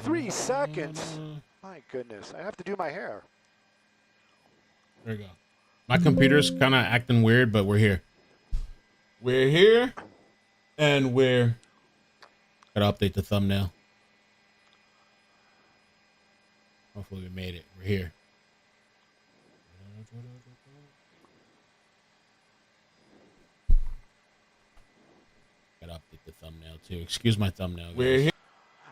3 seconds. My goodness, I have to do my hair. There you go. My computer's kind of acting weird, but we're here. We're here, and we're... Gotta update the thumbnail. Hopefully we made it. We're here. Gotta update the thumbnail, too. Excuse my thumbnail, guys. We're here.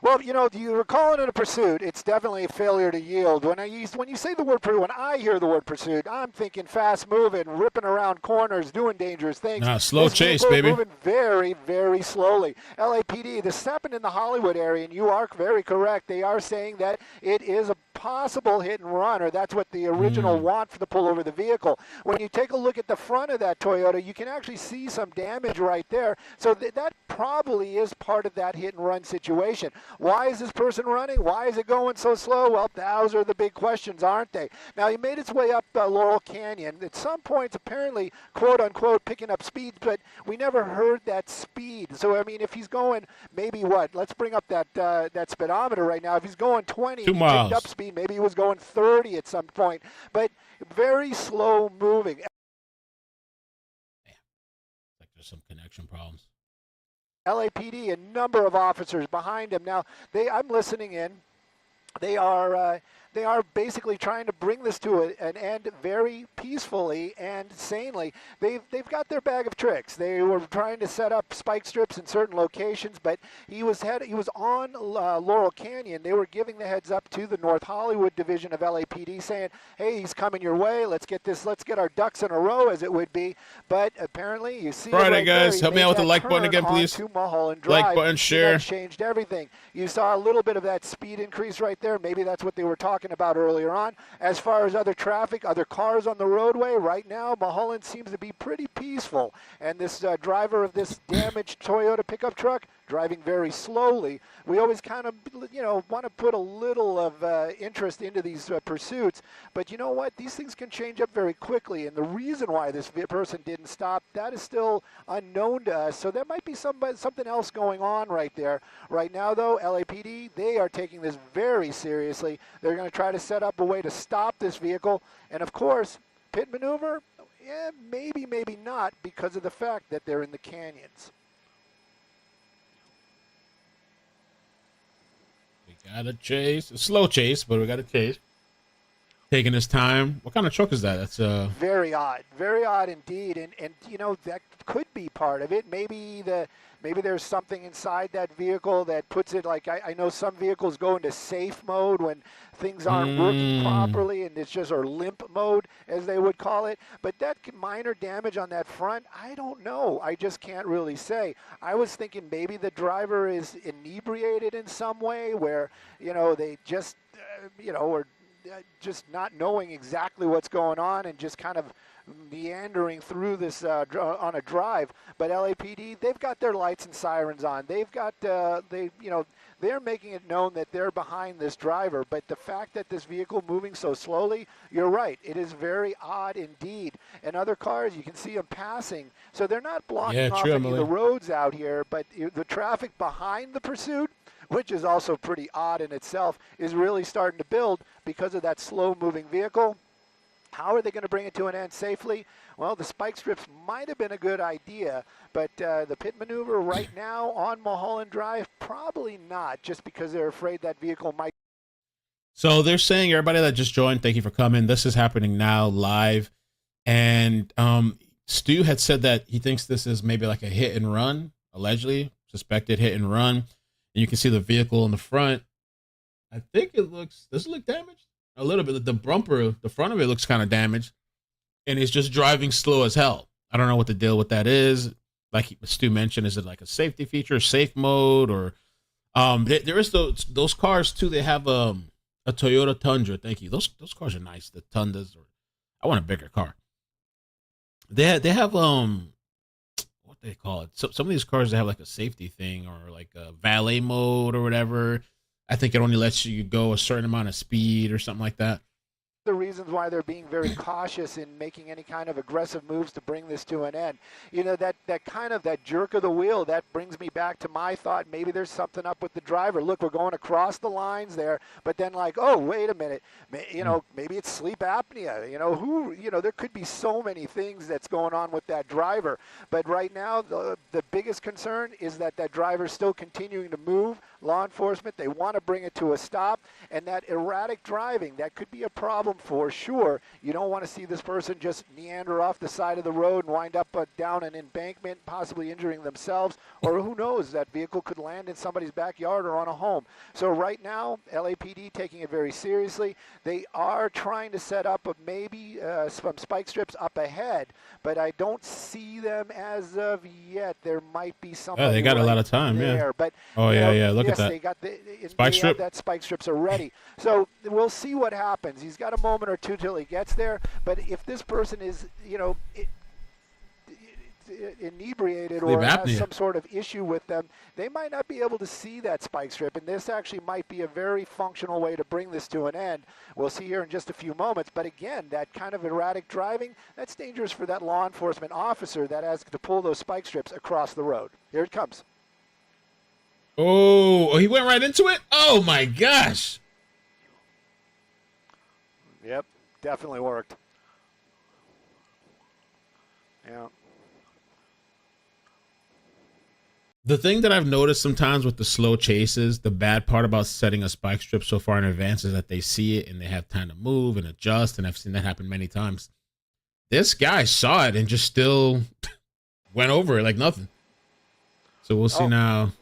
Well, you know, you were calling it a pursuit. It's definitely a failure to yield. When you say the word pursuit, when I hear the word pursuit, I'm thinking fast moving, ripping around corners, doing dangerous things. Nah, slow chase, baby. Moving very, very slowly. LAPD, this happened in the Hollywood area, and you are very correct. They are saying that it is a possible hit and run, or that's what the original want for the pull over the vehicle. When you take a look at the front of that Toyota, you can actually see some damage right there. So that probably is part of that hit and run situation. Why is this person running? Why is it going so slow? Well, those are the big questions, aren't they? Now, he made its way up Laurel Canyon. At some points, apparently, quote unquote, picking up speed, but we never heard that speed. So, I mean, if he's going maybe what? Let's bring up that speedometer right now. If he's going 20, 2 miles. Picked up speed. Maybe he was going 30 at some point, but very slow moving. Like there's some connection problems. LAPD, a number of officers behind him. Now, I'm listening in. They are basically trying to bring this to an end very peacefully and sanely. They've got their bag of tricks. They were trying to set up spike strips in certain locations, but he was on Laurel Canyon. They were giving the heads up to the North Hollywood division of LAPD, saying, "Hey, he's coming your way. Let's get our ducks in a row," as it would be. But apparently, you see, Friday, right guys, there, help me out with the like button again, please. Mulholland Drive. Like button, share. That changed everything. You saw a little bit of that speed increase right there. Maybe that's what they were talking about earlier on. As far as other traffic, other cars on the roadway, right now, Mulholland seems to be pretty peaceful. And this driver of this damaged Toyota pickup truck driving very slowly. We always kind of, want to put a little of interest into these pursuits. But you know what? These things can change up very quickly. And the reason why this person didn't stop, that is still unknown to us. So there might be something else going on right there. Right now, though, LAPD, they are taking this very seriously. They're going to try to set up a way to stop this vehicle. And, of course, pit maneuver, yeah, maybe not, because of the fact that they're in the canyons. Got a chase, a slow chase, but we got a chase. Taking his time. What kind of truck is that? That's very odd indeed. And that could be part of it. Maybe there's something inside that vehicle that puts it like I know some vehicles go into safe mode when things aren't working properly, and it's just or limp mode as they would call it. But that minor damage on that front, I don't know. I just can't really say. I was thinking maybe the driver is inebriated in some way, where they just or just not knowing exactly what's going on and just kind of meandering through this on a drive. But LAPD, they've got their lights and sirens on. They've got they're making it known that they're behind this driver. But the fact that this vehicle moving so slowly, you're right, it is very odd indeed. And other cars, you can see them passing, so they're not blocking off any of the roads out here. But the traffic behind the pursuit, which is also pretty odd in itself, is really starting to build because of that slow-moving vehicle. How are they going to bring it to an end safely? Well, the spike strips might have been a good idea, but the pit maneuver right now on Mulholland Drive, probably not, just because they're afraid that vehicle might. So they're saying, everybody that just joined, thank you for coming. This is happening now live. And Stu had said that he thinks this is maybe like a hit and run, allegedly suspected hit and run. And you can see the vehicle in the front. I think does it look damaged? A little bit. The bumper, the front of it looks kind of damaged. And it's just driving slow as hell. I don't know what the deal with that is. Like Stu mentioned, is it like a safety feature, safe mode, or there is those cars too. They have a Toyota Tundra. Thank you. Those cars are nice. The Tundras, or I want a bigger car. They have what they call it. So some of these cars, they have like a safety thing or like a valet mode or whatever. I think it only lets you go a certain amount of speed or something like that. The reasons why they're being very cautious in making any kind of aggressive moves to bring this to an end. That kind of that jerk of the wheel, that brings me back to my thought, maybe there's something up with the driver. Look, we're going across the lines there, but then like, oh, wait a minute, maybe it's sleep apnea. There could be so many things that's going on with that driver. But right now, the biggest concern is that driver's still continuing to move. Law enforcement, they want to bring it to a stop, and that erratic driving, that could be a problem for sure. You don't want to see this person just meander off the side of the road and wind up down an embankment, possibly injuring themselves, or who knows, that vehicle could land in somebody's backyard or on a home. So right now, LAPD taking it very seriously. They are trying to set up maybe some spike strips up ahead, but I don't see them as of yet. There might be something. Oh, they got a lot of time, there, yeah. but yeah. Look yes, at that. They got spike they strip. have that spike strips are ready. So we'll see what happens. He's got a moment or two till he gets there. But if this person is, inebriated or has some sort of issue with them, they might not be able to see that spike strip, and this actually might be a very functional way to bring this to an end. We'll see here in just a few moments, but again, that kind of erratic driving, that's dangerous for that law enforcement officer that has to pull those spike strips across the road. Here it comes. Oh, he went right into it? Oh my gosh. Yep, definitely worked. Yeah. The thing that I've noticed sometimes with the slow chases, the bad part about setting a spike strip so far in advance is that they see it and they have time to move and adjust, and I've seen that happen many times. This guy saw it and just still went over it like nothing. So we'll see now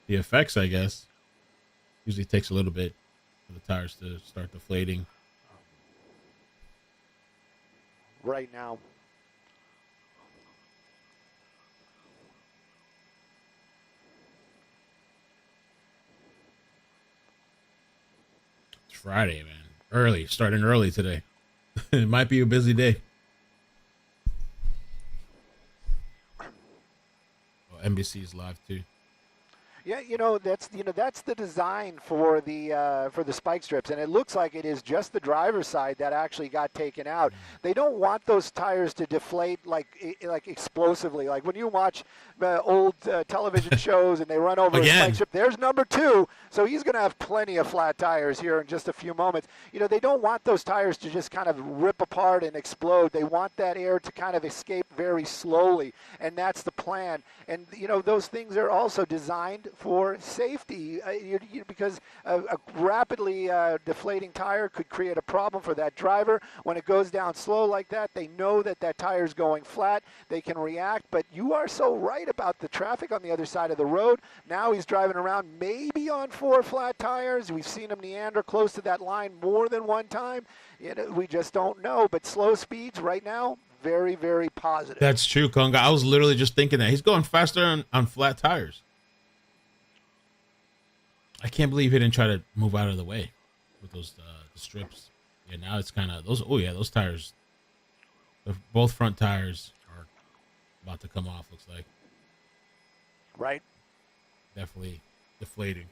the effects, I guess. Usually takes a little bit for the tires to start deflating. Right now. It's Friday, man. Starting early today. It might be a busy day. Well, NBC is live too. Yeah, that's the design for the spike strips, and it looks like it is just the driver's side that actually got taken out. They don't want those tires to deflate like explosively. Like when you watch old television shows and they run over a spike strip, there's number 2, so he's going to have plenty of flat tires here in just a few moments. They don't want those tires to just kind of rip apart and explode. They want that air to kind of escape very slowly, and that's the plan. And those things are also designed for safety, because a rapidly deflating tire could create a problem for that driver. When it goes down slow like that, they know that tire's going flat. They can react, but you are so right about the traffic on the other side of the road. Now he's driving around maybe on 4 flat tires. We've seen him meander close to that line more than one time. We just don't know, but slow speeds right now, very, very positive. That's true, Konga. I was literally just thinking that. He's going faster on flat tires. I can't believe he didn't try to move out of the way with those the strips. Yeah, now it's kind of those. Oh yeah, those tires. Both front tires are about to come off. Looks like. Right. Definitely deflating.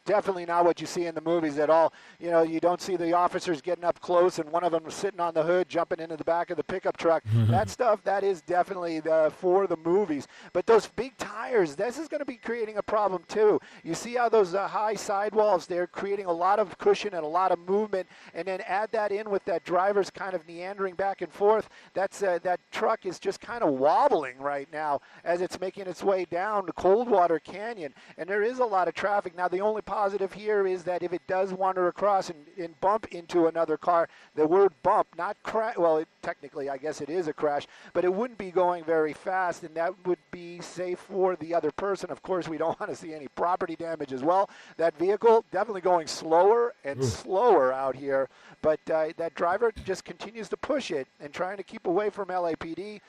Definitely not what you see in the movies at all. You don't see the officers getting up close and one of them sitting on the hood, jumping into the back of the pickup truck. That stuff, that is definitely for the movies. But those big tires, this is going to be creating a problem too. You see how those high sidewalls, they're creating a lot of cushion and a lot of movement, and then add that in with that driver's kind of meandering back and forth. That truck is just kind of wobbling right now as it's making its way down the Coldwater Canyon, and there is a lot of traffic. Now, the only positive here is that if it does wander across and bump into another car, the word bump, not crash, well, technically I guess it is a crash, but it wouldn't be going very fast, and that would be safe for the other person. Of course, we don't want to see any property damage as well. That vehicle definitely going slower and slower out here, but that driver just continues to push it and trying to keep away from LAPD.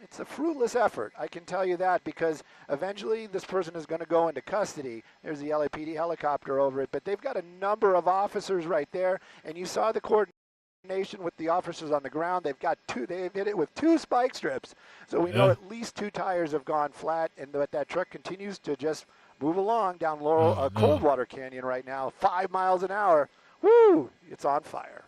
It's a fruitless effort, I can tell you that, because eventually this person is going to go into custody. There's the LAPD helicopter over it, but they've got a number of officers right there, and you saw the coordination. coordination with the officers on the ground. They've hit it with 2 spike strips. So we know at least 2 tires have gone flat, and that truck continues to just move along down Coldwater Canyon right now, 5 miles an hour. Woo! It's on fire.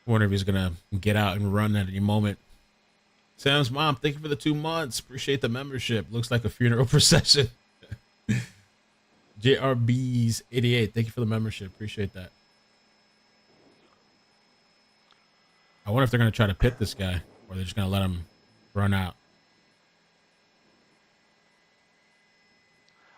I wonder if he's going to get out and run at any moment. Sam's mom, thank you for the 2 months. Appreciate the membership. Looks like a funeral procession. JRB's 88, thank you for the membership. Appreciate that. I wonder if they're going to try to pit this guy, or they're just going to let him run out.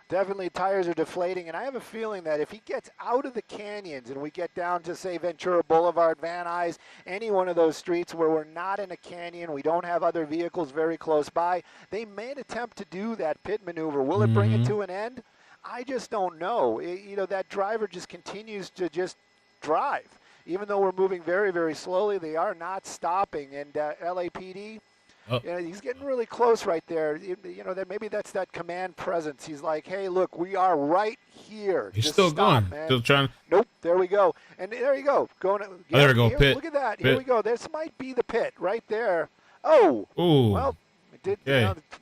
Definitely tires are deflating, and I have a feeling that if he gets out of the canyons and we get down to, say, Ventura Boulevard, Van Nuys, any one of those streets where we're not in a canyon, we don't have other vehicles very close by, they may attempt to do that pit maneuver. Will it bring it to an end? I just don't know. That driver just continues to just drive. Even though we're moving very, very slowly, they are not stopping, and LAPD, he's getting really close right there. That maybe that's that command presence. He's like, hey, look, we are right here. He's just still stop, going. man. Still trying. Nope, there we go. And there you go. There we go, pit. Look at that. Pit. Here we go. This might be the pit right there. Oh. Ooh. Well, it did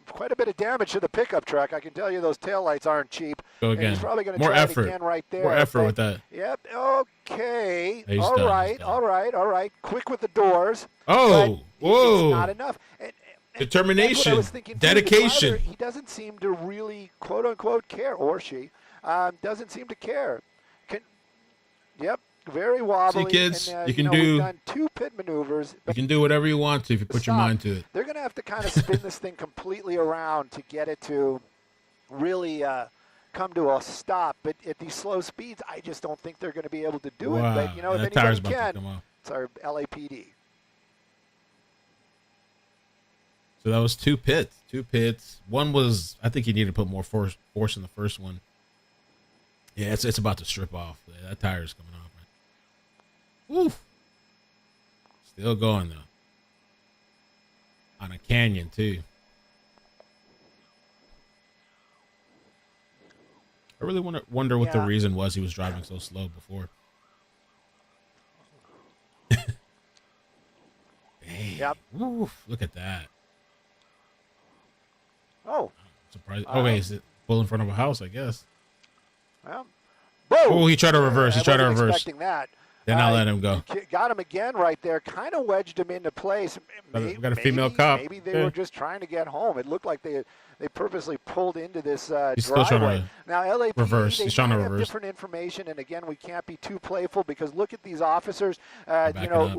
quite a bit of damage to the pickup truck. I can tell you those taillights aren't cheap. Go again. And he's probably going to More try effort. it again right there. More effort with that. Yep. Okay. He's all done. right. All right. Quick with the doors. Oh. Whoa. It's not enough. And determination. Thinking, dedication. Driver, he doesn't seem to really, quote unquote, care, or she doesn't seem to care. Very wobbly. See, kids, and, you can we've done 2 pit maneuvers. You can do whatever you want to if you put your mind to it. They're going to have to kind of spin this thing completely around to get it to really come to a stop. But at these slow speeds, I just don't think they're going to be able to do it. But, if anybody can, it's our LAPD. So that was 2 pits. 2 pits. One was, I think he needed to put more force in the first one. Yeah, it's about to strip off. That tire's coming off. Woof. Still going though. On a canyon too. I really wonder what the reason was he was driving so slow before. Dang. Yep. Woof. Look at that. Oh. Surprised. Okay, is it pull in front of a house, I guess. Well, boom. Oh, he tried to reverse. He tried to reverse. Expecting that. Then I'll let him go. Got him again right there. Kind of wedged him into place. We got a female cop. Maybe they were just trying to get home. It looked like they purposely pulled into this He's still trying driveway. to Now, LAPD, reverse. He's trying to have reverse. different information, and again, we can't be too playful because look at these officers. Up.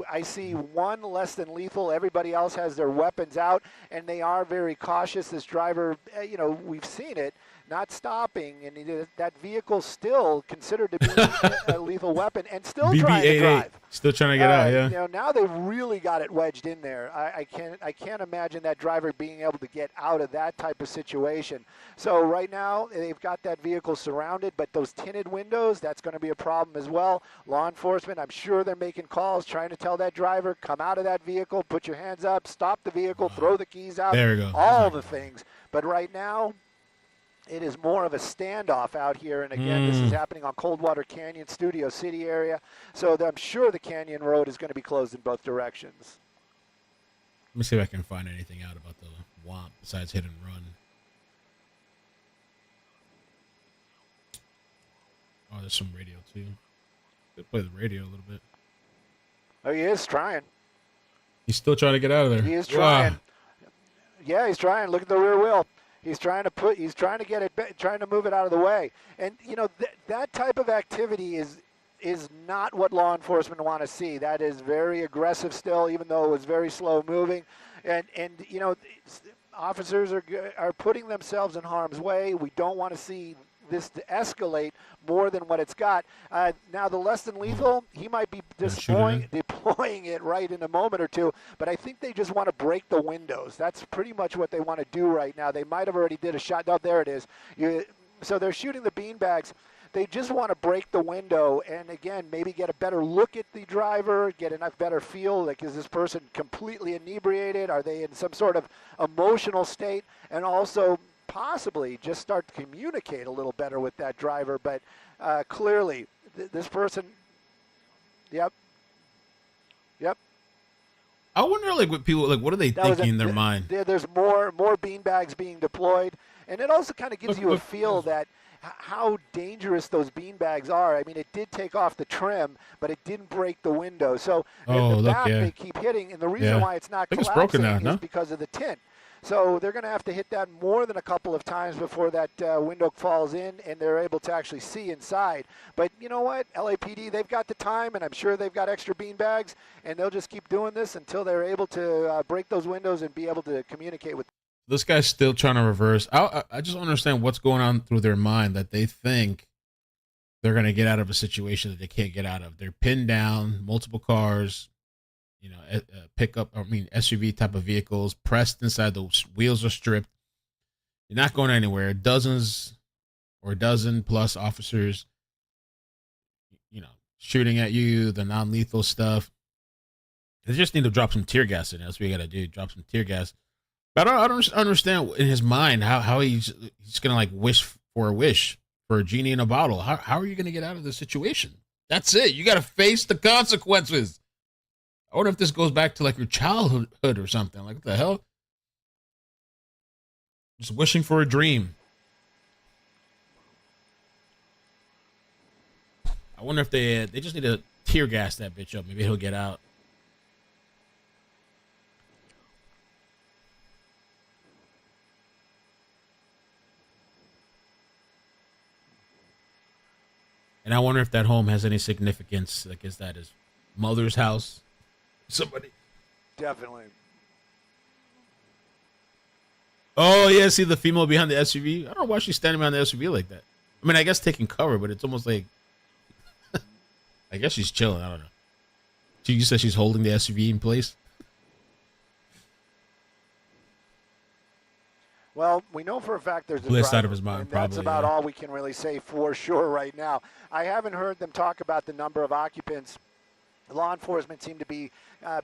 I see one less than lethal. Everybody else has their weapons out, and they are very cautious. This driver, we've seen it. Not stopping, and that vehicle still considered to be a lethal weapon, and still trying to drive. Still trying to get out, yeah. Now they've really got it wedged in there. I can't imagine that driver being able to get out of that type of situation. So right now they've got that vehicle surrounded, but those tinted windows, that's going to be a problem as well. Law enforcement, I'm sure they're making calls, trying to tell that driver, come out of that vehicle, put your hands up, stop the vehicle, throw the keys out. There we go. All the things. But right now, it is more of a standoff out here, and again, this is happening on Coldwater Canyon, Studio City area, so I'm sure the Canyon Road is going to be closed in both directions. Let me see if I can find anything out about the WAMP besides hit and run. Oh, there's some radio too. Could play the radio a little bit. Oh, he is trying. He's still trying to get out of there. He is trying. Wow. Yeah, he's trying. Look at the rear wheel. He's trying to get it, trying to move it out of the way. And that type of activity is not what law enforcement want to see. That is very aggressive still, even though it was very slow moving. And officers are putting themselves in harm's way. We don't want to see this to escalate more than what it's got. Now, the less than lethal, he might be deploying it right in a moment or two, but I think they just want to break the windows. That's pretty much what they want to do right now. They might have already did a shot. Oh, there it is. So they're shooting the beanbags. they just want to break the window and, again, maybe get a better look at the driver, get a better feel, like, is this person completely inebriated? Are they in some sort of emotional state? And also possibly just start to communicate a little better with that driver. But clearly, this person, yep. I wonder, like, what people, like, what are they thinking in their mind? There's more beanbags being deployed, and it also kind of gives you a feel that how dangerous those beanbags are. I mean, it did take off the trim, but it didn't break the window. So the back, they keep hitting, and the reason why it's not collapsing is because of the tint. So they're going to have to hit that more than a couple of times before that window falls in and they're able to actually see inside. But you know what? LAPD, they've got the time, and I'm sure they've got extra bean bags, and they'll just keep doing this until they're able to break those windows and be able to communicate with them. This guy's still trying to reverse. I just don't understand what's going on through their mind that they think they're going to get out of a situation that they can't get out of. They're pinned down, multiple cars, you know, SUV type of vehicles pressed inside. Those wheels are stripped. You're not going anywhere. Dozens or a dozen plus officers, you know, shooting at you, the non-lethal stuff. They just need to drop some tear gas in. That's what you got to do. Drop some tear gas. But I don't understand in his mind how he's going to, like, wish for a genie in a bottle. How are you going to get out of this situation? That's it. You got to face the consequences. I wonder if this goes back to, like, your childhood or something. Like, what the hell? Just wishing for a dream. I wonder if they just need to tear gas that bitch up. Maybe he'll get out. And I wonder if that home has any significance. Like, is that his mother's house? Somebody. Definitely. Oh, yeah. See the female behind the SUV? I don't know why she's standing behind the SUV like that. I mean, I guess taking cover, but it's almost like, I guess she's chilling. I don't know. You said she's holding the SUV in place? Well, we know for a fact there's a bliss driver, out of his mind, and probably. That's about all we can really say for sure right now. I haven't heard them talk about the number of occupants. Law enforcement seem to be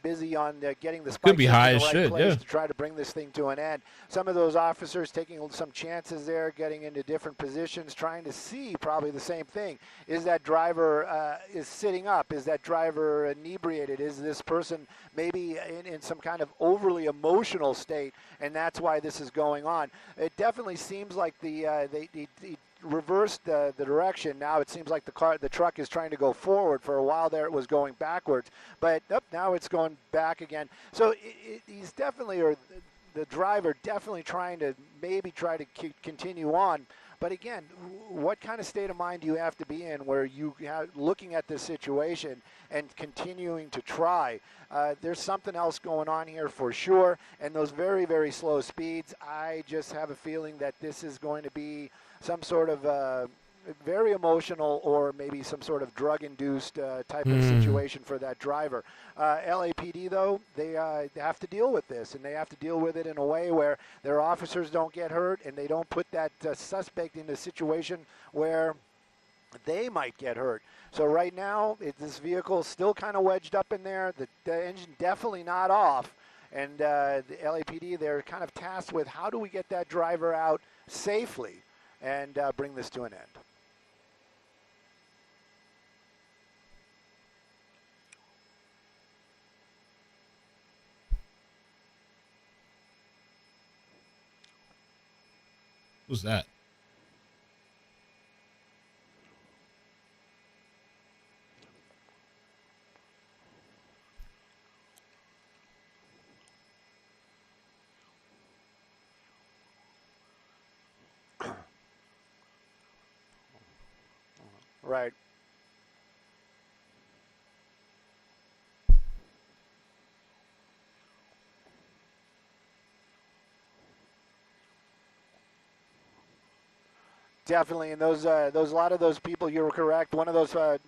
busy on getting the spikes Could be high in as the right shit, place yeah. to try to bring this thing to an end. Some of those officers taking some chances there, getting into different positions, trying to see probably the same thing. Is that driver is sitting up? Is that driver inebriated? Is this person maybe in some kind of overly emotional state, and that's why this is going on? It definitely seems like they reversed the direction. Now it seems like the truck is trying to go forward. For a while there it was going backwards, but now it's going back again. So he's definitely, or the driver definitely trying to continue on. But again, what kind of state of mind do you have to be in where you looking at this situation and continuing to try? There's something else going on here for sure. And those very, very slow speeds, I just have a feeling that this is going to be some sort of very emotional or maybe some sort of drug-induced type of situation for that driver. LAPD, though, they have to deal with this, and they have to deal with it in a way where their officers don't get hurt and they don't put that suspect in a situation where they might get hurt. So right now, this vehicle is still kind of wedged up in there. The engine definitely not off. And the LAPD, they're kind of tasked with how do we get that driver out safely and bring this to an end. Who's that? Right. Definitely, and those a lot of those people, you're correct. One of those, I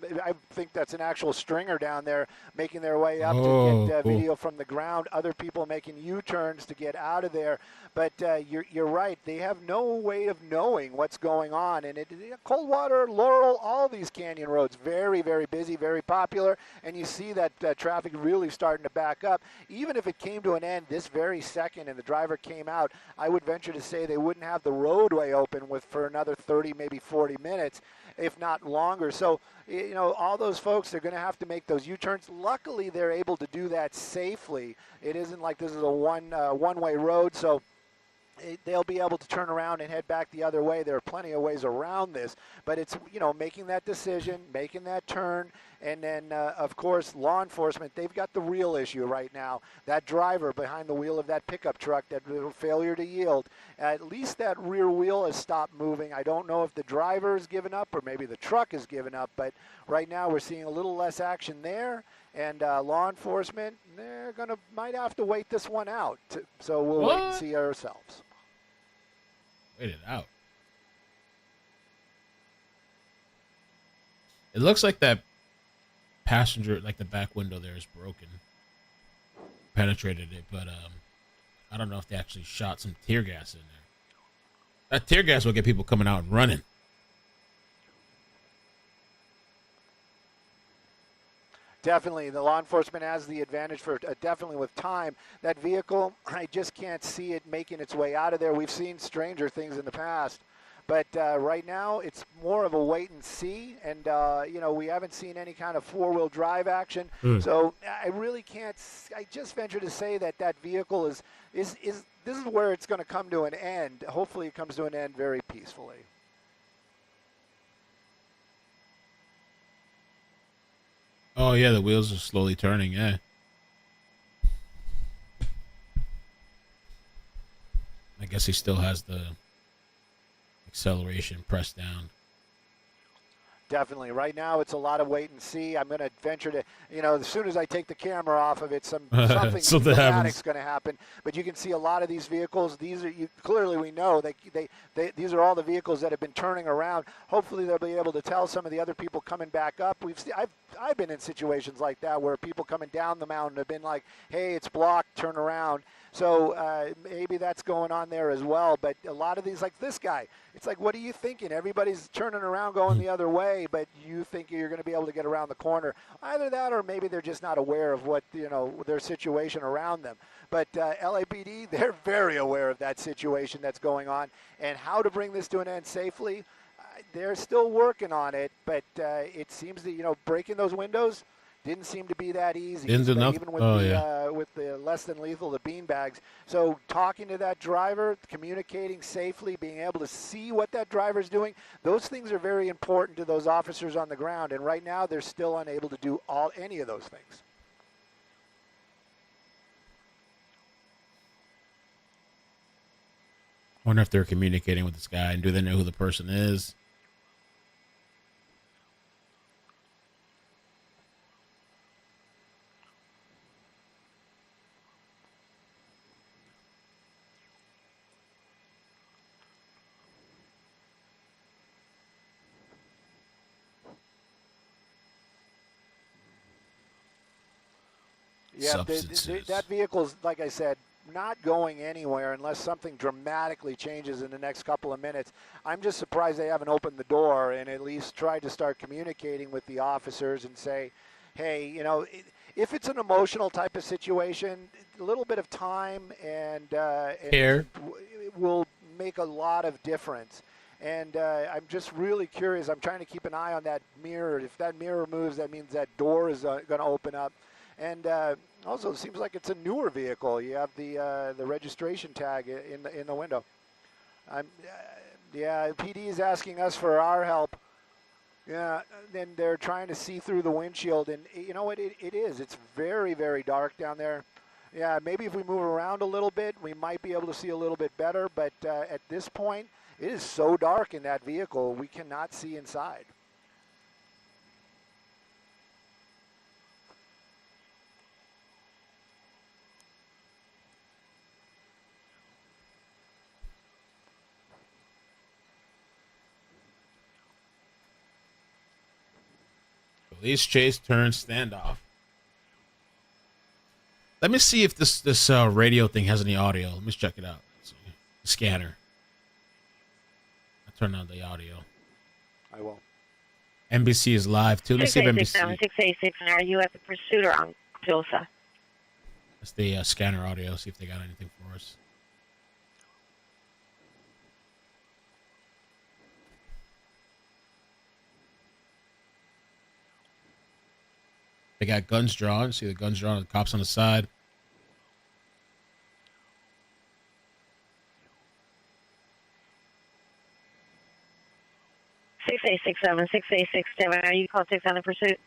think that's an actual stringer down there making their way up to Oh, get cool. video from the ground. Other people making U-turns to get out of there. But you're right. They have no way of knowing what's going on. And Coldwater, Laurel, all these canyon roads, very, very busy, very popular. And you see that traffic really starting to back up. Even if it came to an end this very second and the driver came out, I would venture to say they wouldn't have the roadway open for another 30, maybe 40 minutes, if not longer. So, all those folks, they're going to have to make those U-turns. Luckily, they're able to do that safely. It isn't like this is a one-way road, so they'll be able to turn around and head back the other way. There are plenty of ways around this, but it's, making that decision, making that turn, and then, of course, law enforcement, they've got the real issue right now. That driver behind the wheel of that pickup truck, that failure to yield, at least that rear wheel has stopped moving. I don't know if the driver has given up or maybe the truck has given up, but right now we're seeing a little less action there. And law enforcement, might have to wait this one out. So we'll wait and see ourselves. Wait it out. It looks like that passenger, like the back window there, is broken. Penetrated it, but I don't know if they actually shot some tear gas in there. That tear gas will get people coming out and running. Definitely, the law enforcement has the advantage for definitely with time. That vehicle, I just can't see it making its way out of there. We've seen stranger things in the past, but right now it's more of a wait and see. And we haven't seen any kind of four-wheel drive action, so I really can't. I just venture to say that vehicle is this is where it's going to come to an end. Hopefully, it comes to an end very peacefully. Oh, yeah, the wheels are slowly turning, yeah. I guess he still has the acceleration pressed down. Definitely. Right now, it's a lot of wait and see. I'm going to venture to, as soon as I take the camera off of it, something dramatic's going to happen. But you can see a lot of these vehicles. These are clearly we know these are all the vehicles that have been turning around. Hopefully, they'll be able to tell some of the other people coming back up. I've been in situations like that where people coming down the mountain have been like, "Hey, it's blocked. Turn around." So maybe that's going on there as well. But a lot of these, like this guy, it's like, what are you thinking? Everybody's turning around going the other way, but you think you're going to be able to get around the corner. Either that or maybe they're just not aware of what, their situation around them. But LAPD, they're very aware of that situation that's going on and how to bring this to an end safely. They're still working on it, but it seems that, breaking those windows didn't seem to be that easy, even with the less than lethal, the beanbags. So talking to that driver, communicating safely, being able to see what that driver's doing, those things are very important to those officers on the ground. And right now, they're still unable to do any of those things. I wonder if they're communicating with this guy, and do they know who the person is? Yeah, that vehicle's, like I said, not going anywhere unless something dramatically changes in the next couple of minutes. I'm just surprised they haven't opened the door and at least tried to start communicating with the officers and say, hey, if it's an emotional type of situation, a little bit of time and will make a lot of difference. And I'm just really curious. I'm trying to keep an eye on that mirror. If that mirror moves, that means that door is going to open up. And also, it seems like it's a newer vehicle. You have the registration tag in the window. PD is asking us for our help. Yeah, then they're trying to see through the windshield, and you know what? It is. It's very, very dark down there. Yeah, maybe if we move around a little bit, we might be able to see a little bit better. But at this point, it is so dark in that vehicle, we cannot see inside. Police chase turns standoff. Let me see if this radio thing has any audio. Let me check it out. Let's see. Scanner. I turn on the audio. I will. NBC is live too. Let me see if NBC. 686, are you at the pursuit or on Tulsa? That's the scanner audio. See if they got anything for us. They got guns drawn. See the guns drawn. The cops on the side. Six eight six seven. Are you called 6 on the pursuit?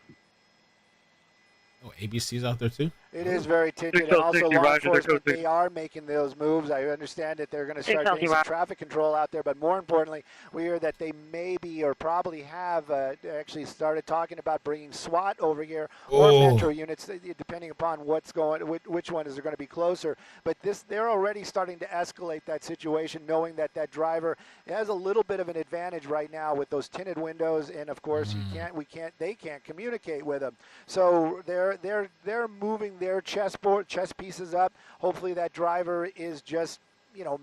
Oh, ABC's out there too. It is very tinted, and also law enforcement, they are making those moves. I understand that they're going to start getting some traffic control out there, but more importantly, we hear that they may be or probably have actually started talking about bringing SWAT over here or Metro units, depending upon what's going, which one is going to be closer. But they're already starting to escalate that situation, knowing that that driver has a little bit of an advantage right now with those tinted windows, and of course, they can't communicate with them. So they're moving their chess pieces up. Hopefully that driver is just,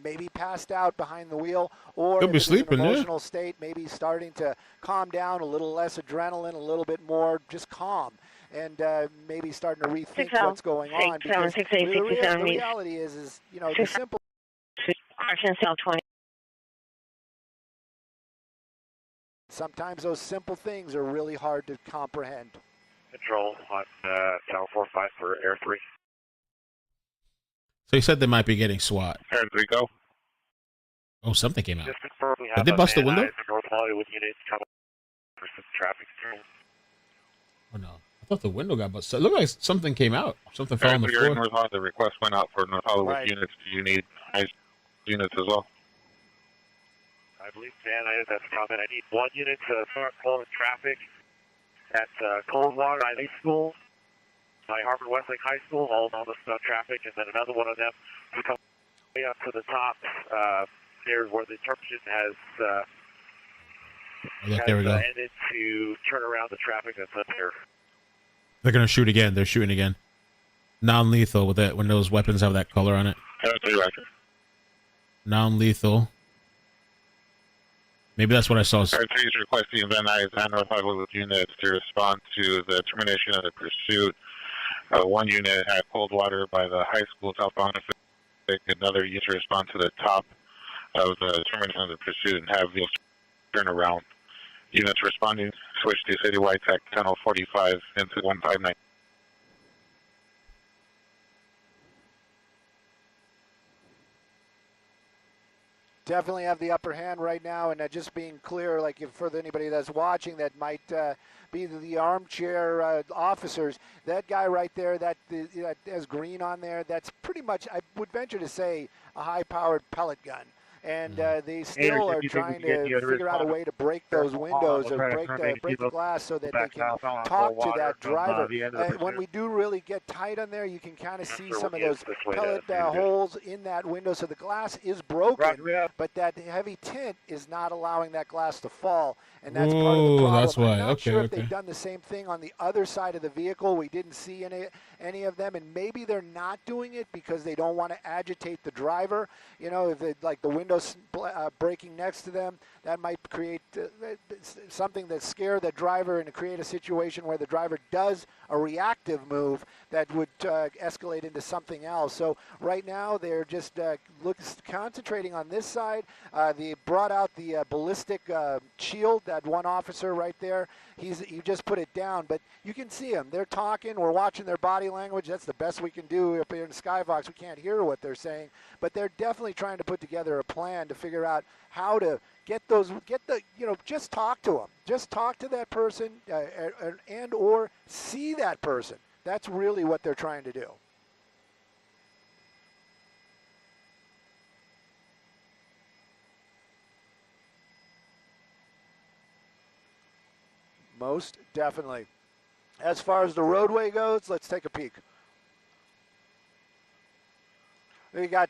maybe passed out behind the wheel, or could be sleeping, in an emotional state, maybe starting to calm down, a little less adrenaline, a little bit more just calm, and maybe starting to rethink what's going on. Because the reality is the simple. Sometimes those simple things are really hard to comprehend. Control on Tower 45 for Air 3. So you said they might be getting SWAT. Air 3, go. Oh, something came out. Just confirm we Did have they bust the window? North Hollywood units coming for some traffic control. Oh, no. I thought the window got busted. It looked like something came out. Something fell on the floor. North Hollywood, the request went out for North Hollywood units. Do you need ICE units as well? I believe, Dan, that's a comment. I need one unit to start pulling traffic at Coldwater High School, by Harvard Westlake High School, all the traffic, and then another one of them to come way up to the top near where the interpretation has there we go. Ended to turn around the traffic that's up there. They're going to shoot again. They're shooting again. Non-lethal with that when those weapons have that color on it. Non-lethal. Maybe that's what I saw. Please request the Van Nuys and North Hollywood units to respond to the termination of the pursuit. One unit at Coldwater by the high school southbound. Another unit to respond to the top of the termination of the pursuit and have these turn around. Units responding, switch to citywide tech 10045 into 159. Definitely have the upper hand right now, and just being clear, like for anybody that's watching that might be the armchair officers, that guy right there that has green on there, that's pretty much, I would venture to say, a high-powered pellet gun. And they still are trying to figure out a way to break those windows or break the glass so that they can talk to that driver. When we do really get tight on there, you can kind of see some of those pellet holes in that window. So the glass is broken, but that heavy tint is not allowing that glass to fall. And that's part of the problem. That's why. I'm not sure if they've done the same thing on the other side of the vehicle. We didn't see any of them, and maybe they're not doing it because they don't want to agitate the driver. If they, like the window breaking next to them, that might create something that scare the driver and to create a situation where the driver does a reactive move that would escalate into something else. So right now they're just concentrating on this side. They brought out the ballistic shield. That one officer right there, he just put it down, but you can see them. They're talking. We're watching their body language. That's the best we can do up here in Skybox. We can't hear what they're saying, but they're definitely trying to put together a plan to figure out how to just talk to them. Just talk to that person and or see that person. That's really what they're trying to do. Most definitely. As far as the roadway goes, let's take a peek. They got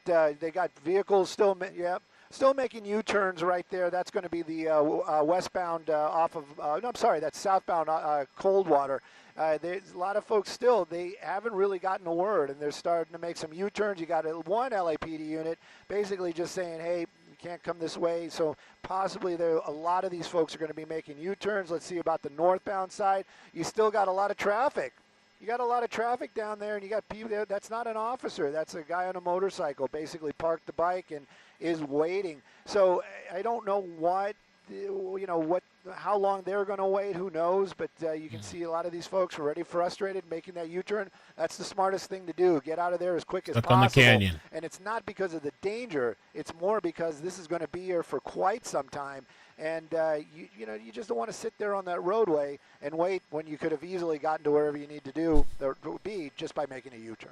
vehicles still. Yep. Still making U-turns right there. That's going to be the westbound off of, no, I'm sorry, that's southbound Coldwater. There's a lot of folks still, they haven't really gotten a word, and they're starting to make some U-turns. You got one LAPD unit basically just saying, hey, you can't come this way. So possibly a lot of these folks are going to be making U-turns. Let's see about the northbound side. You still got a lot of traffic. You got a lot of traffic down there, and you got people there. That's not an officer. That's a guy on a motorcycle, basically parked the bike and is waiting. So I don't know how long they're going to wait. Who knows? But you can see a lot of these folks are already frustrated making that U-turn. That's the smartest thing to do. Get out of there as quick as possible. On the canyon. And it's not because of the danger. It's more because this is going to be here for quite some time. And you just don't want to sit there on that roadway and wait when you could have easily gotten to wherever you need to be just by making a U-turn.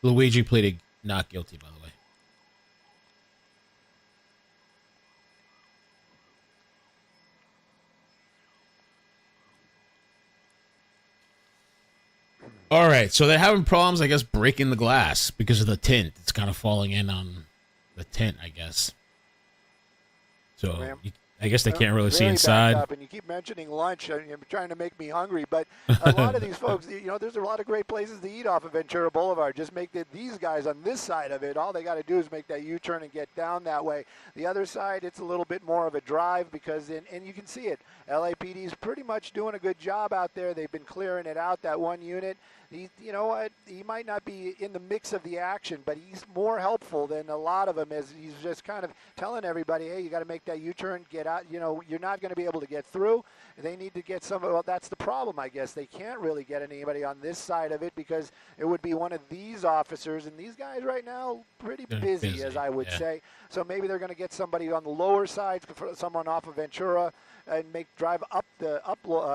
Luigi pleaded not guilty, by the way. All right, so they're having problems, I guess, breaking the glass because of the tint. It's kind of falling in on the tint, I guess. So I guess they can't really see inside. And you keep mentioning lunch, and you're trying to make me hungry. But a lot of these folks, there's a lot of great places to eat off of Ventura Boulevard. Just make these guys on this side of it, all they got to do is make that U-turn and get down that way. The other side, it's a little bit more of a drive because, and you can see it, LAPD's pretty much doing a good job out there. They've been clearing it out, that one unit. You know what? He might not be in the mix of the action, but he's more helpful than a lot of them. As he's just kind of telling everybody, hey, you got to make that U-turn, get out. You're not going to be able to get through. They need to get well, that's the problem, I guess. They can't really get anybody on this side of it because it would be one of these officers, and these guys right now pretty busy, as I would say. So maybe they're going to get somebody on the lower side, someone off of Ventura, and drive up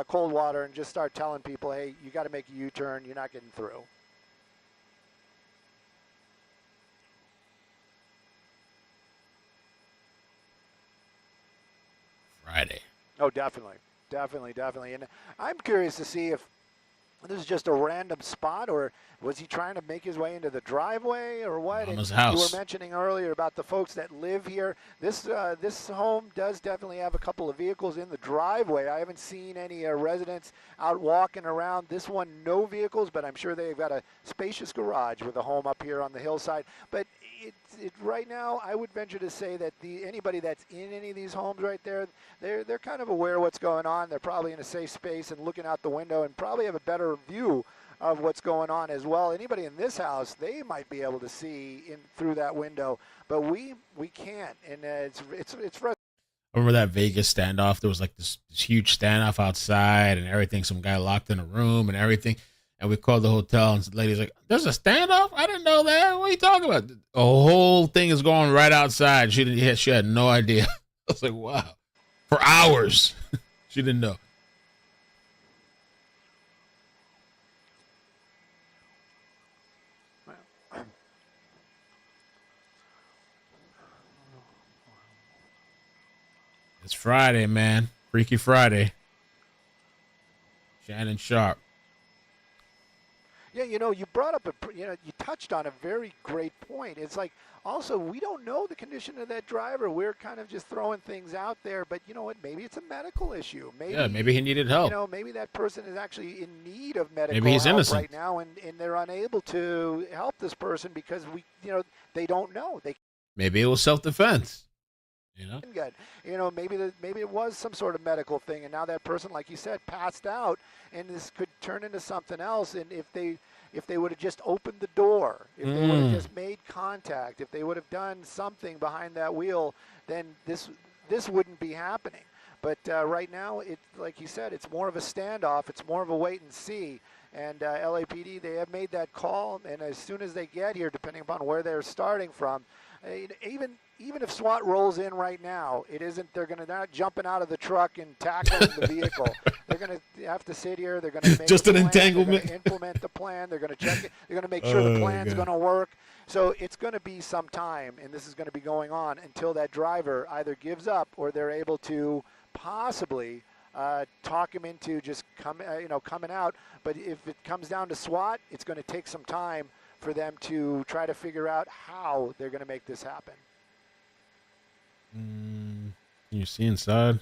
Coldwater and just start telling people, hey, you got to make a U-turn. You're not getting through. Friday. Oh, definitely. And I'm curious to see if this is just a random spot, or was he trying to make his way into the driveway, or what? On his house. You were mentioning earlier about the folks that live here. This home does definitely have a couple of vehicles in the driveway. I haven't seen any residents out walking around. This one, no vehicles, but I'm sure they've got a spacious garage with a home up here on the hillside. But right now, I would venture to say that anybody that's in any of these homes right there, they're kind of aware of what's going on. They're probably in a safe space and looking out the window and probably have a better view of what's going on as well. Anybody in this house, they might be able to see through that window, but we can't, and it's frustrating. Remember that Vegas standoff? There was like this huge standoff outside and everything. Some guy locked in a room and everything. And we called the hotel, and the lady's like, "There's a standoff? I didn't know that. What are you talking about?" The whole thing is going right outside. She had no idea. I was like, wow. For hours. She didn't know. It's Friday, man. Freaky Friday. Shannon Sharp. Yeah, you brought up you touched on a very great point. It's like, also, we don't know the condition of that driver. We're kind of just throwing things out there, but you know what? Maybe it's a medical issue. Maybe he needed help. Maybe that person is actually in need of medical maybe he's help innocent right now, and they're unable to help this person because they don't know. Maybe it was self-defense. Maybe it was some sort of medical thing, and now that person, like you said, passed out, and this could turn into something else. And if they would have just opened the door, if they would have just made contact, if they would have done something behind that wheel, then this wouldn't be happening. But right now, like you said, it's more of a standoff. It's more of a wait and see. And LAPD, they have made that call, and as soon as they get here, depending upon where they're starting from, even if SWAT rolls in right now, they're not jumping out of the truck and tackling the vehicle. They're going to have to sit here. They're going to make just an entanglement. They're going to implement the plan. They're going to check it. They're going to make sure the plan's going to work. So it's going to be some time, and this is going to be going on until that driver either gives up or they're able to possibly talk him into just coming out. But if it comes down to SWAT, it's going to take some time for them to try to figure out how they're going to make this happen. Can you see inside?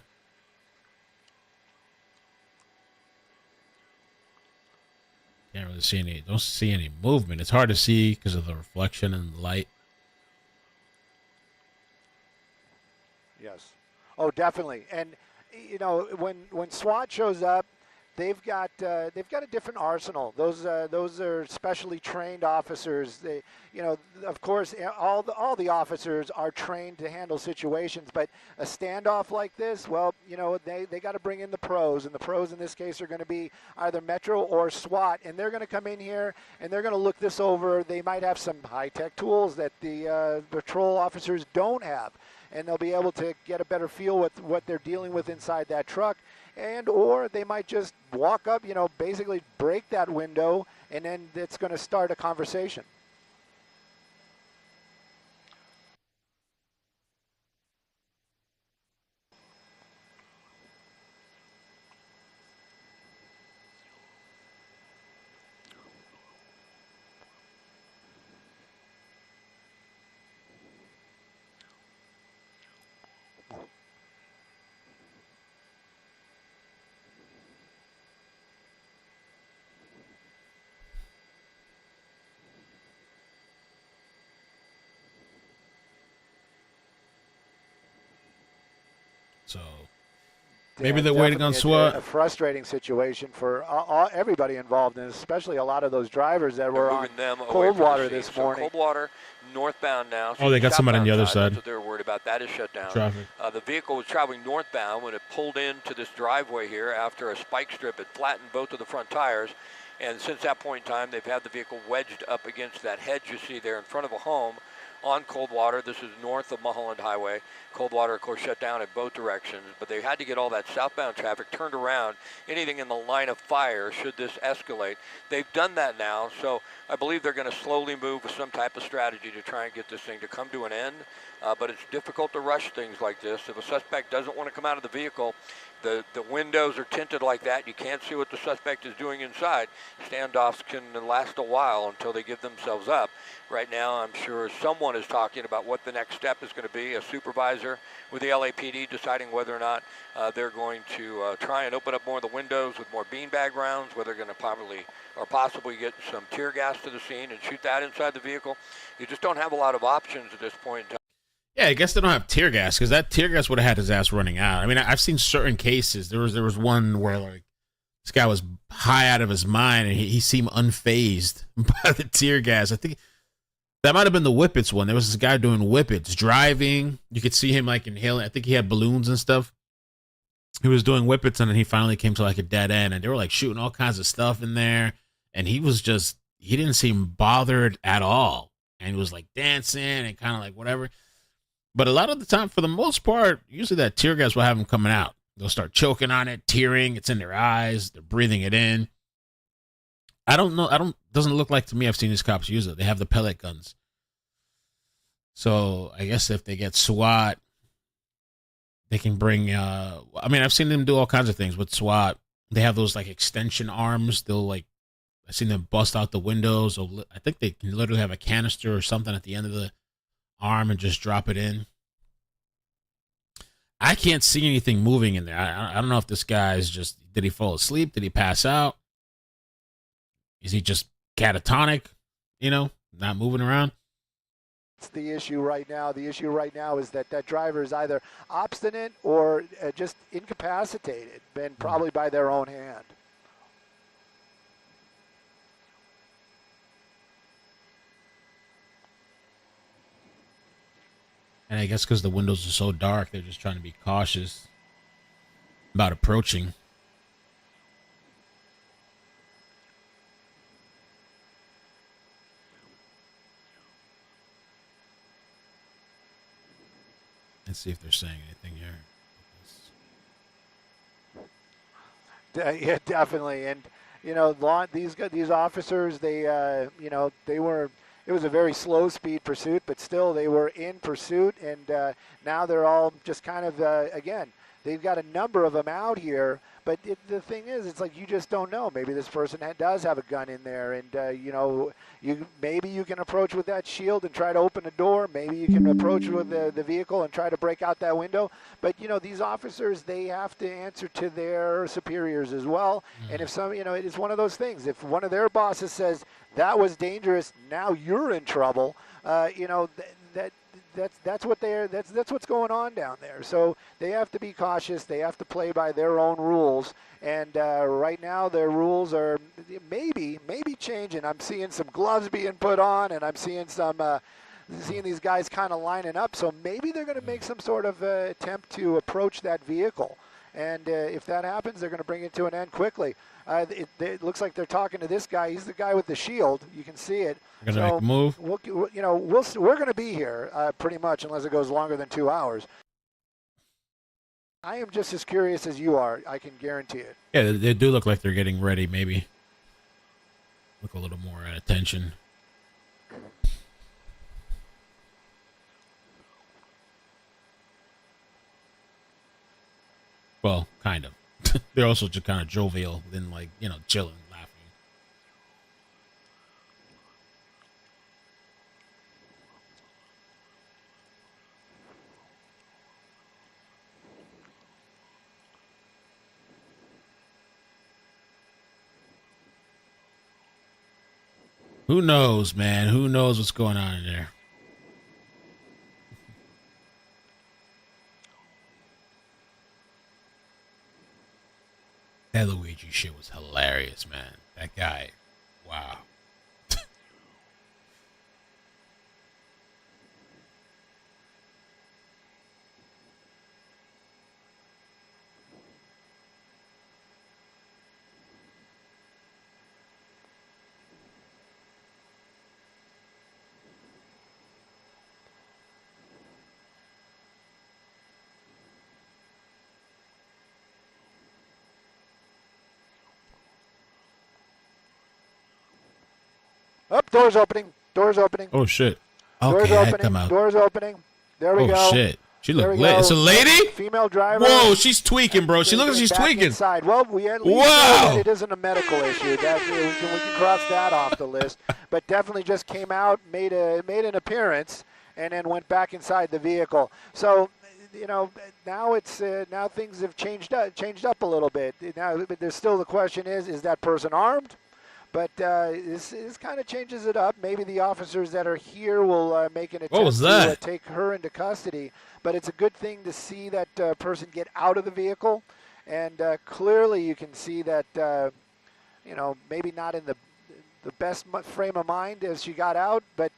Can't really see any. Don't see any movement. It's hard to see because of the reflection and the light. Yes. Oh, definitely. And when SWAT shows up, they've got a different arsenal. Those are specially trained officers. They, of course, all the officers are trained to handle situations. But a standoff like this, well, they got to bring in the pros, and the pros in this case are going to be either Metro or SWAT, and they're going to come in here and they're going to look this over. They might have some high-tech tools that the patrol officers don't have, and they'll be able to get a better feel with what they're dealing with inside that truck. And or they might just walk up, basically break that window, and then it's going to start a conversation. So maybe they're waiting on SWAT. A frustrating situation for everybody involved, and especially a lot of those drivers that were on Coldwater this morning. So Coldwater northbound now. So they got somebody on the other side. That's what they're worried about. That is shut down. Traffic. The vehicle was traveling northbound when it pulled into this driveway here after a spike strip had flattened both of the front tires. And since that point in time, they've had the vehicle wedged up against that hedge you see there in front of a home on Coldwater. This is north of Mulholland Highway. Coldwater, of course, shut down in both directions, but they had to get all that southbound traffic turned around, anything in the line of fire should this escalate. They've done that now, so I believe they're going to slowly move with some type of strategy to try and get this thing to come to an end, but it's difficult to rush things like this. If a suspect doesn't want to come out of the vehicle, the windows are tinted like that. You can't see what the suspect is doing inside. Standoffs can last a while until they give themselves up. Right now, I'm sure someone is talking about what the next step is going to be, a supervisor with the LAPD deciding whether or not they're going to try and open up more of the windows with more beanbag rounds, whether they're going to possibly get some tear gas to the scene and shoot that inside the vehicle. You just don't have a lot of options at this point in time. Yeah, I guess they don't have tear gas because that tear gas would have had his ass running out. I mean, I've seen certain cases. There was one where like this guy was high out of his mind and he seemed unfazed by the tear gas. I think that might have been the Whippets one. There was this guy doing Whippets, driving. You could see him like inhaling. I think he had balloons and stuff. He was doing Whippets and then he finally came to like a dead end and they were like shooting all kinds of stuff in there. And he didn't seem bothered at all. And he was like dancing and kind of like whatever. But a lot of the time, for the most part, usually that tear gas will have them coming out. They'll start choking on it, tearing. It's in their eyes. They're breathing it in. I don't know. Doesn't look like to me I've seen these cops use it. They have the pellet guns. So I guess if they get SWAT, they can bring, I've seen them do all kinds of things with SWAT. They have those like extension arms. I've seen them bust out the windows. I think they can literally have a canister or something at the end of the arm and just drop it in. I can't see anything moving in there. I don't know if this guy's did he fall asleep? Did he pass out? Is he just catatonic? Not moving around? That's the issue right now. The issue right now is that driver is either obstinate or just incapacitated, and probably by their own hand. And I guess because the windows are so dark, they're just trying to be cautious about approaching. Let's see if they're saying anything here. Yeah, definitely. And, these officers, it was a very slow speed pursuit, but still they were in pursuit. And now they're all just kind of, again, they've got a number of them out here. But the thing is, it's like you just don't know. Maybe this person does have a gun in there, and maybe you can approach with that shield and try to open a door. Maybe you can approach with the vehicle and try to break out that window. But these officers, they have to answer to their superiors as well. And if it's one of those things. If one of their bosses says that was dangerous, now you're in trouble. That's what's going on down there. So they have to be cautious. They have to play by their own rules. And right now their rules are maybe changing. I'm seeing some gloves being put on, and I'm seeing seeing these guys kind of lining up. So maybe they're going to make some sort of attempt to approach that vehicle. And if that happens, they're going to bring it to an end quickly. It looks like they're talking to this guy. He's the guy with the shield. You can see it. We're going to make a move. We're going to be here pretty much unless it goes longer than 2 hours. I am just as curious as you are. I can guarantee it. Yeah, they do look like they're getting ready. Maybe look a little more at attention. Well, kind of. They're also just kind of jovial and chilling, laughing. Who knows, man? Who knows what's going on in there? That Luigi shit was hilarious, man. That guy, wow. Up, doors opening. Doors opening. Oh shit. Okay, doors I opening. come out. Doors opening. There we go. Oh shit. She There looked we lit. go. It's a lady? Female driver. Whoa, she's tweaking, bro. She looks like she's Back tweaking. Inside. Well, we at least know Wow. that it isn't a medical issue. That we can cross that off the list. But definitely just came out, made an appearance, and then went back inside the vehicle. So, now it's now things have changed up a little bit. Now, but there's still the question is that person armed? But this kind of changes it up. Maybe the officers that are here will make an attempt to take her into custody. But it's a good thing to see that person get out of the vehicle. And clearly you can see that, maybe not in the best frame of mind as she got out, but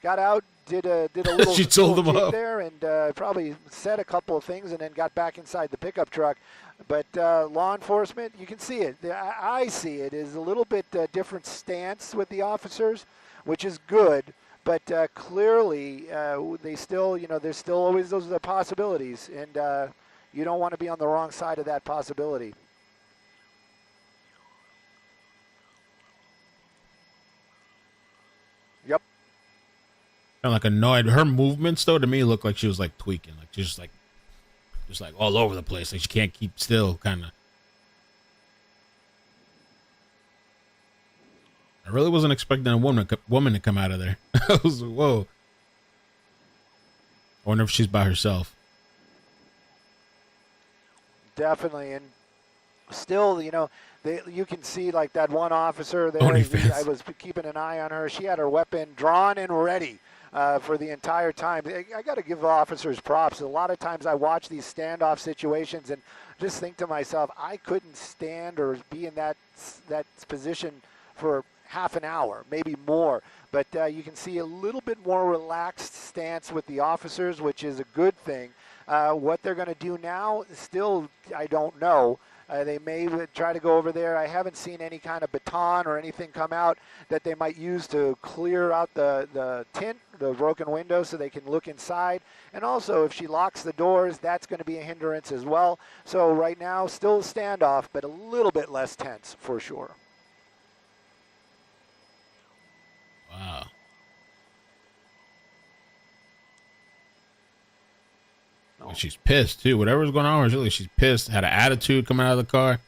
got out, did a little, she told them jig up there, and probably said a couple of things, and then got back inside the pickup truck. But law enforcement, you can see it. I see it is a little bit different stance with the officers, which is good. But clearly, they still, there's still always those possibilities, and you don't want to be on the wrong side of that possibility. Yep. Kind of like annoyed. Her movements, though, to me looked like she was like tweaking, like she's just like all over the place, like she can't keep still, kind of. I really wasn't expecting a woman to come out of there. I was like, whoa. I wonder if she's by herself. Definitely, and still, you can see like that one officer there. I was keeping an eye on her. She had her weapon drawn and ready for the entire time. I got to give officers props. A lot of times I watch these standoff situations and just think to myself, I couldn't stand or be in that position for half an hour, maybe more. But you can see a little bit more relaxed stance with the officers, which is a good thing. What they're going to do now, still, I don't know. They may try to go over there. I haven't seen any kind of baton or anything come out that they might use to clear out the tint, the broken window, so they can look inside. And also, if she locks the doors, that's going to be a hindrance as well. So right now, still a standoff, but a little bit less tense for sure. Wow. She's pissed too. Whatever's going on, really, she's pissed. Had an attitude coming out of the car.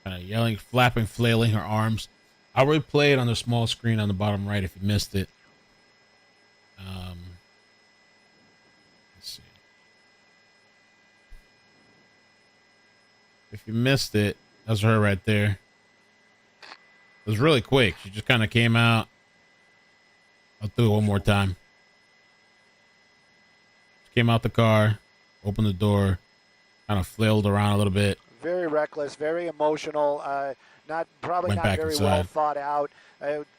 Kind of yelling, flapping, flailing her arms. I'll replay it on the small screen on the bottom right if you missed it. Let's see. If you missed it, that's her right there. It was really quick. She just kind of came out. I'll do it one more time. She came out the car, opened the door, kind of flailed around a little bit. Very reckless, very emotional, probably Went not back very inside. well thought out.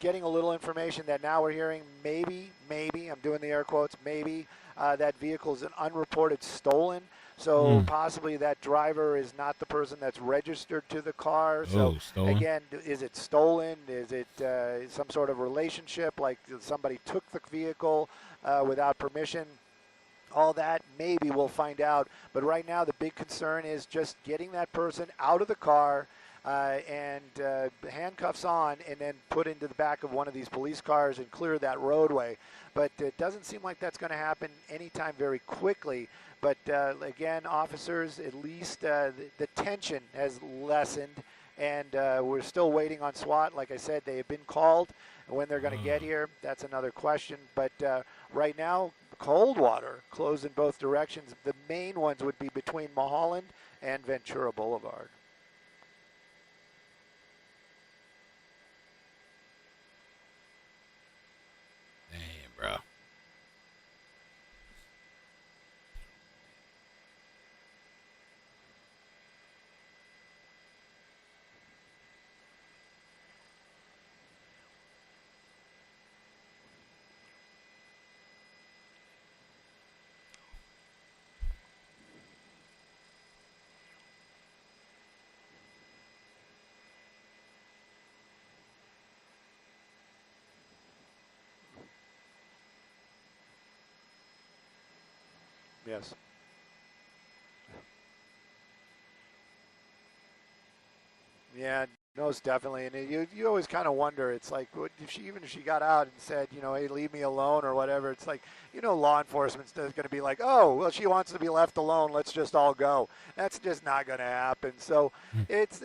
Getting a little information that now we're hearing maybe, I'm doing the air quotes, maybe that vehicle is an unreported stolen. So possibly that driver is not the person that's registered to the car. So stolen. again, is it stolen? Is it some sort of relationship, like somebody took the vehicle without permission? All that, maybe we'll find out. But right now, the big concern is just getting that person out of the car and handcuffs on, and then put into the back of one of these police cars and clear that roadway. But it doesn't seem like that's going to happen anytime very quickly. But again, officers, at least the tension has lessened, and we're still waiting on SWAT. Like I said, they have been called. When they're going to get here, that's another question. But right now, Coldwater closed in both directions. The main ones would be between Mulholland and Ventura Boulevard. Damn, bro. Yes. Yeah, most definitely. And you always kind of wonder. It's like, even if she got out and said, hey, leave me alone or whatever, it's like, law enforcement's going to be like, oh, well, she wants to be left alone. Let's just all go. That's just not going to happen. So it's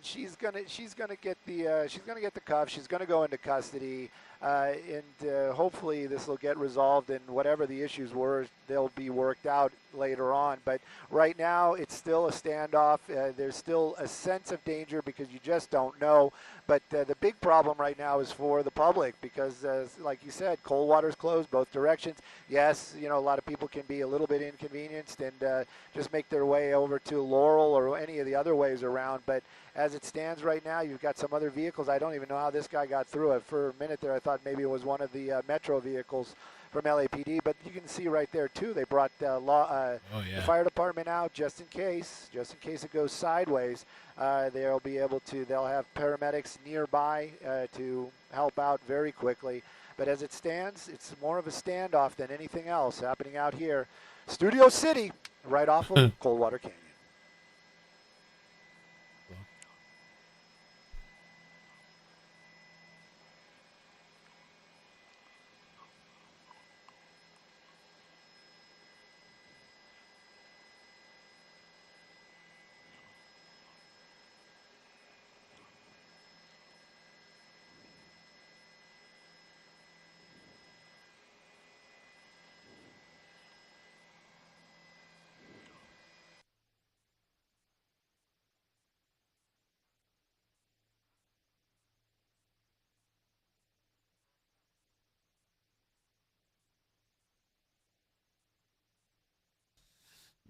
she's going to get the cuff. She's going to go into custody. And hopefully this will get resolved, and whatever the issues were, they'll be worked out later on. But right now, it's still a standoff. There's still a sense of danger because you just don't know. But the big problem right now is for the public because, like you said, Coldwater's closed both directions. Yes, a lot of people can be a little bit inconvenienced and just make their way over to Laurel or any of the other ways around. But as it stands right now, you've got some other vehicles. I don't even know how this guy got through it. For a minute there, I thought maybe it was one of the Metro vehicles from LAPD. But you can see right there, too, they brought the fire department out just in case it goes sideways. They'll have paramedics nearby to help out very quickly. But as it stands, it's more of a standoff than anything else happening out here. Studio City, right off of Coldwater Canyon.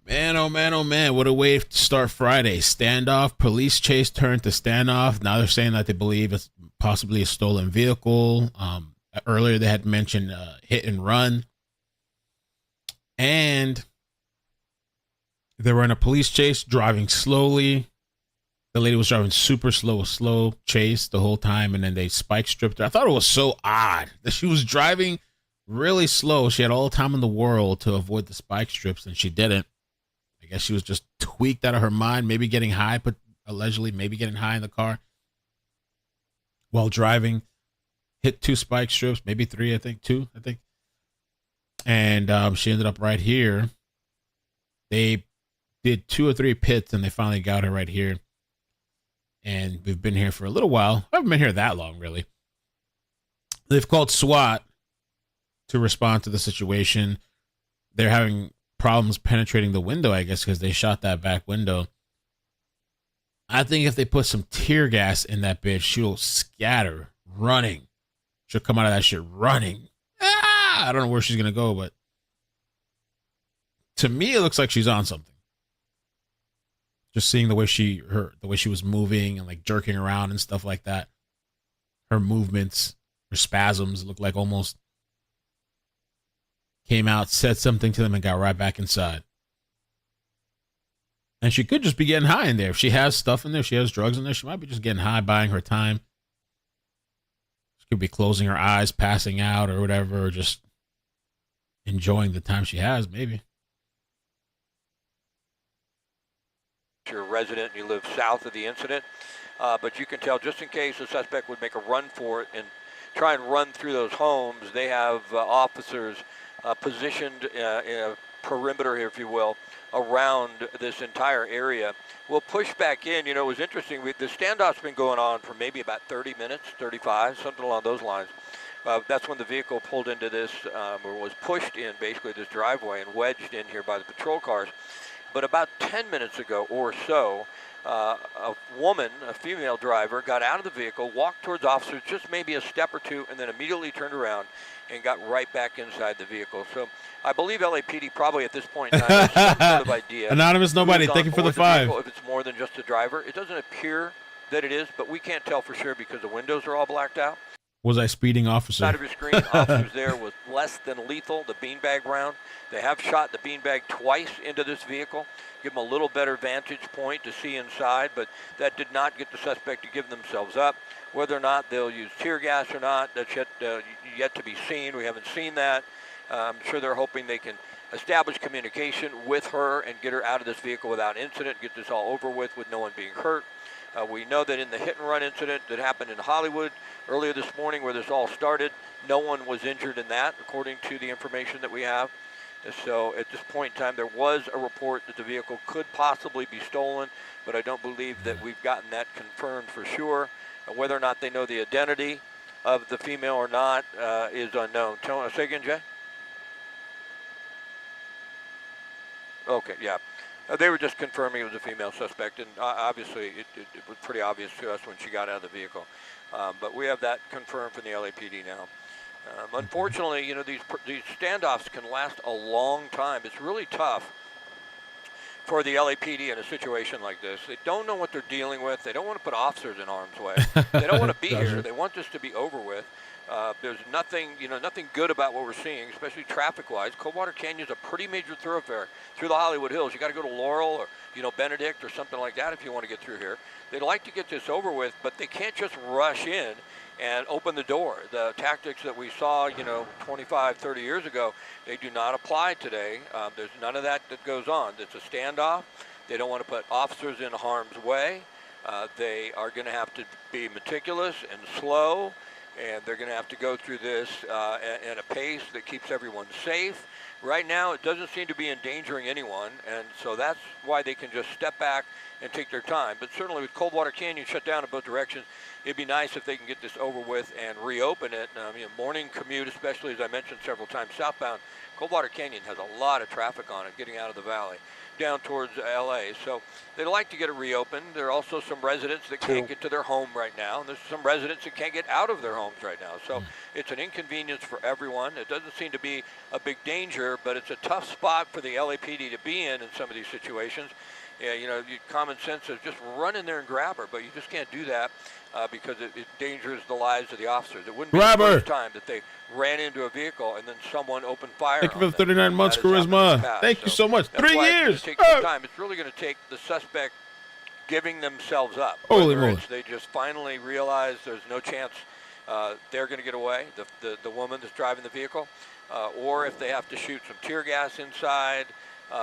Man, oh man, oh man, what a way to start Friday. Standoff, police chase turned to standoff. Now they're saying that they believe it's possibly a stolen vehicle. Earlier they had mentioned hit and run. And they were in a police chase, driving slowly. The lady was driving super slow chase the whole time, and then they spike stripped her. I thought it was so odd that she was driving really slow. She had all the time in the world to avoid the spike strips, and she didn't. I guess she was just tweaked out of her mind, maybe getting high, but allegedly maybe getting high in the car while driving. Hit 2 spike strips, maybe 3, I think 2, And she ended up right here. They did 2 or 3 pits, and they finally got her right here. And we've been here for a little while. I haven't been here that long, really. They've called SWAT to respond to the situation. They're having problems penetrating the window, I guess, because they shot that back window. I think if they put some tear gas in that bitch, she'll scatter running. She'll come out of that shit running. I don't know where she's going to go, but to me, it looks like she's on something. Just seeing the way she was moving and like jerking around and stuff like that. Her movements, her spasms look like almost came out, said something to them, and got right back inside. And she could just be getting high in there. If she has stuff in there, she has drugs in there, she might be just getting high, buying her time. She could be closing her eyes, passing out or whatever, or just enjoying the time she has, maybe. You're a resident and you live south of the incident, but you can tell just in case the suspect would make a run for it and try and run through those homes, they have officers positioned in a perimeter here, if you will, around this entire area. We'll push back in. You know, it was interesting. The standoff's been going on for maybe about 30 minutes, 35, something along those lines. That's when the vehicle pulled into this, or was pushed in basically this driveway and wedged in here by the patrol cars. But about 10 minutes ago or so, a woman, a female driver, got out of the vehicle, walked towards officers just maybe a step or two, and then immediately turned around and got right back inside the vehicle. So I believe LAPD probably at this point in time has some sort of idea. Anonymous nobody, thank you for the 5. If it's more than just a driver. It doesn't appear that it is, but we can't tell for sure because the windows are all blacked out. Was I speeding, officer? Side of your screen, officers there was less than lethal, the beanbag round. They have shot the beanbag twice into this vehicle, give them a little better vantage point to see inside, but that did not get the suspect to give themselves up. Whether or not they'll use tear gas or not, that's yet to be seen. We haven't seen that. I'm sure they're hoping they can establish communication with her and get her out of this vehicle without incident, get this all over with no one being hurt. We know that in the hit-and-run incident that happened in Hollywood earlier this morning where this all started, no one was injured in that, according to the information that we have. So at this point in time, there was a report that the vehicle could possibly be stolen, but I don't believe that we've gotten that confirmed for sure. Whether or not they know the identity of the female or not is unknown. Say again, Jay? Okay, yeah. They were just confirming it was a female suspect, and obviously it was pretty obvious to us when she got out of the vehicle. But we have that confirmed from the LAPD now. Unfortunately, you know, these standoffs can last a long time. It's really tough for the LAPD in a situation like this. They don't know what they're dealing with. They don't want to put officers in harm's way. They don't want to be here. They want this to be over with. There's nothing good about what we're seeing, especially traffic-wise. Coldwater Canyon is a pretty major thoroughfare through the Hollywood Hills. You got to go to Laurel or, Benedict or something like that if you want to get through here. They'd like to get this over with, but they can't just rush in and open the door. The tactics that we saw, 25, 30 years ago, they do not apply today. There's none of that goes on. It's a standoff. They don't want to put officers in harm's way. They are going to have to be meticulous and slow, and they're going to have to go through this at a pace that keeps everyone safe. Right now, it doesn't seem to be endangering anyone, and so that's why they can just step back and take their time. But certainly with Coldwater Canyon shut down in both directions, it'd be nice if they can get this over with and reopen it. Morning commute, especially as I mentioned several times, southbound, Coldwater Canyon has a lot of traffic on it getting out of the valley down towards LA. So they'd like to get it reopened. There are also some residents that can't get to their home right now. And there's some residents that can't get out of their homes right now. So it's an inconvenience for everyone. It doesn't seem to be a big danger, but it's a tough spot for the LAPD to be in some of these situations. Yeah, common sense is just run in there and grab her, but you just can't do that because it endangers the lives of the officers. It wouldn't be the first time that they ran into a vehicle and then someone opened fire. Thank you for the 39 months, Charisma. Thank you so much. 3 years. It takes some time. It's really going to take the suspect giving themselves up. Holy moly. They just finally realize there's no chance they're going to get away, the woman that's driving the vehicle, or if they have to shoot some tear gas inside.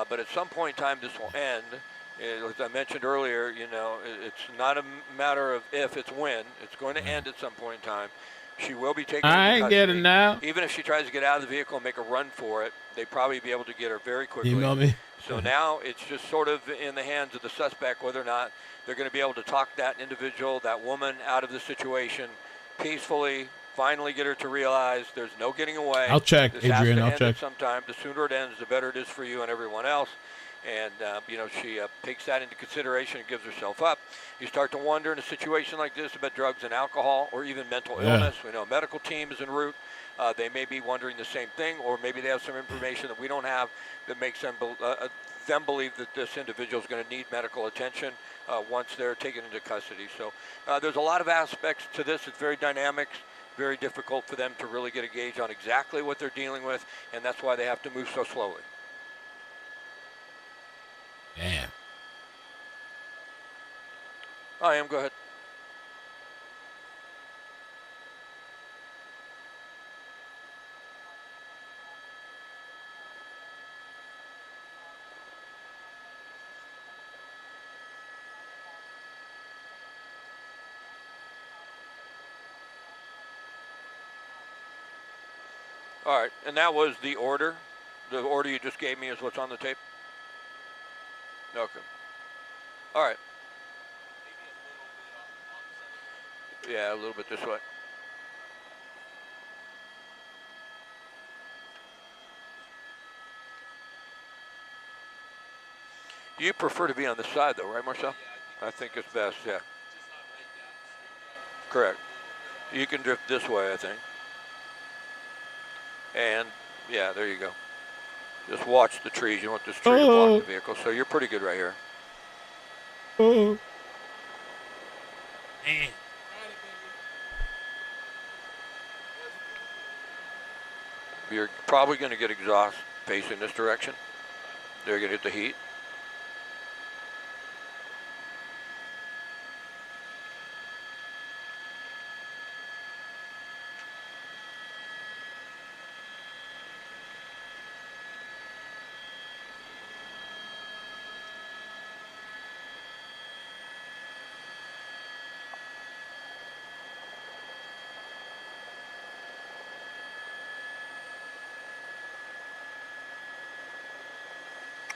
But at some point in time, this will end. As I mentioned earlier, it's not a matter of if, it's when. It's going to end at some point in time. She will be taken I into ain't custody. getting now. Even if she tries to get out of the vehicle and make a run for it, they'd probably be able to get her very quickly. Email me. So now it's just sort of in the hands of the suspect whether or not they're going to be able to talk that individual, that woman, out of the situation peacefully, finally get her to realize there's no getting away. I'll check, This Adrian. has I'll to end check. at some time. The sooner it ends, the better it is for you and everyone else. And, she takes that into consideration and gives herself up. You start to wonder in a situation like this about drugs and alcohol or even mental illness. We know a medical team is en route. They may be wondering the same thing, or maybe they have some information that we don't have that makes them believe that this individual is going to need medical attention once they're taken into custody. So there's a lot of aspects to this. It's very dynamic, very difficult for them to really get a gauge on exactly what they're dealing with, and that's why they have to move so slowly. Damn. I am. Go ahead. All right, and that was the order. The order you just gave me is what's on the tape? Okay. All right. Yeah, a little bit this way. You prefer to be on the side, though, right, Marcel? I think it's best, yeah. Correct. You can drift this way, I think. And, yeah, there you go. Just watch the trees. You want this tree to block the vehicle. So you're pretty good right here. Oh. Man. You're probably going to get exhaust facing this direction. They're going to hit the heat.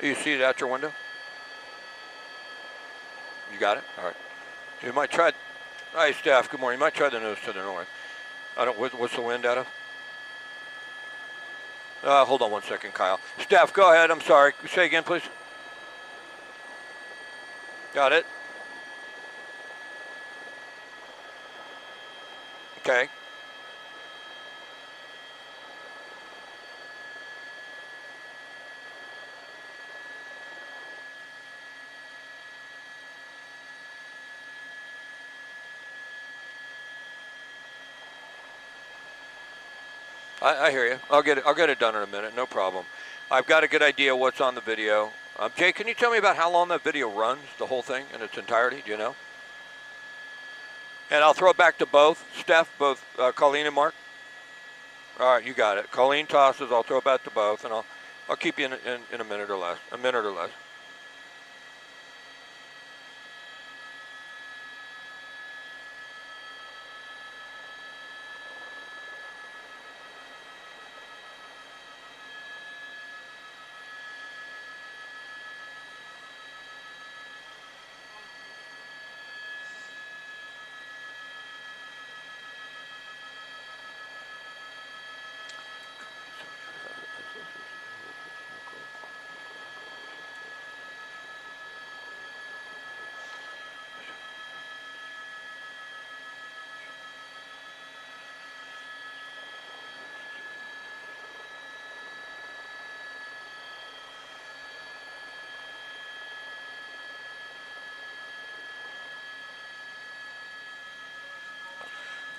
You see it out your window? You got it? All right. You might try. Hi, staff. Good morning. You might try the nose to the north. I don't. What's the wind out of? Hold on one second, Kyle. Staff, go ahead. I'm sorry. Say again, please. Got it. Okay. I hear you. I'll get it done in a minute. No problem. I've got a good idea what's on the video. Jay, can you tell me about how long that video runs, the whole thing in its entirety? Do you know? And I'll throw it back to both, Steph, both Colleen and Mark. All right, you got it. Colleen tosses. I'll throw it back to both, and I'll keep you in a minute or less. A minute or less.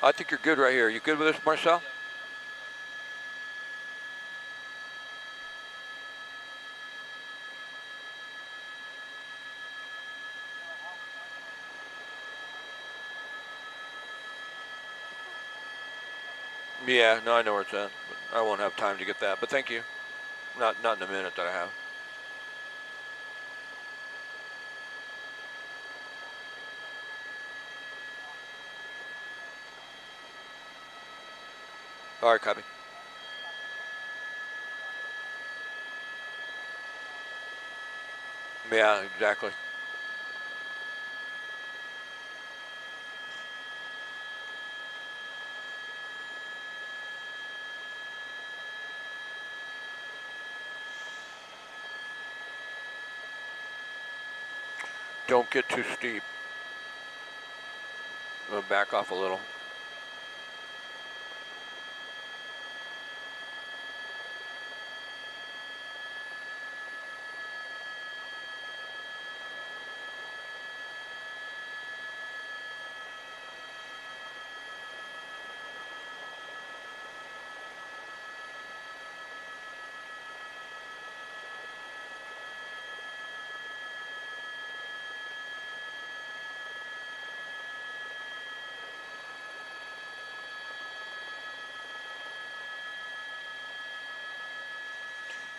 I think you're good right here. You good with this, Marcel? Yeah, no, I know where it's at. But I won't have time to get that, but thank you. Not in a minute that I have. All right, copy. Yeah, exactly. Don't get too steep. Back off a little.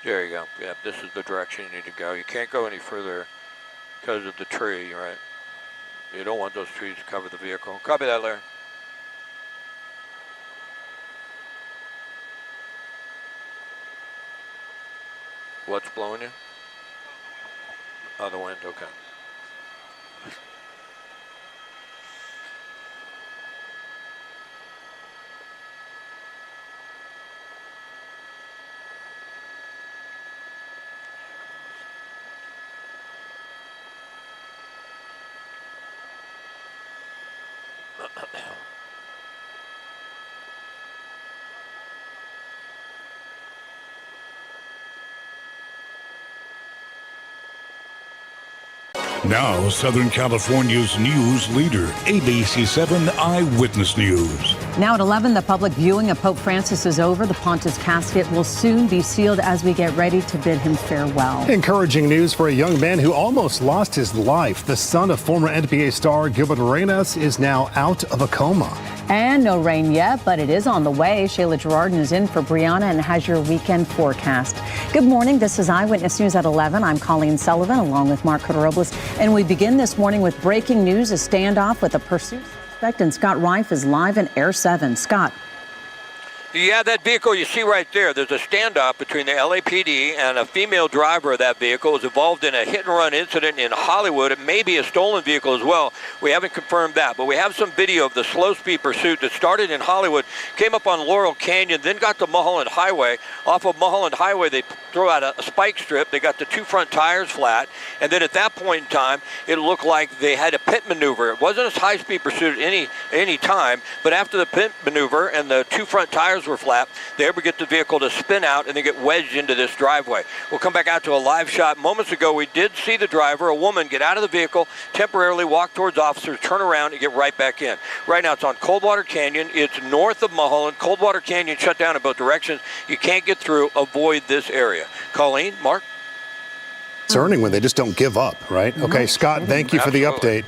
There you go. Yeah, this is the direction you need to go. You can't go any further because of the tree, right? You don't want those trees to cover the vehicle. Copy that, Larry. What's blowing you? Oh, the wind, okay. Now, Southern California's news leader, ABC 7 Eyewitness News. Now at 11, the public viewing of Pope Francis is over. The Pontiff's casket will soon be sealed as we get ready to bid him farewell. Encouraging news for a young man who almost lost his life. The son of former NBA star Gilbert Arenas is now out of a coma. And no rain yet, but it is on the way. Shayla Girardin is in for Brianna and has your weekend forecast. Good morning. This is Eyewitness News at 11. I'm Colleen Sullivan along with Mark Cotorobles. And we begin this morning with breaking news, a standoff with a pursuit suspect. And Scott Reif is live in Air 7. Scott. Yeah, that vehicle you see right there, there's a standoff between the LAPD and a female driver of that vehicle was involved in a hit-and-run incident in Hollywood. It may be a stolen vehicle as well. We haven't confirmed that, but we have some video of the slow-speed pursuit that started in Hollywood, came up on Laurel Canyon, then got to Mulholland Highway. Off of Mulholland Highway, they threw out a spike strip. They got the two front tires flat, and then at that point in time, it looked like they had a pit maneuver. It wasn't a high-speed pursuit at any time, but after the pit maneuver and the two front tires were flat, they were able to get the vehicle to spin out and then get wedged into this driveway. We'll come back out to a live shot. Moments ago, we did see the driver, a woman, get out of the vehicle, temporarily walk towards officers, turn around, and get right back in. Right now, it's on Coldwater Canyon. It's north of Mulholland. Coldwater Canyon shut down in both directions. You can't get through. Avoid this area. Colleen, Mark? Concerning when they just don't give up, right? Okay, Scott, thank you for the update.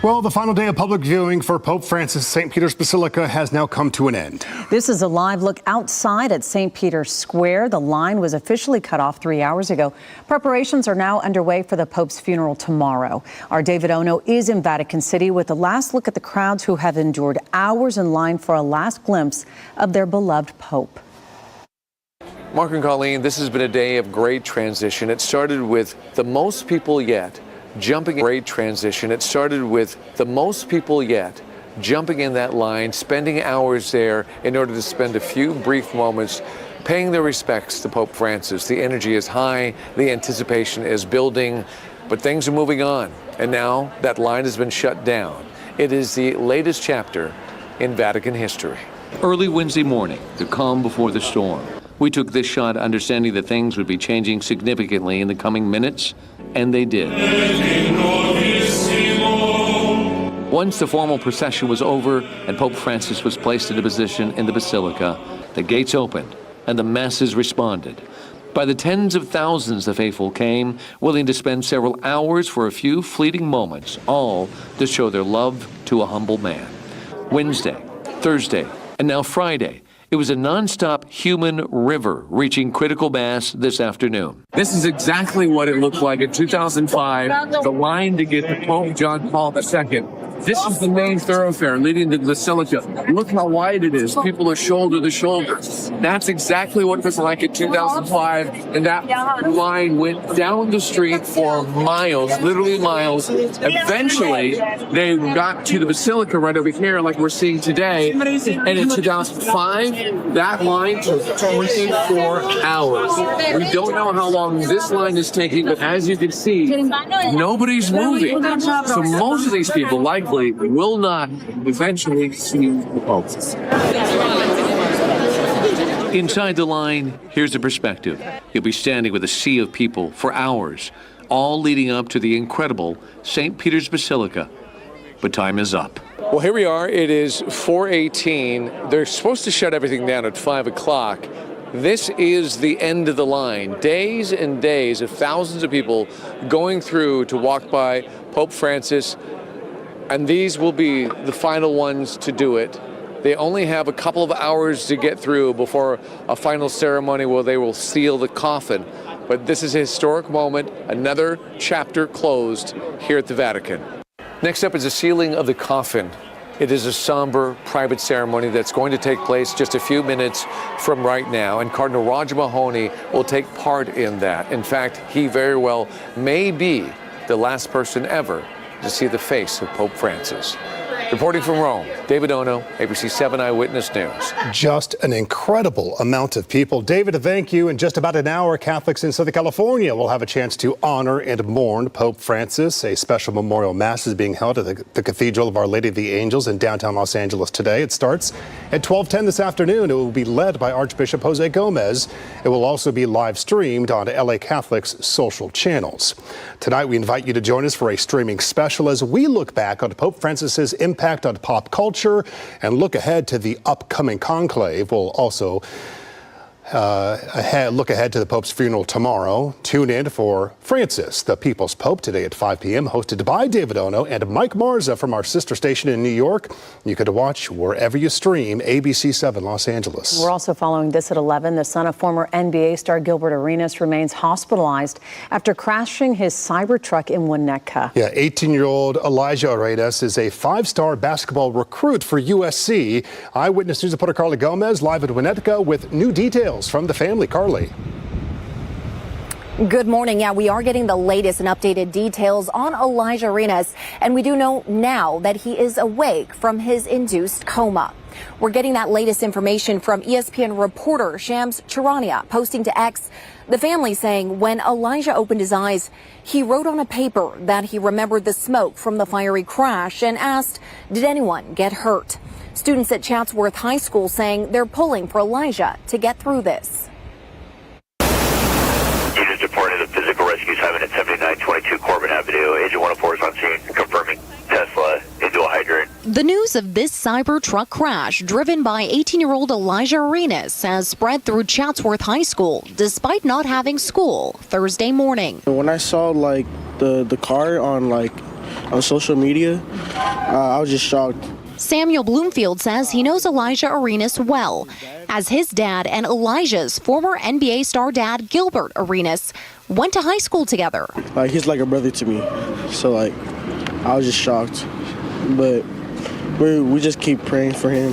Well, the final day of public viewing for Pope Francis' St. Peter's Basilica has now come to an end. This is a live look outside at St. Peter's Square. The line was officially cut off 3 hours ago. Preparations are now underway for the Pope's funeral tomorrow. Our David Ono is in Vatican City with a last look at the crowds who have endured hours in line for a last glimpse of their beloved Pope. Mark and Colleen, this has been a day of great transition. It started with the most people yet jumping in that line, spending hours there in order to spend a few brief moments paying their respects to Pope Francis. The energy is high, the anticipation is building, but things are moving on. And now that line has been shut down. It is the latest chapter in Vatican history. Early Wednesday morning, the calm before the storm. We took this shot understanding that things would be changing significantly in the coming minutes, and they did. Once the formal procession was over and Pope Francis was placed in a position in the Basilica, the gates opened and the masses responded. By the tens of thousands, the faithful came, willing to spend several hours for a few fleeting moments, all to show their love to a humble man. Wednesday, Thursday, and now Friday, It was a nonstop human river reaching critical mass this afternoon. This is exactly what it looked like in 2005, the line to get to Pope John Paul II. This is the main thoroughfare leading to the Basilica. Look how wide it is. People are shoulder to shoulder. That's exactly what it was like in 2005, and that line went down the street for miles, literally miles. Eventually, they got to the Basilica right over here, like we're seeing today, and in 2005, that line took 24 hours. We don't know how long this line is taking, but as you can see, nobody's moving. So most of these people likely will not eventually see the Pope. Inside the line, here's the perspective. You'll be standing with a sea of people for hours, all leading up to the incredible St. Peter's Basilica. But time is up. Well, here we are. It is 4:18. They're supposed to shut everything down at 5 o'clock. This is the end of the line. Days and days of thousands of people going through to walk by Pope Francis, and these will be the final ones to do it. They only have a couple of hours to get through before a final ceremony where they will seal the coffin. But this is a historic moment, another chapter closed here at the Vatican. Next up is the sealing of the coffin. It is a somber, private ceremony that's going to take place just a few minutes from right now, and Cardinal Roger Mahony will take part in that. In fact, he very well may be the last person ever to see the face of Pope Francis. Reporting from Rome, David Ono, ABC 7 Eyewitness News. Just an incredible amount of people. David, thank you. In just about an hour, Catholics in Southern California will have a chance to honor and mourn Pope Francis. A special memorial mass is being held at the Cathedral of Our Lady of the Angels in downtown Los Angeles today. It starts at 12:10 this afternoon. It will be led by Archbishop Jose Gomez. It will also be live streamed on LA Catholic's social channels. Tonight, we invite you to join us for a streaming special as we look back on Pope Francis's impact on pop culture and look ahead to the upcoming conclave. We'll also look ahead to the Pope's funeral tomorrow. Tune in for Francis, the People's Pope, today at 5 p.m., hosted by David Ono and Mike Marza from our sister station in New York. You can watch wherever you stream ABC 7 Los Angeles. We're also following this at 11. The son of former NBA star Gilbert Arenas remains hospitalized after crashing his Cybertruck in Winnetka. Yeah, 18-year-old Elijah Arenas is a five-star basketball recruit for USC. Eyewitness News reporter Carly Gomez live at Winnetka with new details from the family. Carly. Good morning. Yeah, we are getting the latest and updated details on Elijah Arenas, and we do know now that he is awake from his induced coma. We're getting that latest information from ESPN reporter Shams Charania, posting to X. The family saying when Elijah opened his eyes, he wrote on a paper that he remembered the smoke from the fiery crash and asked, did anyone get hurt? Students at Chatsworth High School saying they're pulling for Elijah to get through this. Units reported a physical rescue assignment at 7922 Corbin Avenue. Agent 104 is on scene, confirming Tesla into a hydrant. The news of this Cybertruck crash, driven by 18-year-old Elijah Arenas, has spread through Chatsworth High School, despite not having school Thursday morning. When I saw the car on social media, I was just shocked. Samuel Bloomfield says he knows Elijah Arenas well, as his dad and Elijah's former NBA star dad, Gilbert Arenas, went to high school together. He's like a brother to me, so I was just shocked. But we just keep praying for him.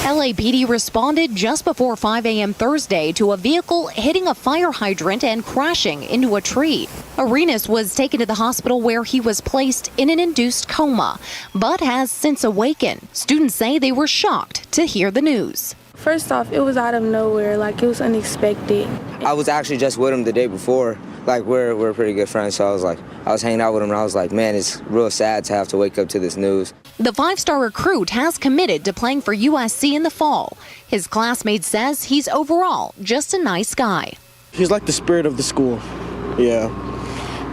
LAPD responded just before 5 a.m. Thursday to a vehicle hitting a fire hydrant and crashing into a tree. Arenas was taken to the hospital where he was placed in an induced coma, but has since awakened. Students say they were shocked to hear the news. First off, it was out of nowhere, it was unexpected. I was actually just with him the day before. We're pretty good friends, so I was hanging out with him, and I was like, man, it's real sad to have to wake up to this news. The five-star recruit has committed to playing for USC in the fall. His classmate says he's overall just a nice guy. He's like the spirit of the school. Yeah,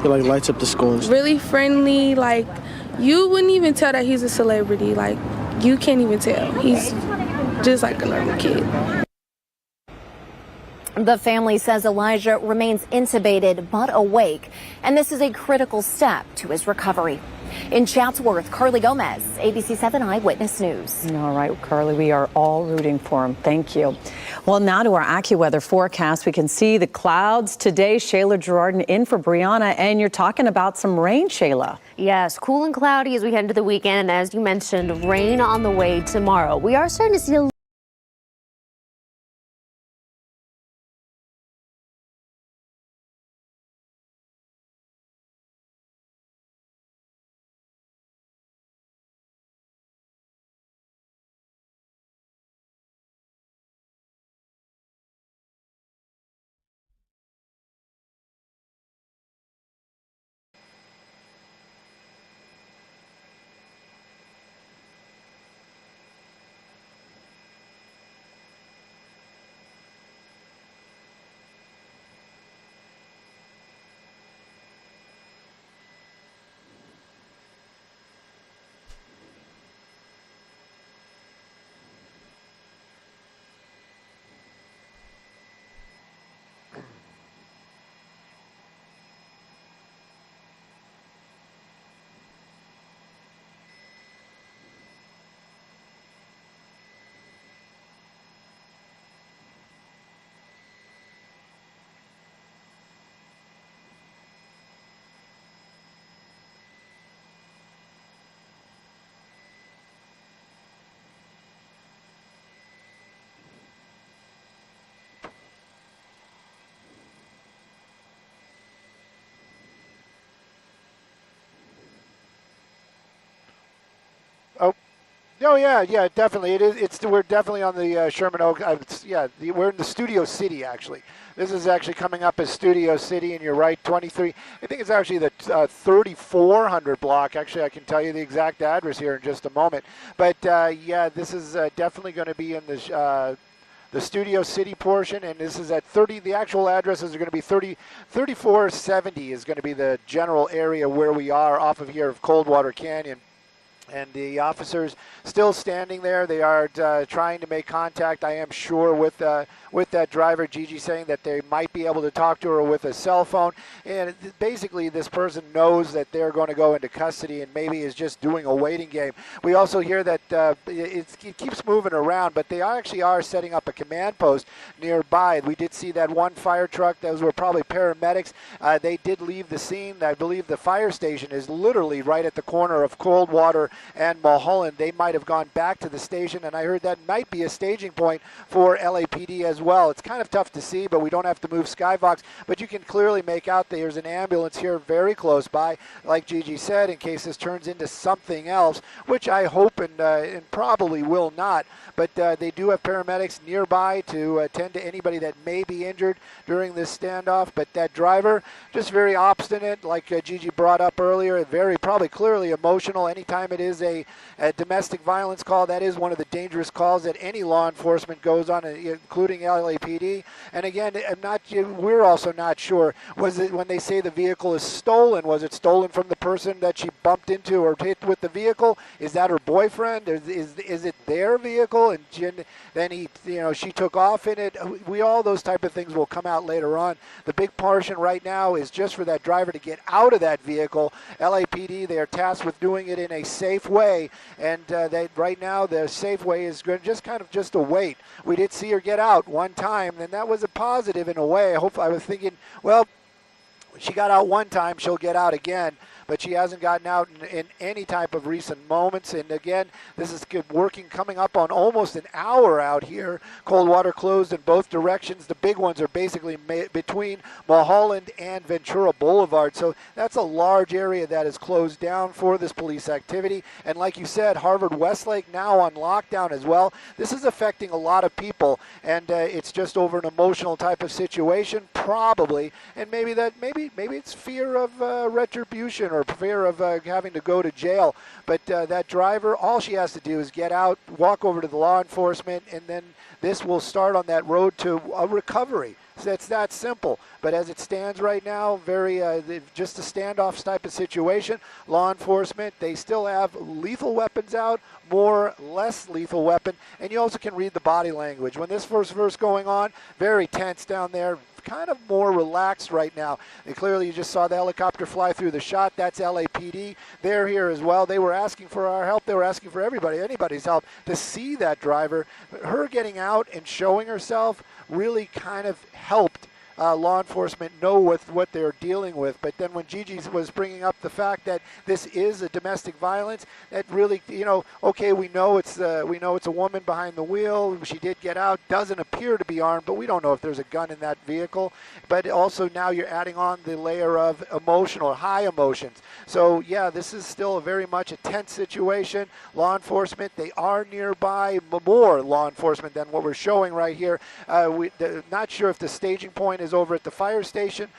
he lights up the school. Really friendly, you wouldn't even tell that he's a celebrity. You can't even tell. He's just like a normal kid. The family says Elijah remains intubated but awake, and this is a critical step to his recovery. In Chatsworth, Carly Gomez, ABC 7 Eyewitness News. All right, Carly, we are all rooting for him. Thank you. Well, now to our AccuWeather forecast. We can see the clouds today. Shayla Girardin in for Brianna, and you're talking about some rain, Shayla. Yes, cool and cloudy as we head into the weekend, and as you mentioned, rain on the way tomorrow. We are starting to see a Oh yeah, definitely. It is. We're definitely on the Sherman Oak. We're in the Studio City actually. This is actually coming up as Studio City, and you're right, 23. I think it's actually the 3400 block. Actually, I can tell you the exact address here in just a moment. But this is definitely going to be in the Studio City portion, and this is at 30. The actual addresses are going to be 3470 is going to be the general area where we are off of here of Coldwater Canyon. And the officers still standing there. They are trying to make contact, I am sure, with that driver, Gigi, saying that they might be able to talk to her with a cell phone. And basically, this person knows that they're going to go into custody and maybe is just doing a waiting game. We also hear that it keeps moving around, but they actually are setting up a command post nearby. We did see that one fire truck. Those were probably paramedics. They did leave the scene. I believe the fire station is literally right at the corner of Coldwater and Mulholland. They might have gone back to the station, and I heard that might be a staging point for LAPD as well. It's kind of tough to see, but we don't have to move Skyvox, but you can clearly make out there's an ambulance here very close by, like Gigi said, in case this turns into something else, which I hope and probably will not. But they do have paramedics nearby to attend to anybody that may be injured during this standoff. But that driver, just very obstinate, like Gigi brought up earlier, very probably clearly emotional. Anytime it is a domestic violence call, that is one of the dangerous calls that any law enforcement goes on, including LAPD. And again, we're also not sure, was it when they say the vehicle is stolen, was it stolen from the person that she bumped into or hit with the vehicle? Is that her boyfriend? Is it their vehicle? And then she took off in it. All those type of things will come out later on. The big portion right now is just for that driver to get out of that vehicle. LAPD, they are tasked with doing it in a safe way, and right now the safe way is going to just to wait. We did see her get out one time, and that was a positive in a way. I was thinking, well, she got out one time, she'll get out again. But she hasn't gotten out in any type of recent moments. And again, this is coming up on almost an hour out here. Coldwater closed in both directions. The big ones are basically between Mulholland and Ventura Boulevard. So that's a large area that is closed down for this police activity. And like you said, Harvard Westlake now on lockdown as well. This is affecting a lot of people, and it's just over an emotional type of situation, probably. And maybe it's fear of retribution or fear of having to go to jail. But that driver, all she has to do is get out, walk over to the law enforcement, and then this will start on that road to a recovery. So it's that simple. But as it stands right now, just a standoff type of situation. Law enforcement, they still have lethal weapons out, less lethal weapon, and you also can read the body language. When this first going on, very tense down there, kind of more relaxed right now. And clearly, you just saw the helicopter fly through the shot. That's LAPD. They're here as well. They were asking for our help. They were asking for anybody's help to see that driver. Her getting out and showing herself really kind of helped law enforcement know what they're dealing with. But then when Gigi was bringing up the fact that this is a domestic violence, that really, okay, we know it's a woman behind the wheel. She did get out, doesn't appear to be armed, but we don't know if there's a gun in that vehicle. But also now you're adding on the layer of high emotions. So yeah, this is still very much a tense situation. Law enforcement, they are nearby, more law enforcement than what we're showing right here. Not sure if the staging point is over at the fire station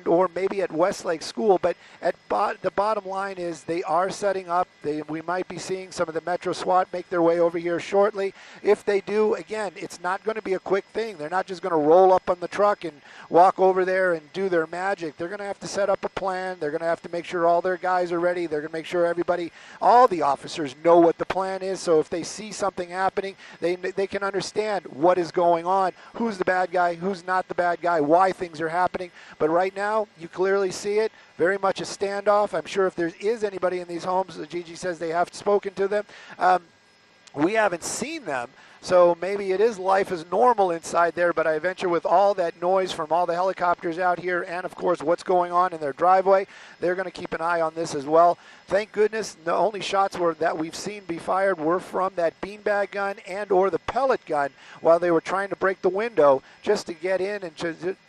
or maybe at Westlake School, but the bottom line is they are setting up. We might be seeing some of the Metro SWAT make their way over here shortly. If they do, again, it's not going to be a quick thing. They're not just going to roll up on the truck and walk over there and do their magic. They're going to have to set up a plan. They're going to have to make sure all their guys are ready. They're going to make sure all the officers know what the plan is, so if they see something happening, they can understand what is going on, who's the bad guy, who's not the bad guy, why things are happening. But right now, you clearly see it, very much a standoff. I'm sure if there is anybody in these homes, Gigi says they have spoken to them. We haven't seen them, so maybe it is life as normal inside there, but I venture with all that noise from all the helicopters out here and, of course, what's going on in their driveway, they're going to keep an eye on this as well. Thank goodness the only shots that we've seen be fired were from that beanbag gun and or the pellet gun while they were trying to break the window just to get in and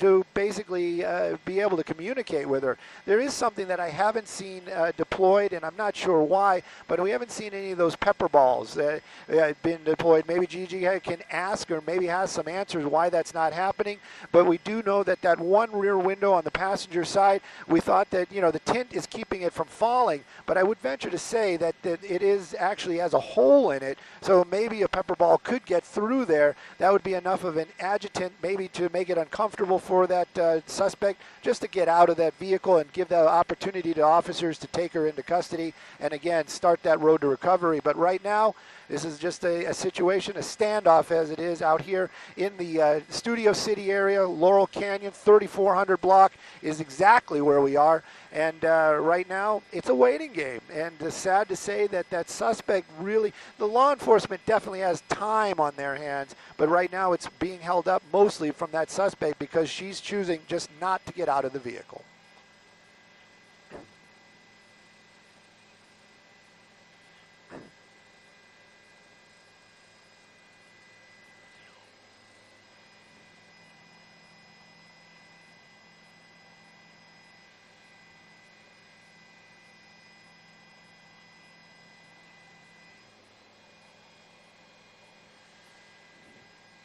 to basically be able to communicate with her. There is something that I haven't seen deployed, and I'm not sure why, but we haven't seen any of those pepper balls been deployed. Maybe Gigi can ask or maybe has some answers why that's not happening, but we do know that one rear window on the passenger side, we thought that the tint is keeping it from falling, but I would venture to say that it is actually has a hole in it, so maybe a pepper ball could get through there. That would be enough of an adjutant maybe to make it uncomfortable for that suspect just to get out of that vehicle and give the opportunity to officers to take her into custody and again start that road to recovery. But right now, this is just a situation, a standoff as it is out here in the Studio City area. Laurel Canyon, 3400 block is exactly where we are. And right now, it's a waiting game. And sad to say that suspect really, the law enforcement definitely has time on their hands. But right now, it's being held up mostly from that suspect because she's choosing just not to get out of the vehicle.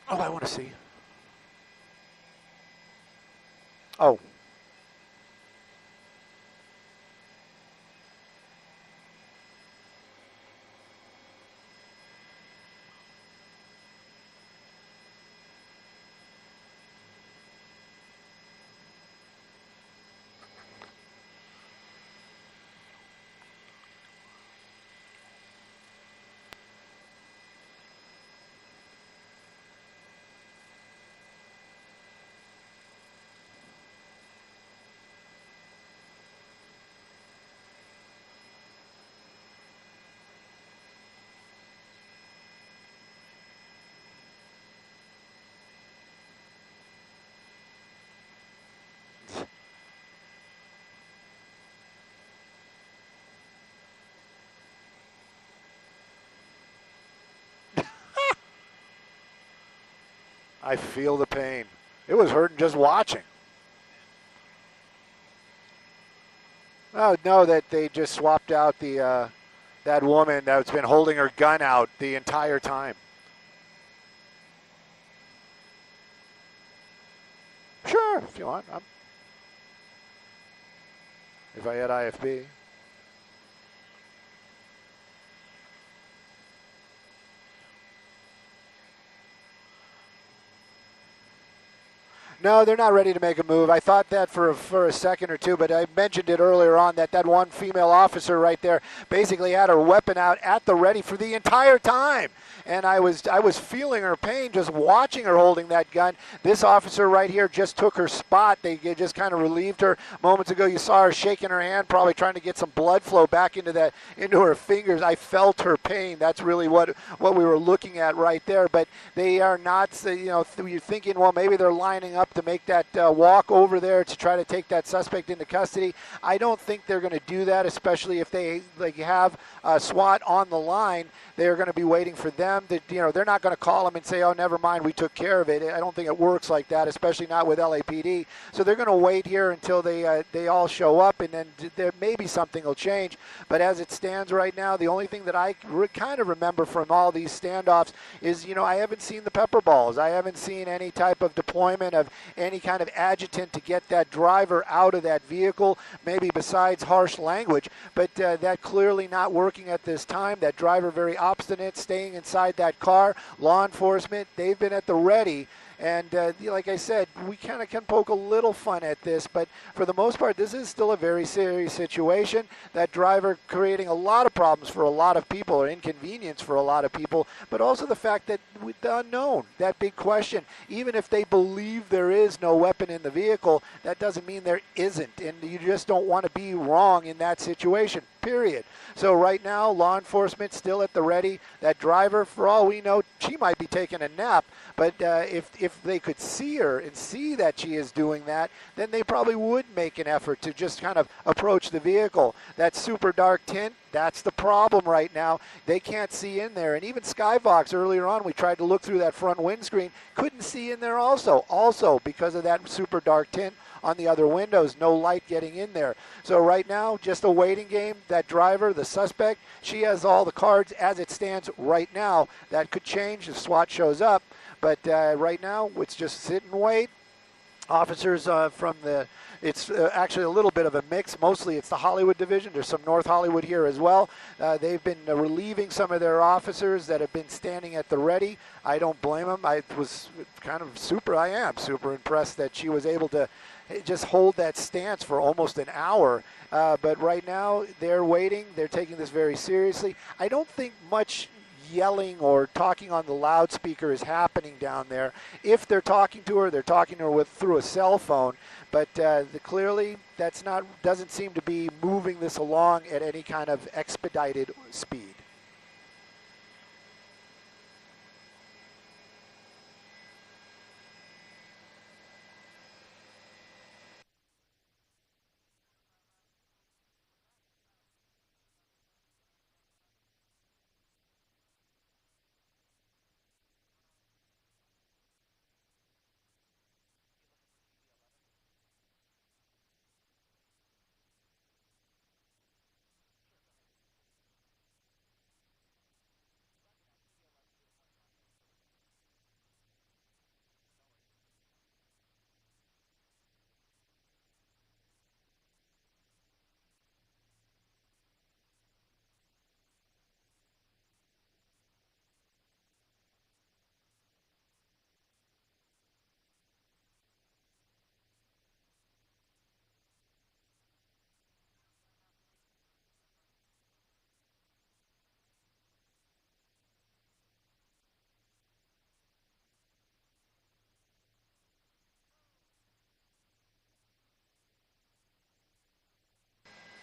Oh, I want to see. Oh. I feel the pain. It was hurting just watching. Oh, no, that they just swapped out the that woman that's been holding her gun out the entire time. Sure, if you want. If I had IFB. No, they're not ready to make a move. I thought that for a second or two, but I mentioned it earlier on that one female officer right there basically had her weapon out at the ready for the entire time. And I was feeling her pain just watching her holding that gun. This officer right here just took her spot. They just kind of relieved her. Moments ago, you saw her shaking her hand, probably trying to get some blood flow back into her fingers. I felt her pain. That's really what we were looking at right there. But they are not, you're thinking, well, maybe they're lining up to make that walk over there to try to take that suspect into custody. I don't think they're going to do that, especially if they have SWAT on the line. They're going to be waiting for them. They're not going to call them and say, oh, never mind, we took care of it. I don't think it works like that, especially not with LAPD. So they're going to wait here until they all show up, and then there maybe something will change. But as it stands right now, the only thing that I kind of remember from all these standoffs is, I haven't seen the pepper balls. I haven't seen any type of deployment of any kind of adjutant to get that driver out of that vehicle, maybe besides harsh language. But that clearly not working at this time. That driver very obstinate, staying inside that car. Law enforcement, they've been at the ready. And like I said, we kind of can poke a little fun at this, but for the most part, this is still a very serious situation. That driver creating a lot of problems for a lot of people, or inconvenience for a lot of people, but also the fact that with the unknown, that big question, even if they believe there is no weapon in the vehicle, that doesn't mean there isn't, and you just don't want to be wrong in that situation, period. So right now, law enforcement still at the ready. That driver, for all we know, she might be taking a nap, but if they could see her and see that she is doing that, then they probably would make an effort to just kind of approach the vehicle. That super dark tint, that's the problem right now. They can't see in there. And even Skyvox earlier on, we tried to look through that front windscreen, couldn't see in there also because of that super dark tint on the other windows, no light getting in there. So right now, just a waiting game. That driver, the suspect, she has all the cards as it stands right now. That could change if SWAT shows up. But right now, it's just sit and wait. Officers it's actually a little bit of a mix. Mostly it's the Hollywood division. There's some North Hollywood here as well. They've been relieving some of their officers that have been standing at the ready. I don't blame them. I am super impressed that she was able to just hold that stance for almost an hour. But right now, they're waiting. They're taking this very seriously. I don't think much yelling or talking on the loudspeaker is happening down there. If they're talking to her through a cell phone. But clearly, doesn't seem to be moving this along at any kind of expedited speed.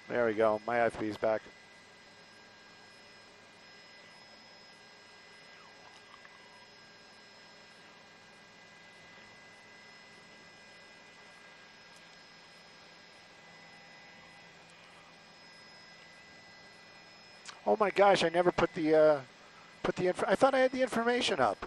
There we go. My FB's back. Oh my gosh! I never put the I thought I had the information up.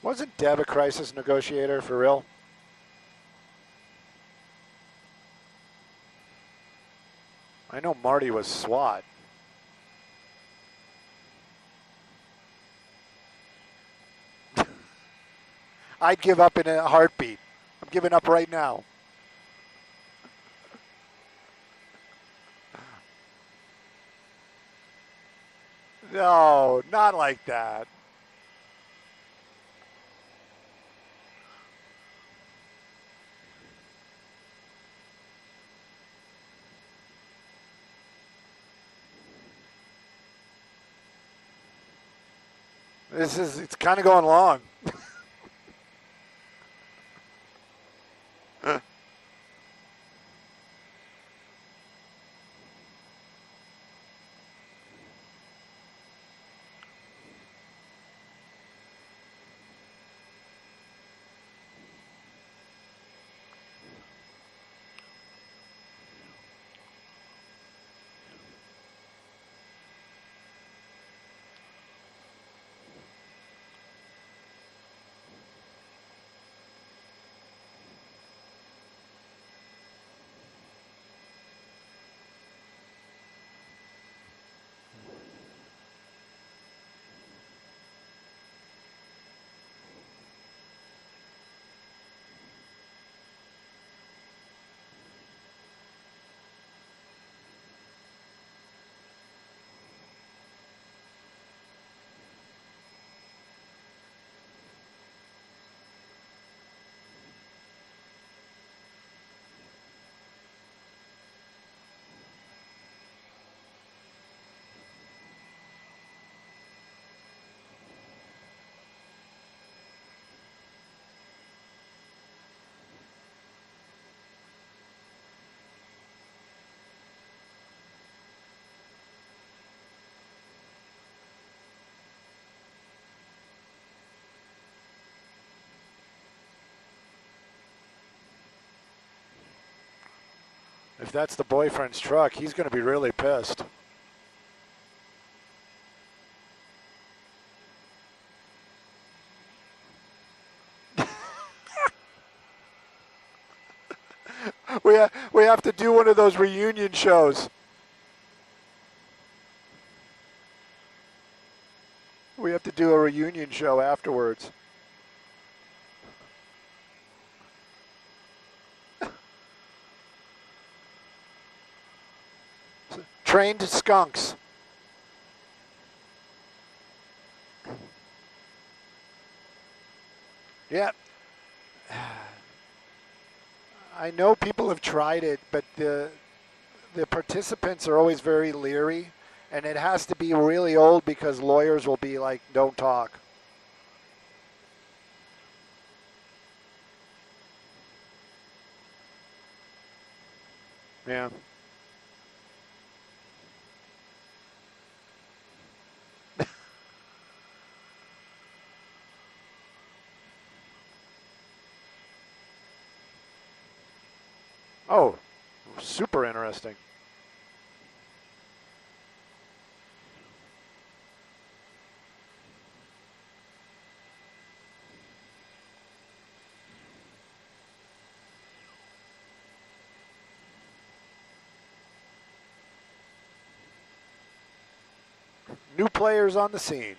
Wasn't Deb a crisis negotiator for real? I know Marty was SWAT. I'd give up in a heartbeat. I'm giving up right now. No, not like that. It's kind of going long. If that's the boyfriend's truck, he's going to be really pissed. We have to do one of those reunion shows. We have to do a reunion show afterwards. Trained skunks. Yeah. I know people have tried it, but the participants are always very leery, and it has to be really old because lawyers will be like, don't talk. Yeah. Oh, super interesting. New players on the scene.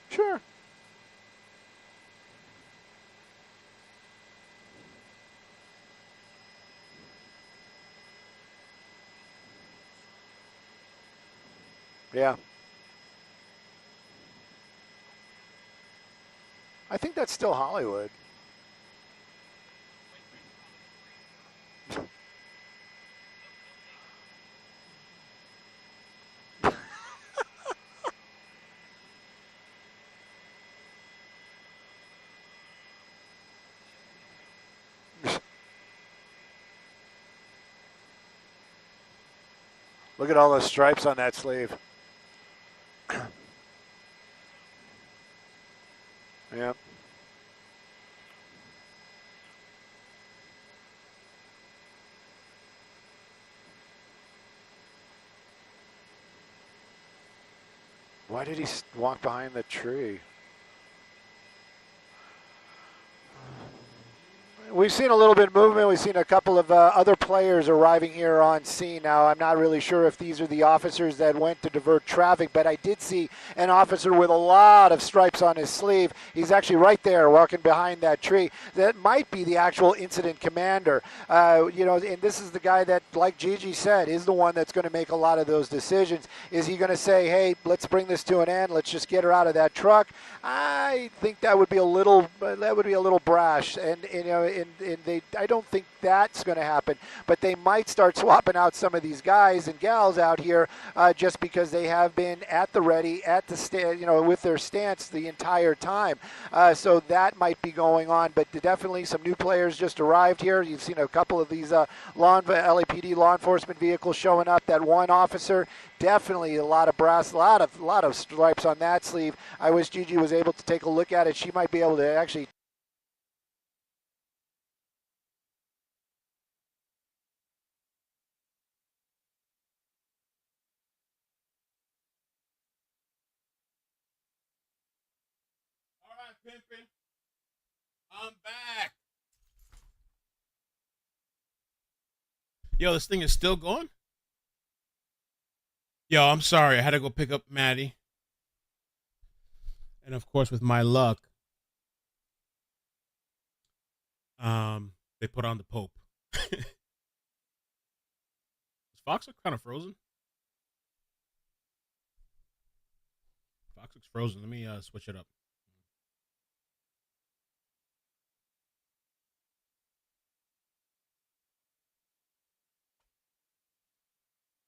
Sure. Yeah. I think that's still Hollywood. Look at all those stripes on that sleeve. Yeah. Why did he walk behind the tree? We've seen a little bit of movement. We've seen a couple of other players arriving here on scene. Now, I'm not really sure if these are the officers that went to divert traffic, but I did see an officer with a lot of stripes on his sleeve. He's actually right there walking behind that tree. That might be the actual incident commander. And this is the guy that, like Gigi said, is the one that's going to make a lot of those decisions. Is he going to say, hey, let's bring this to an end. Let's just get her out of that truck? I think that would be a little brash. I don't think that's going to happen, but they might start swapping out some of these guys and gals out here just because they have been at the ready, at the with their stance the entire time. So that might be going on, but definitely some new players just arrived here. You've seen a couple of these LAPD law enforcement vehicles showing up. That one officer, definitely a lot of brass, a lot of stripes on that sleeve. I wish Gigi was able to take a look at it. She might be able to actually. Pimpin'. I'm back. Yo, this thing is still going? Yo, I'm sorry. I had to go pick up Maddie. And of course, with my luck, they put on the Pope. Is Fox look kind of frozen? Fox looks frozen. Let me switch it up.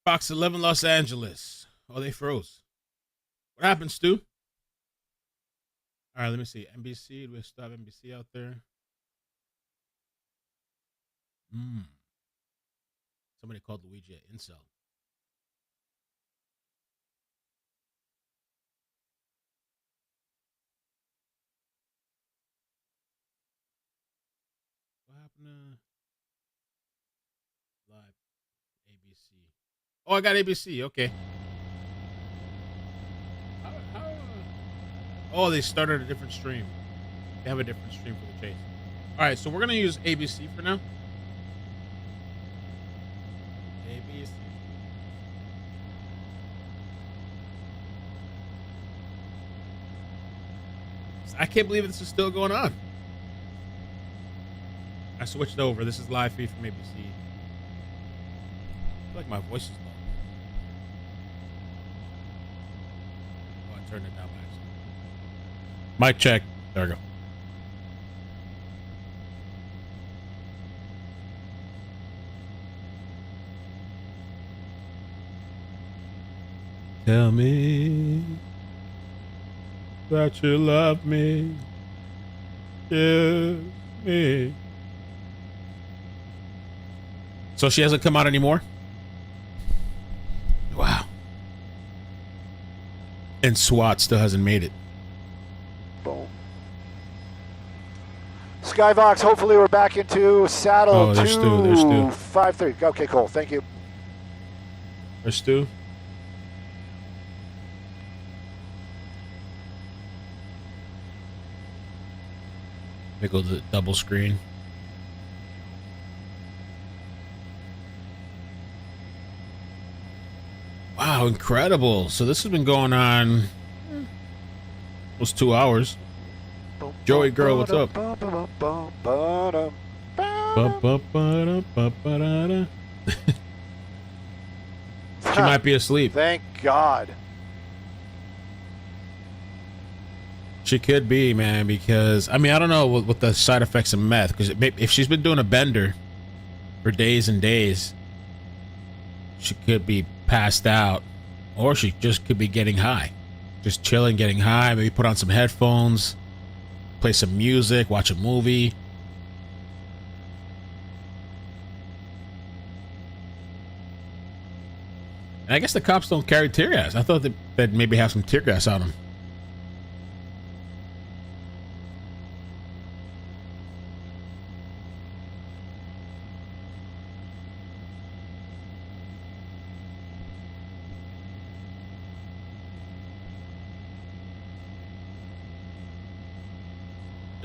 Fox 11 Los Angeles. Oh, they froze. What happened, Stu? All right, let me see. NBC. Do we still have NBC out there? Somebody called Luigi an incel. What happened to live ABC? Oh, I got ABC. Okay. Oh, they started a different stream. They have a different stream for the chase. All right, so we're going to use ABC for now. ABC. I can't believe this is still going on. I switched over. This is live feed from ABC. I feel like my voice is low. Oh, I turned it down by accident. Mic check. There we go. Tell me that you love me. Kiss me. So she hasn't come out anymore? Wow. And SWAT still hasn't made it. Boom. Skyvox, hopefully we're back into saddle. Oh, there's Stu. There's Stu. 5-3. Okay, cool. Thank you. There's Stu. Let me go to the double screen. Wow, incredible. So this has been going on almost 2 hours. Joey girl, what's up? She might be asleep. Thank God. She could be, man, because, I mean, I don't know what the side effects of meth, because if she's been doing a bender for days and days, she could be passed out, or she just could be getting high. Just chilling, getting high, maybe put on some headphones, play some music, watch a movie. And I guess the cops don't carry tear gas. I thought they'd maybe have some tear gas on them.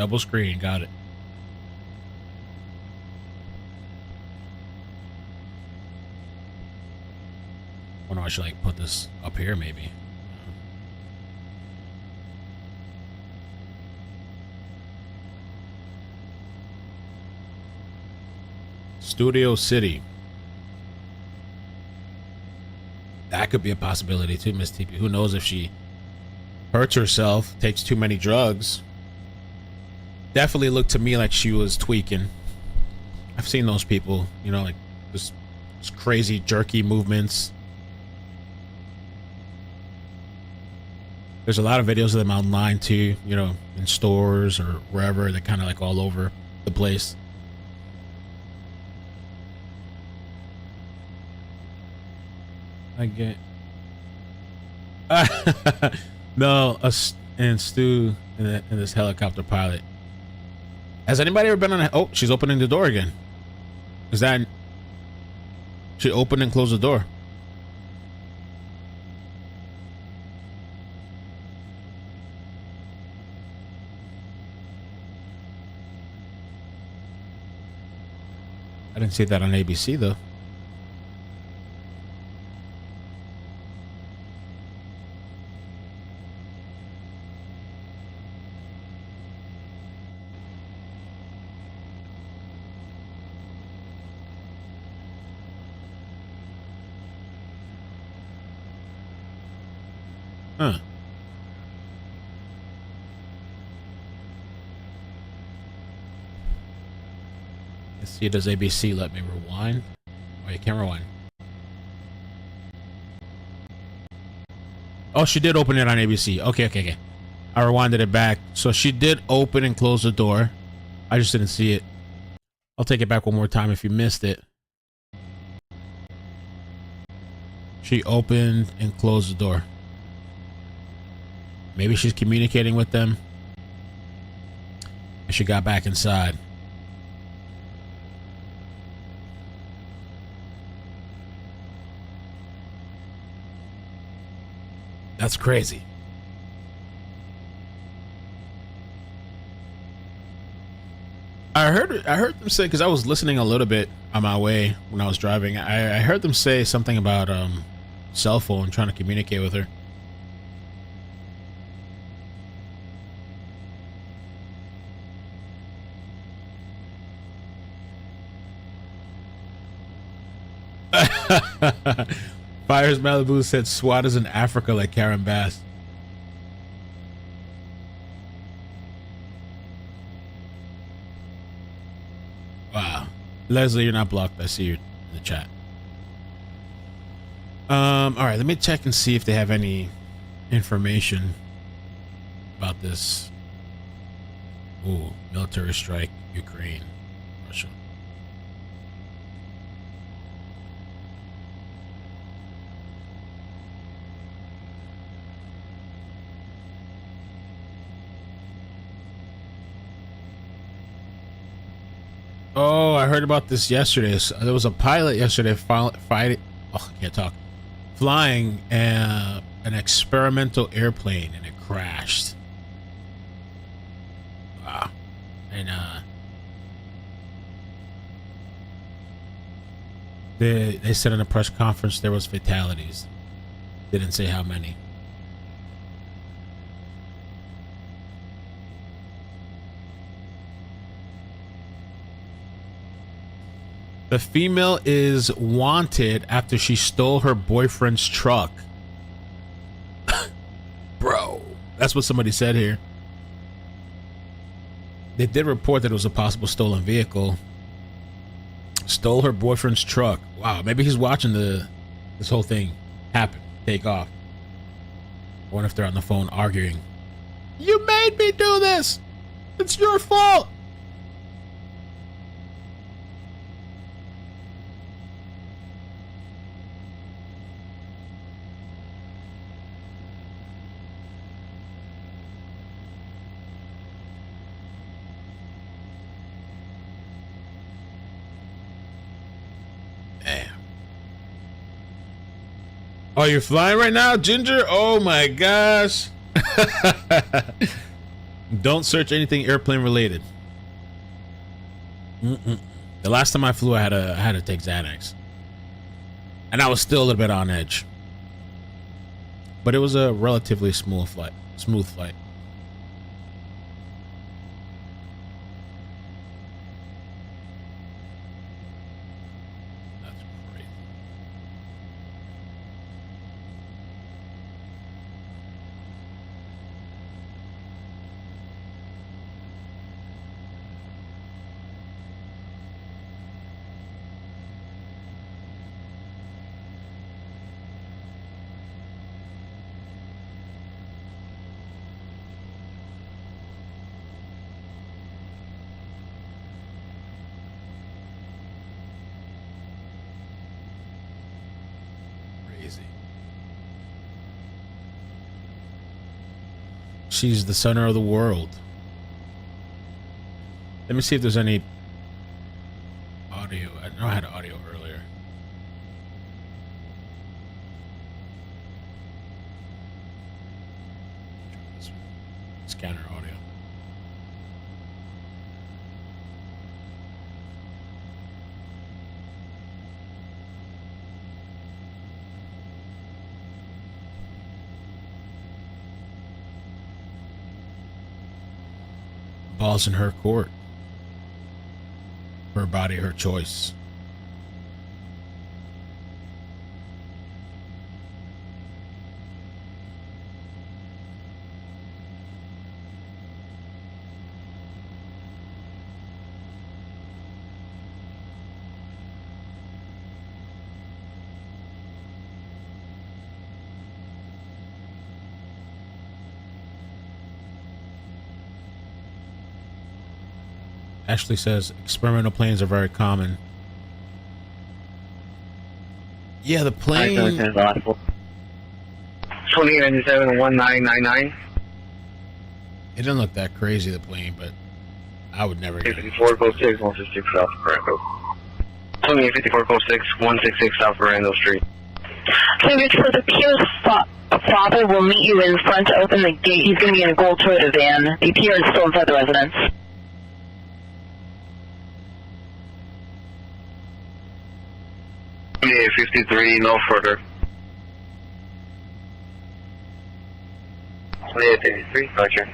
Double screen, got it. Wonder if I should like put this up here maybe. Studio City. That could be a possibility too, Miss TP. Who knows if she hurts herself, takes too many drugs. Definitely looked to me like she was tweaking. I've seen those people, you know, like this crazy jerky movements. There's a lot of videos of them online too, you know, in stores or wherever. They're kind of like all over the place. I get no, and Stu and this helicopter pilot. Has anybody ever been on a... Oh, she's opening the door again. Is that... She opened and closed the door. I didn't see that on ABC though. Huh. Let's see, does ABC let me rewind? Oh, you can't rewind. Oh, she did open it on ABC. Okay. I rewinded it back. So she did open and close the door. I just didn't see it. I'll take it back one more time if you missed it. She opened and closed the door. Maybe she's communicating with them. And she got back inside. That's crazy. I heard them say, because I was listening a little bit on my way when I was driving. I heard them say something about cell phone, trying to communicate with her. Fires Malibu said SWAT is in Africa like Karen Bass. Wow. Leslie, you're not blocked. I see you in the chat. All right, let me check and see if they have any information about this. Ooh, military strike, Ukraine, Russia. Oh, I heard about this yesterday. There was a pilot yesterday flying an experimental airplane, and it crashed. Wow. And they said in a press conference there was fatalities. They didn't say how many. The female is wanted after she stole her boyfriend's truck. Bro, that's what somebody said here. They did report that it was a possible stolen vehicle. Stole her boyfriend's truck. Wow, maybe he's watching this whole thing happen, take off. I wonder if they're on the phone arguing. You made me do this! It's your fault! Oh, you're flying right now, Ginger? Oh my gosh. Don't search anything airplane related. The last time I flew, I had to take Xanax, and I was still a little bit on edge. But it was a relatively smooth flight. She's the center of the world. Let me see if there's any audio. I know I had audio earlier. Scanner audio. Ball's in her court. Her body, her choice. Ashley says experimental planes are very common. Yeah, the plane. 2097-1999. It doesn't look that crazy, the plane, but I would never get it. 54 code 6, 166 South Brando. 2854 code 6, 166 South Brando Street. David, for the Pierce father will meet you in front to open the gate. He's going to be in a gold Toyota van. The Pierre is still inside the residence. Yeah, 53, no further. 2853, gotcha.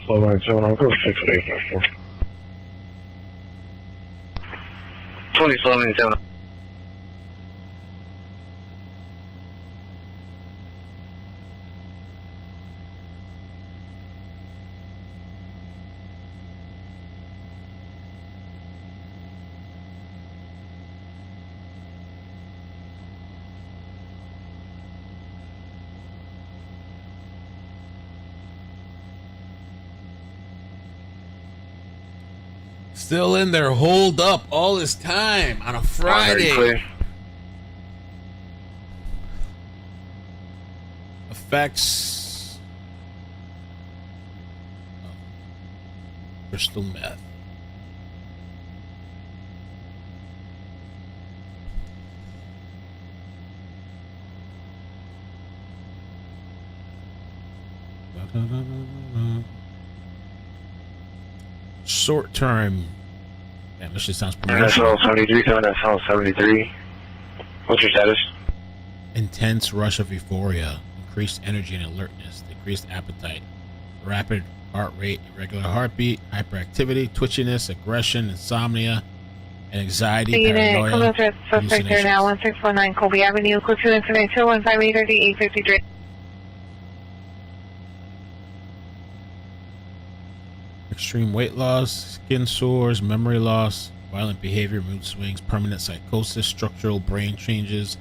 Slow line 7, I'll go 6854. 27. Still in there, holed up all this time on a Friday. Effects. Oh. Crystal meth. Short term. Damn, this shit sounds promotional. NSL 73, NSL 73. What's your status? Intense rush of euphoria, increased energy and alertness, decreased appetite, rapid heart rate, irregular heartbeat, hyperactivity, twitchiness, aggression, insomnia, and anxiety, paranoia. Suspect there now, 1619 Colby Avenue, close to incident 215-830-853. Extreme weight loss, skin sores, memory loss, violent behavior, mood swings, permanent psychosis, structural brain changes,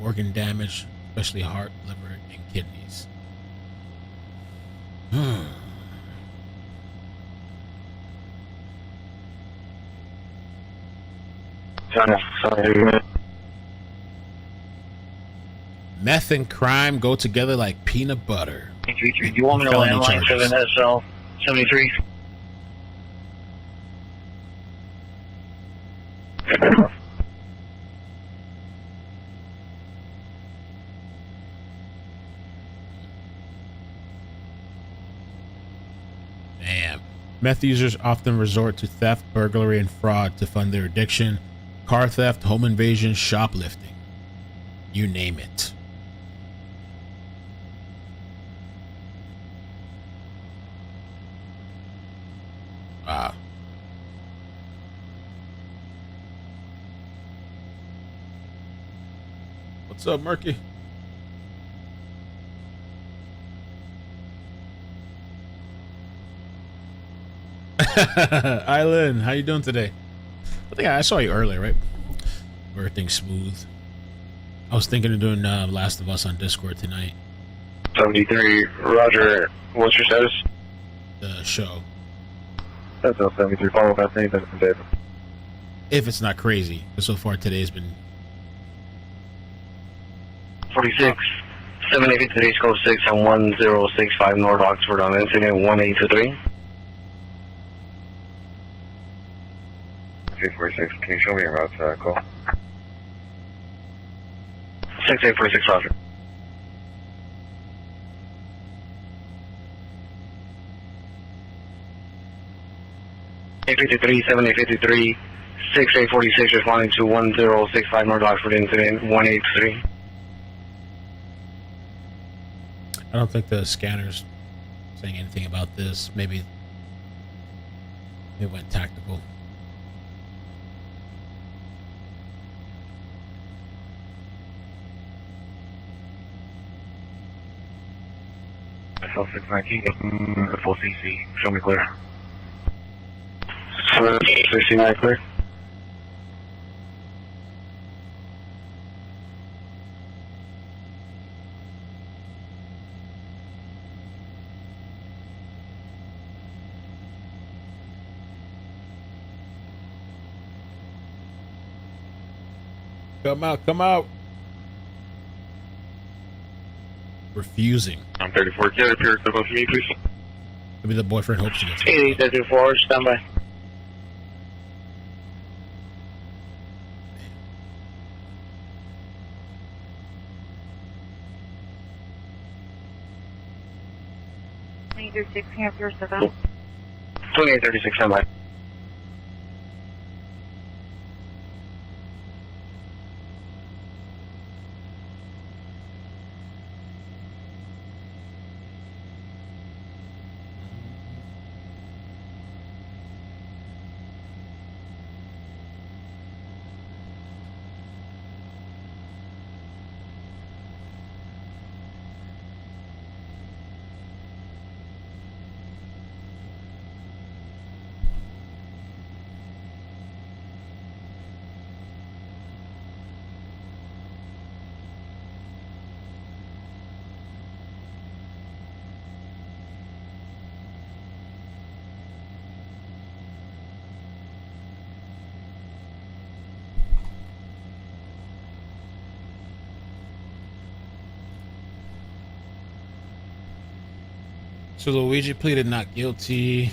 organ damage, especially heart, liver, and kidneys. Meth and crime go together like peanut butter. You want me to landline 7 SL 73? Damn. Meth users often resort to theft, burglary, and fraud to fund their addiction. Car theft, home invasion, shoplifting. You name it. Wow. What's up, Murky? Island, how you doing today? I think I saw you earlier, right? Everything's smooth. I was thinking of doing Last of Us on Discord tonight. 73, Roger. What's your status? The show. That's all 73. Follow up at anything from David. If it's not crazy. But so far today has been 46, 7853, Scope 6 and 1065 North Oxford on incident 1823. 346, can you show me your route call? 6846, Roger. $853, 7853, 6846 responding to 1065 North Oxford incident 183. I don't think the scanner's saying anything about this. Maybe it went tactical. SL619, full CC. Show me clear. 69 clear. Come out, come out. Refusing. I'm 34. Get up here, come up to me, please. Maybe the boyfriend hopes to get 8034, stand by. Either 6 Hampshire 7. 2836, stand by. So Luigi pleaded not guilty.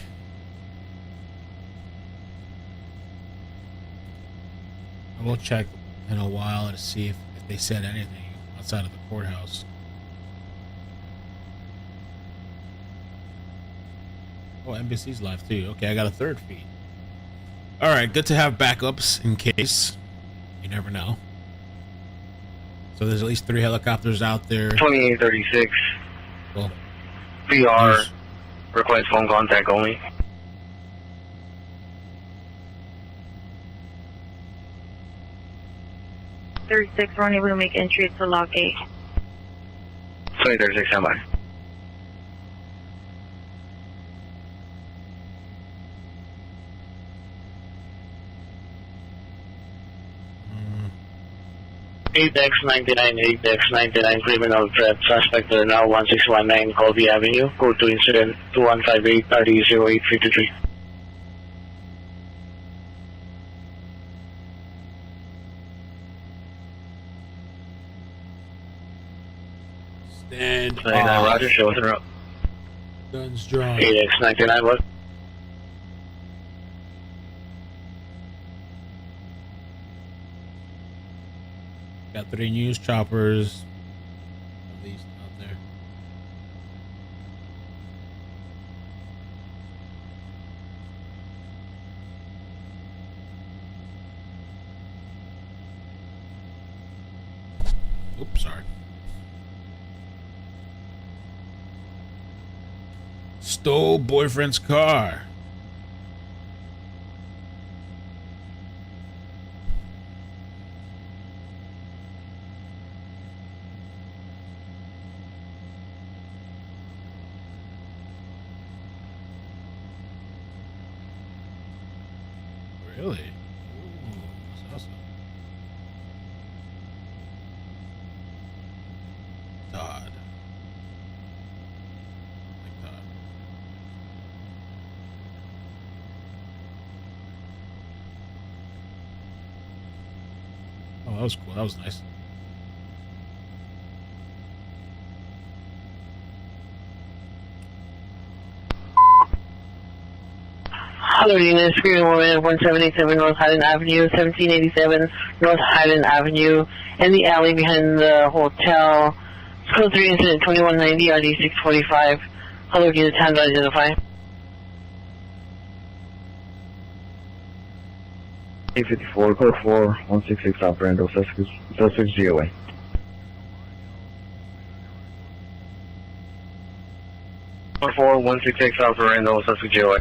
I will check in a while to see if they said anything outside of the courthouse. Oh, NBC's live too. Okay, I got a third feed. All right, good to have backups in case. You never know. So there's at least 3 helicopters out there. 2836. Well, PR, request phone contact only. $36, we're unable to make entry to log 8. 2036, stand by. $8X99 criminal threat suspect are now 1619 Colby Avenue. Code to incident 2158 RD0853. Stand off. Roger, show us around. Guns drawn. 8X99 what? Got 3 news choppers. At least out there. Oops, sorry. Stole boyfriend's car. Really? Ooh, that's awesome. Todd. Like Todd. Oh, that was cool. That was nice. Hello, unit. Screen woman, 1787 North Highland Avenue, 1787 North Highland Avenue, in the alley behind the hotel. Code 3 incident 2190 RD 645. Hello, unit, time to identify. 854, code 4, 166 Operando, Sussex GOA. Code 4, 166 Operando, Sussex GOA.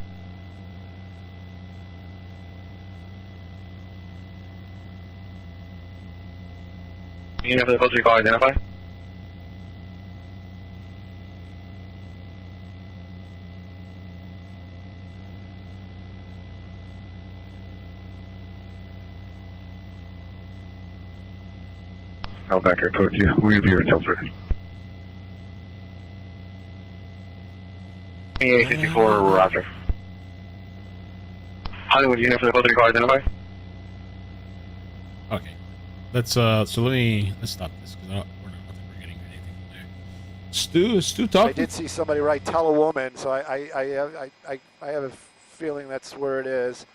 Unit for the code 3 call, identify. Backer, code 2, we'll be your Telford. 2854, Roger. Hollywood, unit for the code 3 call, identify. Okay. Let's let's stop this because we're not getting anything from there. Stu I talking. did see somebody write "tell a woman," so I have a feeling that's where it is.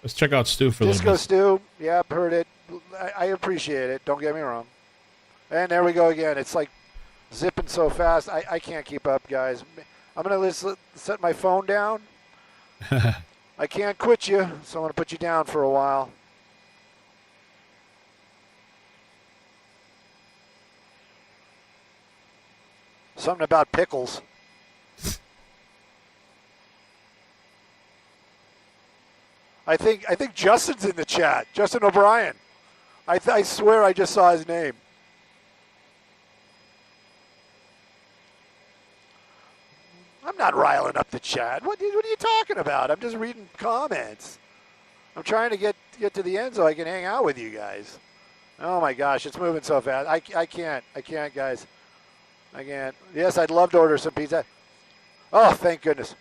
Let's check out Stu for a little Disco bit. Stu, yep, heard it. I appreciate it. Don't get me wrong. And there we go again. It's like zipping so fast. I can't keep up, guys. I'm gonna set my phone down. I can't quit you, so I'm gonna put you down for a while. Something about pickles. I think Justin's in the chat. Justin O'Brien. I swear I just saw his name. I'm not riling up the chat. What are you talking about? I'm just reading comments. I'm trying to get to the end so I can hang out with you guys. Oh my gosh, it's moving so fast. I can't, guys. I can't. Yes, I'd love to order some pizza. Oh, thank goodness.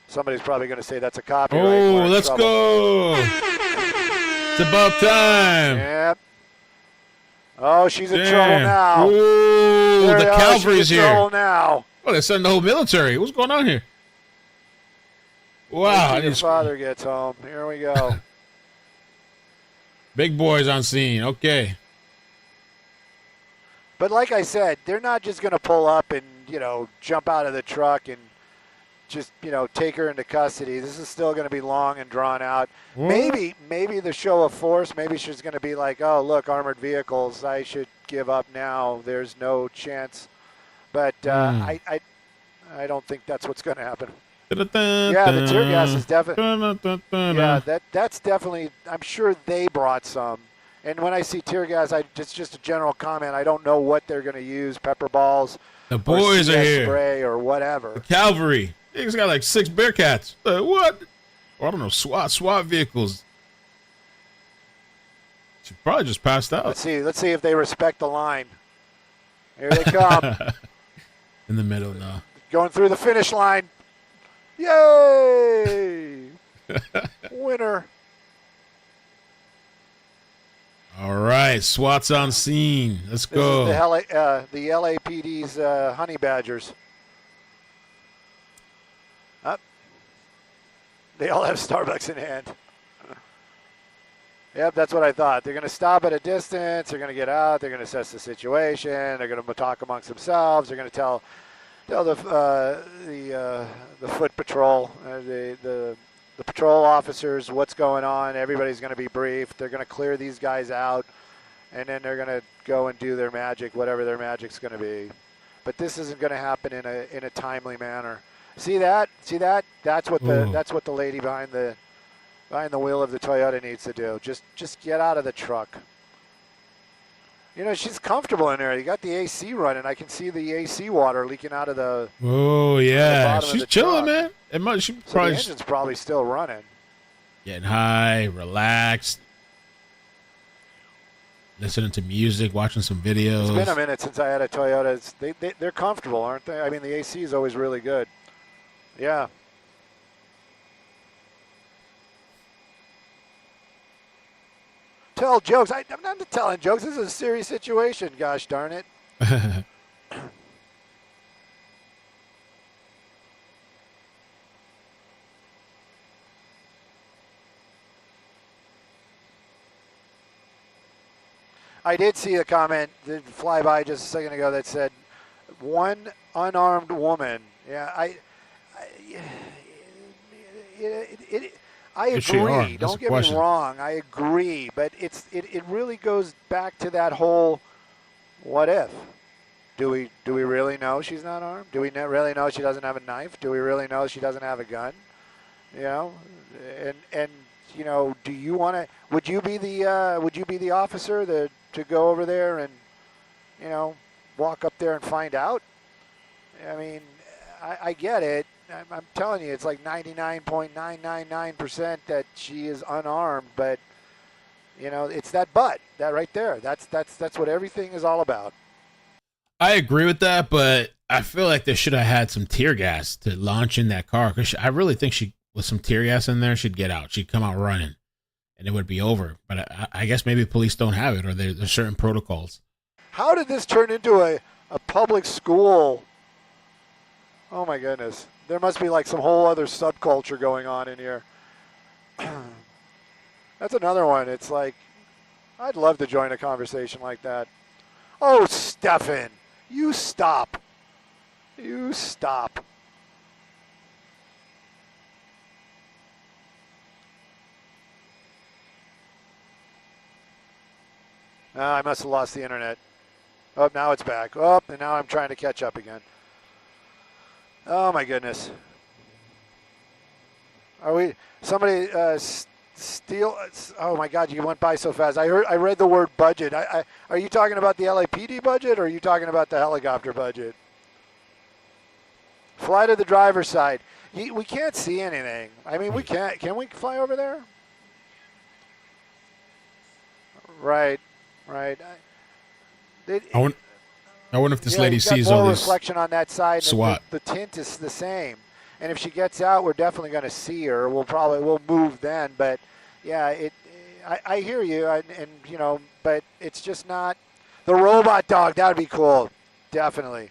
Somebody's probably going to say that's a copyright. Oh, let's go. It's about time. Yep. Oh, she's in trouble now. Ooh, the cavalry's here. Trouble now. Oh, they're sending the whole military. What's going on here? Wow. Your father gets home. Here we go. Big boys on scene. Okay. But like I said, they're not just going to pull up and, jump out of the truck and just, take her into custody. This is still going to be long and drawn out. What? Maybe the show of force, maybe she's going to be like, oh, look, armored vehicles, I should give up now. There's no chance. But I don't think that's what's going to happen. Yeah, the tear gas is definitely. Yeah, that's definitely. I'm sure they brought some. And when I see tear gas, it's just a general comment. I don't know what they're going to use, pepper balls, the boys are here, spray or whatever. The cavalry. He's got like 6 Bearcats. What? Or I don't know, SWAT vehicles. She probably just passed out. Let's see if they respect the line. Here they come. In the middle now. Going through the finish line. Yay! Winner. All right. right, SWAT's on scene. Let's This go. is the LAPD's honey badgers. They all have Starbucks in hand. Yep, that's what I thought. They're going to stop at a distance. They're going to get out. They're going to assess the situation. They're going to talk amongst themselves. They're going to tell the foot patrol, the patrol officers what's going on. Everybody's going to be briefed. They're going to clear these guys out, and then they're going to go and do their magic, whatever their magic's going to be. But this isn't going to happen in a timely manner. See that? That's what the lady behind the wheel of the Toyota needs to do. Just get out of the truck. You know, she's comfortable in there. You got the AC running. I can see the AC water leaking out of the. Oh yeah, she's chilling, truck. man. So the engine's probably still running. Getting high, relaxed, listening to music, watching some videos. It's been a minute since I had a Toyota. They're comfortable, aren't they? I mean, the AC is always really good. Yeah. Tell jokes. I'm not telling jokes. This is a serious situation, gosh darn it. I did see a comment that fly by just a second ago that said, one unarmed woman. Yeah, I agree. Don't get me wrong. I agree, but it really goes back to that whole what if. Do we really know she's not armed? Do we really know she doesn't have a knife? Do we really know she doesn't have a gun? You know, and you know, do you want to? Would you be the officer to go over there and, you know, walk up there and find out? I mean, I get it. I'm telling you, it's like 99.999% that she is unarmed, but you know, it's that right there. That's what everything is all about. I agree with that, but I feel like they should have had some tear gas to launch in that car. Because I really think with some tear gas in there, she'd get out. She'd come out running, and it would be over. But I guess maybe police don't have it, or there's certain protocols. How did this turn into a public school? Oh my goodness. There must be like some whole other subculture going on in here. That's another one. It's like, I'd love to join a conversation like that. Oh, Stefan, you stop. You stop. I must have lost the internet. Oh, now it's back. Oh, and now I'm trying to catch up again. Oh my goodness. Are we? Somebody steal? Oh my God! You went by so fast. I read the word budget. Are you talking about the LAPD budget, or are you talking about the helicopter budget? Fly to the driver's side. We can't see anything. I mean, we can't. Can we fly over there? Right. I wonder if this lady sees all this reflection on that side. SWAT. The tint is the same, and if she gets out, we're definitely going to see her. We'll move then. But yeah, I hear you, and you know, but it's just not the robot dog. That would be cool, definitely.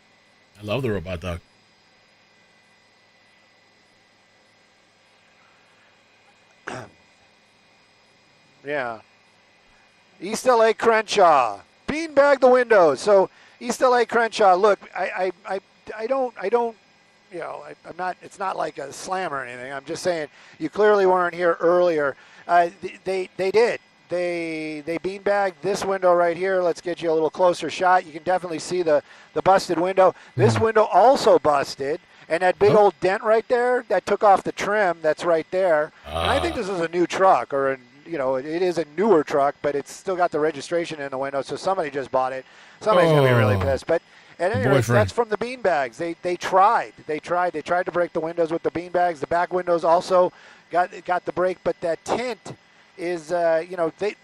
I love the robot dog. Yeah. East LA Crenshaw, beanbag the windows. So East LA Crenshaw, look, I don't, you know, I'm not. It's not like a slam or anything. I'm just saying you clearly weren't here earlier. They did. They beanbagged this window right here. Let's get you a little closer shot. You can definitely see the busted window. This window also busted. And that big old dent right there that took off the trim, that's right there. And I think this is a new truck, or you know, it is a newer truck, but it's still got the registration in the window, so somebody just bought it. Somebody's going to be really pissed. But at any rate, that's from the beanbags. They tried to break the windows with the beanbags. The back windows also got the break, but that tint is, you know, they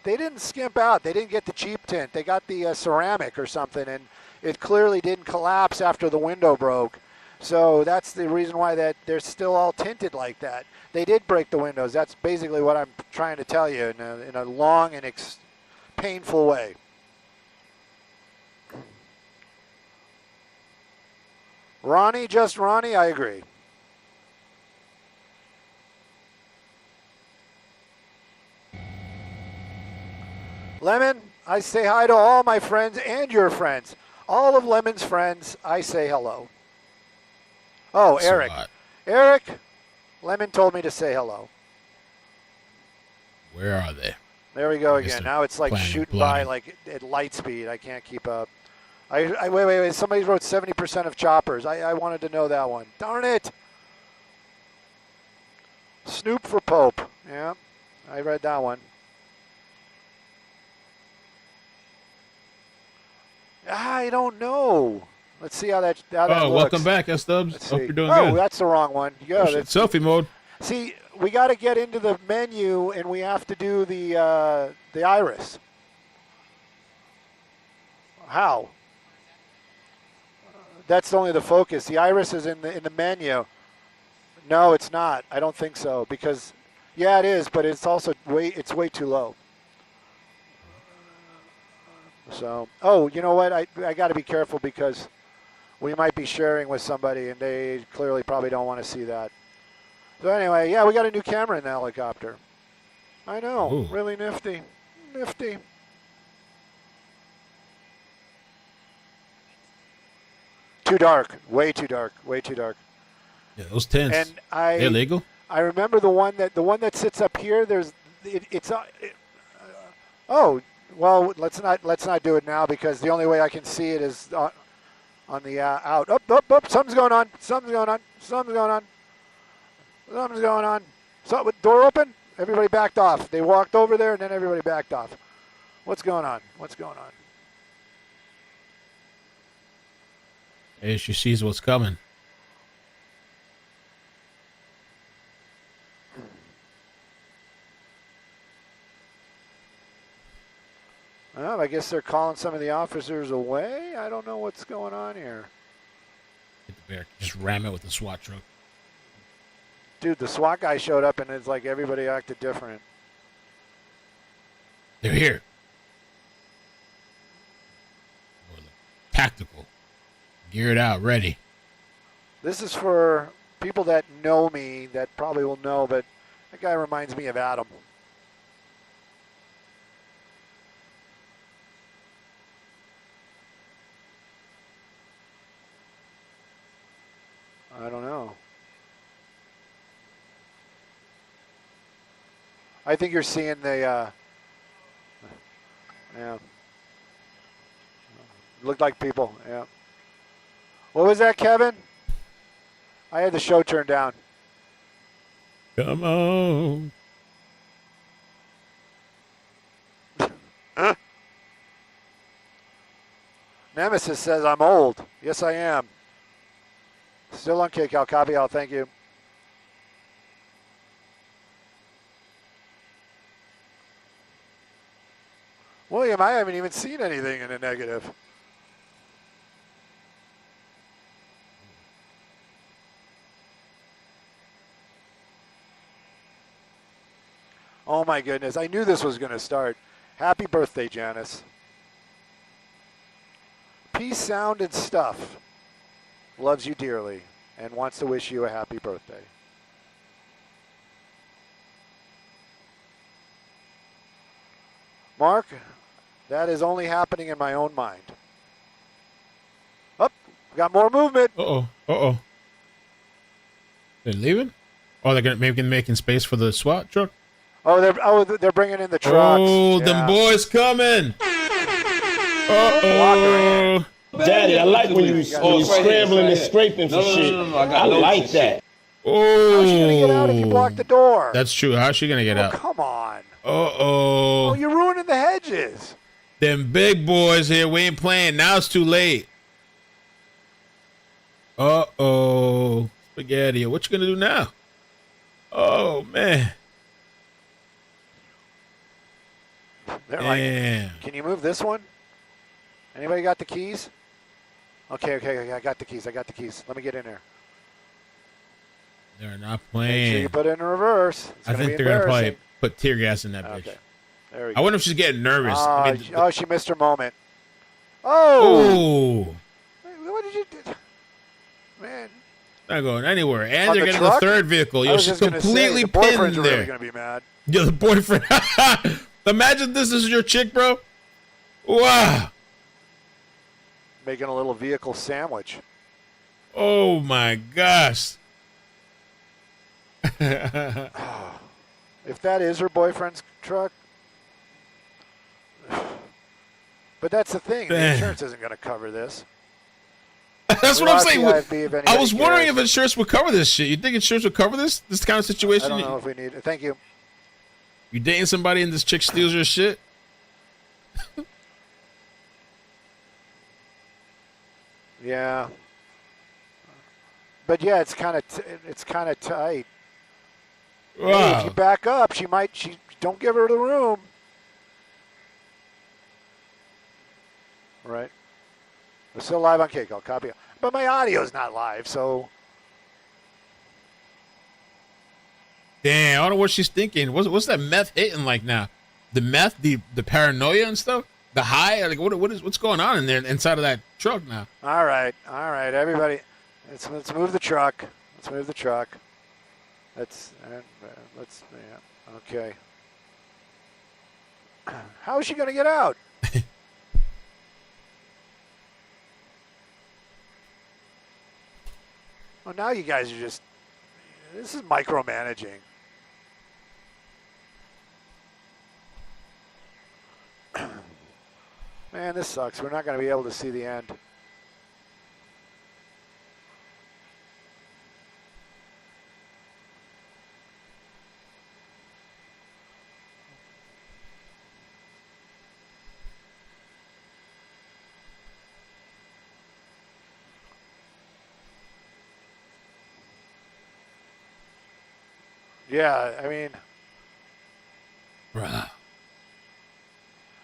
didn't skimp out. They didn't get the cheap tint. They got the ceramic or something, and it clearly didn't collapse after the window broke. So that's the reason why that they're still all tinted like that. They did break the windows. That's basically what I'm trying to tell you in a long and painful way. Ronnie, just Ronnie, I agree. Lemon, I say hi to all my friends and your friends. All of Lemon's friends, I say hello. Oh, Eric. Eric, Lemon told me to say hello. Where are they? There we go again. Now it's like shooting by like at light speed. I can't keep up. Wait. Somebody wrote 70% of choppers. I wanted to know that one. Darn it. Snoop for Pope. Yeah, I read that one. I don't know. Let's see how that looks. Welcome back, S-Dubs. Hope you're doing good. Oh, that's the wrong one. Yeah, that's selfie mode. See, we got to get into the menu, and we have to do the iris. How? That's only the focus. The iris is in the menu. No, it's not. I don't think so because, yeah, it is, but it's also way too low. So, you know what? I got to be careful because we might be sharing with somebody, and they clearly probably don't want to see that. So anyway, yeah, we got a new camera in the helicopter. I know, Ooh. Really nifty. Too dark, way too dark. Yeah, those tents. And they're legal. I remember the one that sits up here. Well, let's not do it now because the only way I can see it is on the out. Up! Something's going on. So, door open. Everybody backed off. They walked over there and then everybody backed off. What's going on? Hey, she sees what's coming. Well, I guess they're calling some of the officers away. I don't know what's going on here. Hit the bear. Just ram it with the SWAT truck. Dude, the SWAT guy showed up and it's like everybody acted different. They're here. Tactical. Geared out, ready. This is for people that know me that probably will know, but that guy reminds me of Adam. I don't know. I think you're seeing the, yeah. Looked like people, yeah. What was that, Kevin? I had the show turned down. Come on. Nemesis says I'm old. Yes, I am. Still on kick out. Copy out. Thank you. William, I haven't even seen anything in the negative. Oh my goodness. I knew this was going to start. Happy birthday, Janice. Peace, sound, and stuff. Loves you dearly and wants to wish you a happy birthday. Mark, that is only happening in my own mind. Up, got more movement. Uh-oh. They're leaving? Oh, they're maybe making space for the SWAT truck? They're bringing in the trucks. Oh, yeah. Them boys coming. Uh-oh. Daddy, I like when you scrambling and scraping for shit. I like that. Oh. How's she going to get out if you block the door? That's true. How's she going to get out? Come on. Uh-oh. Oh, you're ruining the hedges. Them big boys here. We ain't playing. Now it's too late. Uh-oh. Spaghetti. What you going to do now? Oh, man. They're like, can you move this one? Anybody got the keys? Okay, I got the keys. Let me get in there. They're not playing. Make sure you put it in reverse. I think they're going to probably put tear gas in that bitch. There we I go. wonder if she's getting nervous. I mean, she missed her moment. Oh! Oh! What did you do? Man. Not going anywhere. And On they're the getting the truck? third vehicle. I Yo, was she's just gonna completely say, the pinned boyfriend's there. really going to be mad. Yo, the boyfriend. Imagine this is your chick, bro. Wow. Making a little vehicle sandwich. Oh, my gosh. If that is her boyfriend's truck. But that's the thing. The insurance isn't going to cover this. That's what I'm saying. if I was wondering cares. if insurance would cover this shit. You think insurance would cover this kind of situation? I don't know if we need it. Thank you. You dating somebody and this chick steals your shit? Yeah. But yeah, it's kind of tight. Wow. Hey, if you back up, she don't give her the room. Right. We're still live on KCAL. Copy. But my audio's not live, so. Damn, I don't know what she's thinking. What's that meth hitting like now? The meth, the paranoia and stuff, the high. Like what's going on in there inside of that truck now? All right, everybody, let's move the truck. Let's move the truck. Okay. How is she going to get out? Well, now you guys are just. This is micromanaging. Man, this sucks. We're not going to be able to see the end. Yeah, I mean. Bruh.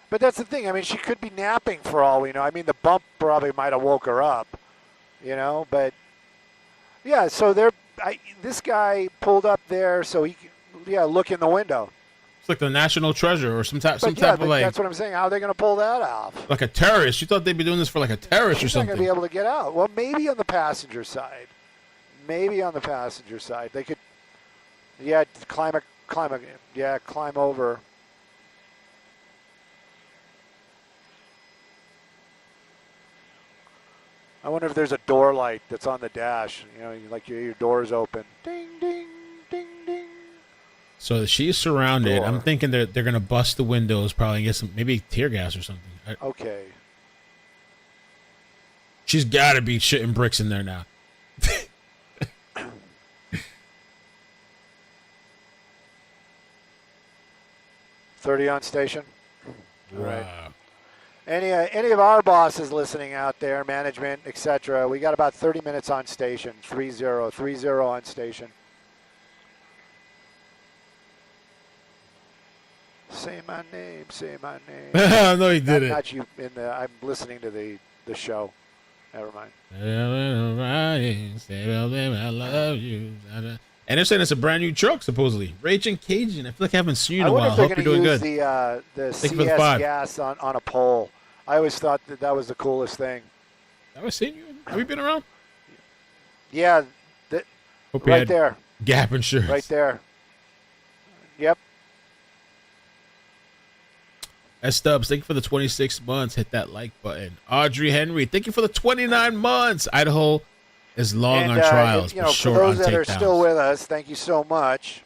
But that's the thing. I mean, she could be napping for all we know. I mean, the bump probably might have woke her up, but yeah, so this guy pulled up there so he could, look in the window. It's like the national treasure or some type of like. That's what I'm saying. How are they going to pull that off? Like a terrorist. You thought they'd be doing this for like a terrorist She's or something. not going to be able to get out. Well, maybe on the passenger side. They could, climb over. I wonder if there's a door light that's on the dash. Like your door's open. Ding, ding, ding, ding. So she's surrounded. I'm thinking they're gonna bust the windows, probably and get some maybe tear gas or something. Okay. She's got to be shitting bricks in there now. 30 on station. All Wow. right. Any of our bosses listening out there, management, etc. We got about 30 minutes on station. 30 on station. Say my name. Say my name. No, he didn't. Not you. I'm listening to the show. Never mind. I love you. And they're saying it's a brand new truck, supposedly. Raging Cajun. I feel like I haven't seen you in a while. I wonder if Hope they're you're doing going good. to use the Thank you for the CS 5. gas on a pole. I always thought that was the coolest thing. Have I seen you? Have you been around? Yeah, Hope you right had there. Gap insurance. Right there. Yep. S-Dubs, thank you for the 26 months. Hit that like button. Audrey Henry, thank you for the 29 months. Idaho is long on trials, but for short those on that are takedowns. still with us, thank you so much.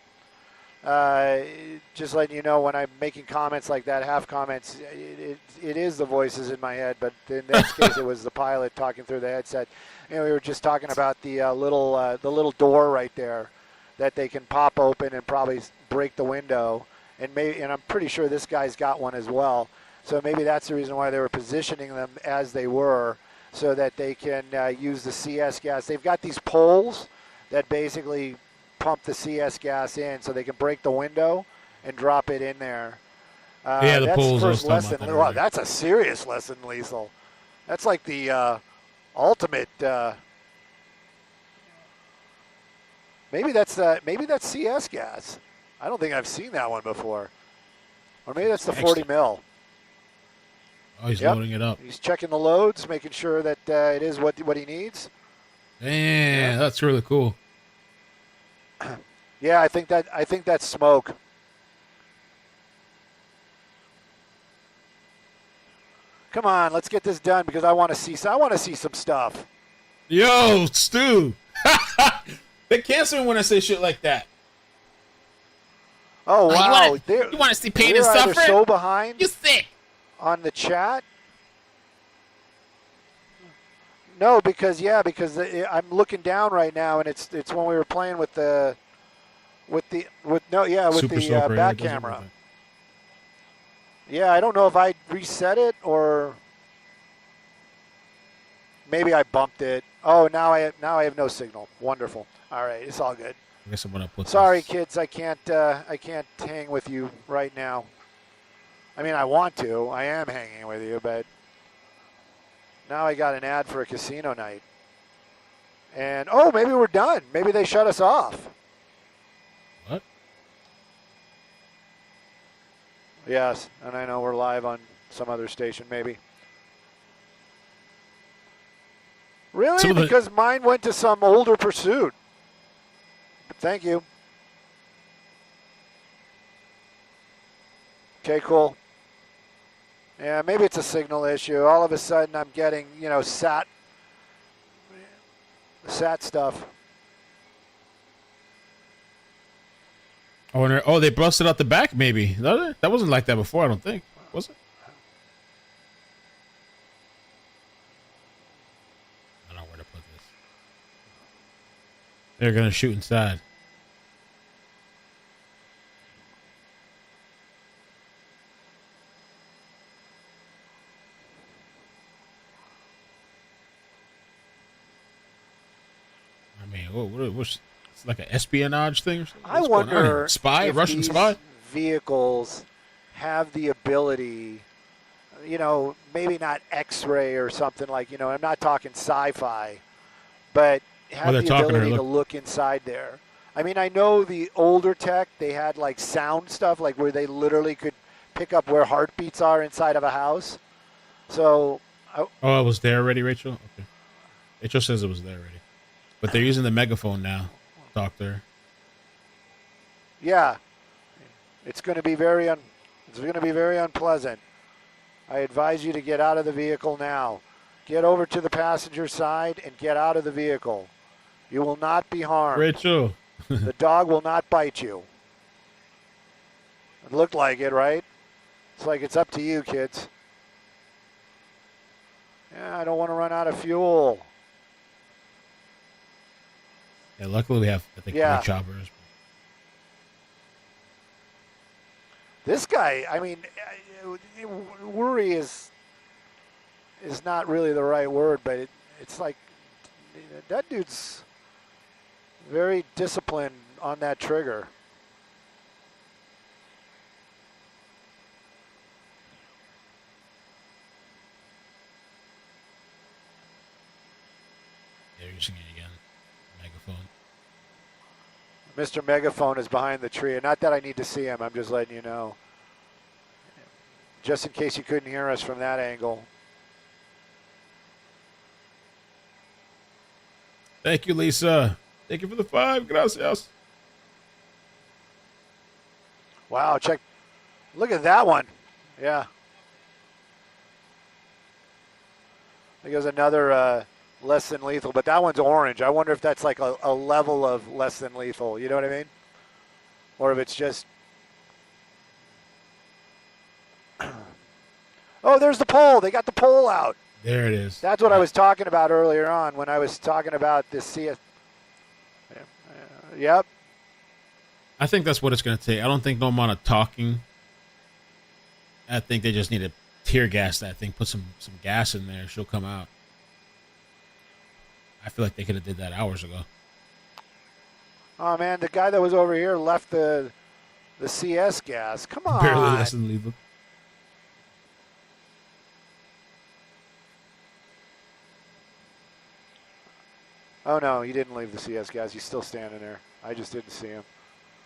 Just letting you know, when I'm making comments like that, half comments, it is the voices in my head, but in this case, it was the pilot talking through the headset. We were just talking about the little door right there that they can pop open and probably break the window, and I'm pretty sure this guy's got one as well. So maybe that's the reason why they were positioning them as they were, so that they can use the CS gas. They've got these poles that basically pump the CS gas in so they can break the window and drop it in there. Yeah, the that's poles. first lesson. Wow, that's a serious lesson, Liesel. That's like the ultimate. Maybe that's CS gas. I don't think I've seen that one before. Or maybe that's the 40 mil. Oh, he's loading it up. He's checking the loads, making sure that it is what he needs. Man, that's really cool. Yeah, I think that's smoke. Come on, let's get this done because I want to see some stuff. Yo, Stu. They cancel me when I say shit like that. Oh wow! You want to see pain and They're suffering? either so behind. You sick? On the chat. No, because I'm looking down right now, and it's when we were playing with the back camera. Yeah, I don't know if I reset it or maybe I bumped it. Oh, now I have no signal. Wonderful. All right, it's all good. I guess I'm gonna put. Sorry, kids, I can't hang with you right now. I mean, I want to. I am hanging with you, but now I got an ad for a casino night. And maybe we're done. Maybe they shut us off. What? Yes, and I know we're live on some other station, maybe. Really? Because mine went to some older pursuit. Thank you. Okay, cool. Yeah, maybe it's a signal issue. All of a sudden I'm getting, sat stuff. I wonder. Oh, they busted out the back. Maybe that wasn't like that before. I don't think. Was it? I don't know where to put this. They're gonna shoot inside. I mean, what's it's like an espionage thing or something? I wonder spy, if Russian these spy vehicles have the ability, maybe not X-ray or something like, I'm not talking sci-fi, but have the ability to look inside there. I mean, I know the older tech, they had like sound stuff, like where they literally could pick up where heartbeats are inside of a house. So. Oh, it was there already, Rachel? Okay. Rachel says it was there already. But they're using the megaphone now, Doctor. Yeah. It's going to be very unpleasant. I advise you to get out of the vehicle now. Get over to the passenger side and get out of the vehicle. You will not be harmed. Rachel. The dog will not bite you. It looked like it, right? It's like it's up to you, kids. Yeah, I don't want to run out of fuel. Yeah, luckily we have, I think, 3 choppers. This guy, I mean, worry is not really the right word, but it's like that dude's very disciplined on that trigger. They're using it again. Megaphone. Mr. Megaphone is behind the tree. And not that I need to see him. I'm just letting you know. Just in case you couldn't hear us from that angle. Thank you, Lisa. Thank you for the 5. Gracias. Wow, check. Look at that one. Yeah. I think there's another less than lethal, but that one's orange. I wonder if that's like a level of less than lethal. You know what I mean? Or if it's just... Oh, there's the pole. They got the pole out. There it is. That's what I was talking about earlier on when I was talking about this CS. Yep. I think that's what it's going to take. I don't think no amount of talking. I think they just need to tear gas that thing, put some gas in there. She'll come out. I feel like they could have did that hours ago. Oh, man, the guy that was over here left the CS gas. Come on. Barely less than lethal. Oh, no, he didn't leave the CS gas. He's still standing there. I just didn't see him.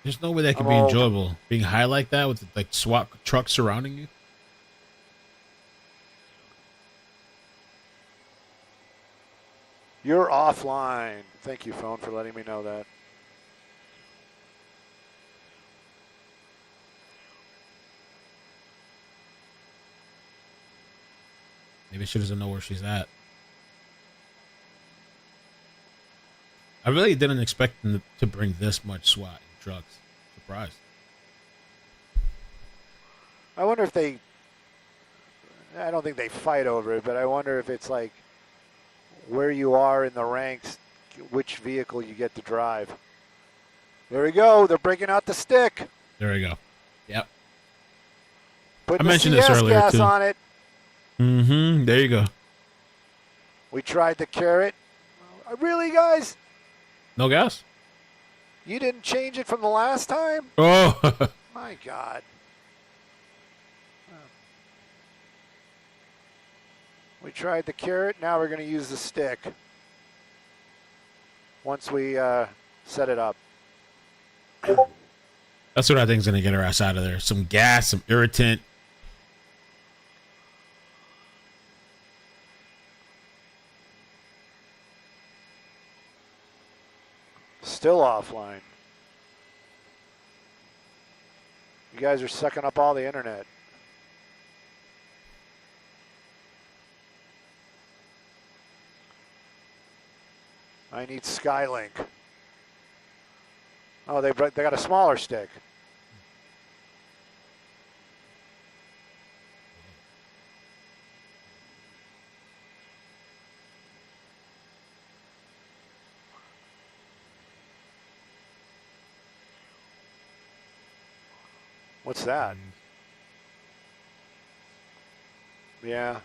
There's no way that could be enjoyable. Being high like that with like SWAT trucks surrounding you. You're offline. Thank you, phone, for letting me know that. Maybe she doesn't know where she's at. I really didn't expect them to bring this much SWAT and trucks. Surprised. I wonder if they, I don't think they fight over it, but I wonder if it's like where you are in the ranks, which vehicle you get to drive. There we go. They're breaking out the stick. There we go. Yep. Putting I mentioned the CS this earlier gas too. on it. Mm-hmm. There you go. We tried the carrot. Really, guys? No gas? You didn't change it from the last time? Oh. My God. We tried the carrot. Now we're going to use the stick once we set it up. That's what I think is going to get her ass out of there. Some gas, some irritant. Still offline. You guys are sucking up all the internet. I need Skylink. Oh, they got a smaller stick. What's that? Yeah.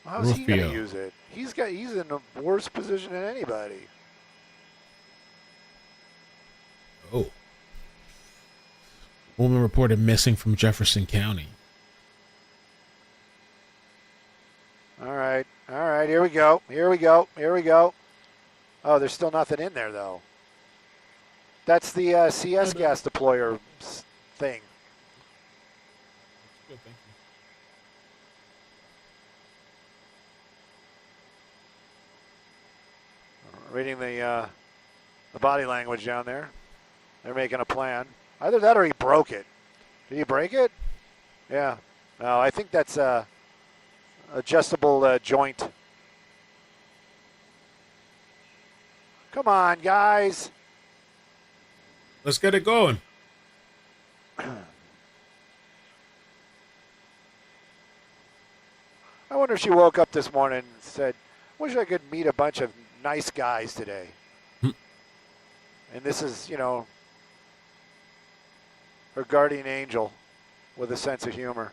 How's he going to use it? He's in a worse position than anybody. Oh. Woman reported missing from Jefferson County. All right, here we go. Oh, there's still nothing in there, though. That's the CS gas deployer thing. Good, thank you. Reading the body language down there. They're making a plan. Either that or he broke it. Did he break it? Yeah. No, I think that's a adjustable joint. Come on, guys. Let's get it going. I wonder if she woke up this morning and said, wish I could meet a bunch of nice guys today. And this is, her guardian angel with a sense of humor.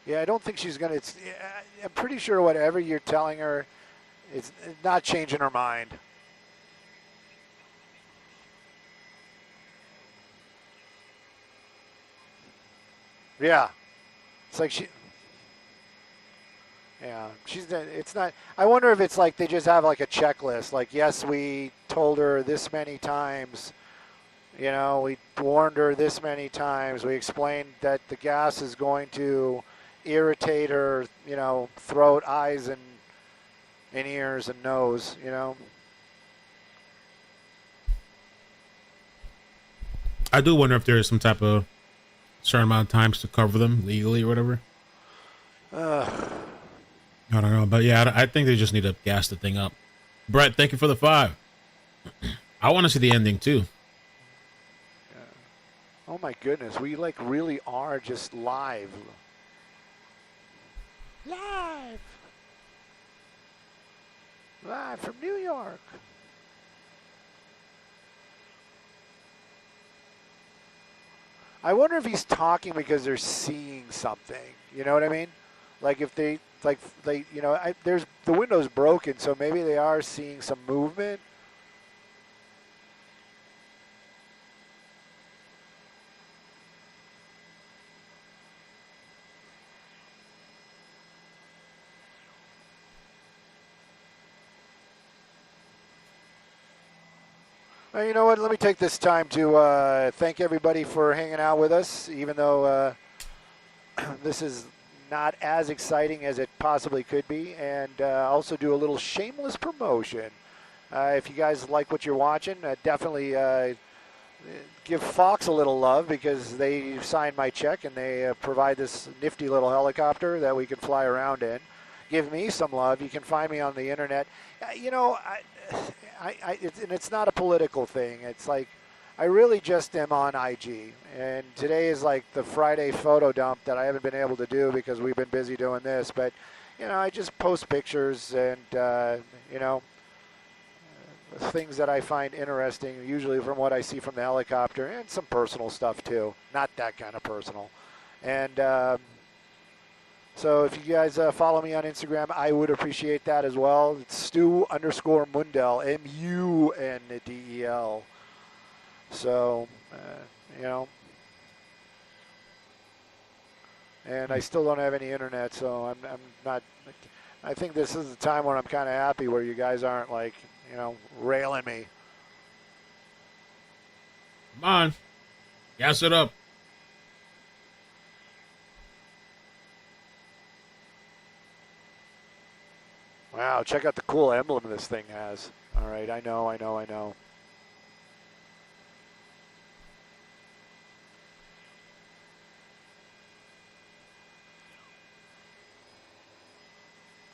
Yeah, I don't think she's going to. I'm pretty sure whatever you're telling her, it's not changing her mind. Yeah. It's like she. Yeah, it's not. I wonder if it's like they just have like a checklist. Like, yes, we told her this many times. We warned her this many times. We explained that the gas is going to irritate her, throat, eyes, and ears and nose, I do wonder if there is some type of certain amount of times to cover them legally or whatever. I don't know, but yeah, I think they just need to gas the thing up. Brett, thank you for the 5. I want to see the ending too. Oh my goodness, we really are just live. Live from New York. I wonder if he's talking because they're seeing something. You know what I mean? Like if they, you know, there's the window's broken, so maybe they are seeing some movement. Well, you know what? Let me take this time to thank everybody for hanging out with us, even though this is not as exciting as it possibly could be, and also do a little shameless promotion. If you guys like what you're watching, definitely give Fox a little love because they signed my check and they provide this nifty little helicopter that we can fly around in. Give me some love. You can find me on the internet. You know, it's not a political thing. It's like I really just am on IG, and today is like the Friday photo dump that I haven't been able to do because we've been busy doing this. But you know, I just post pictures and you know, things that I find interesting, usually from what I see from the helicopter, and some personal stuff too. Not that kind of personal, and. So if you guys follow me on Instagram, I would appreciate that as well. It's Stu_Mundell, MUNDEL. So, you know, and I still don't have any internet, so I'm not. I think this is the time when I'm kind of happy where you guys aren't like, you know, railing me. Come on, gas it up. Wow, check out the cool emblem this thing has. All right, I know.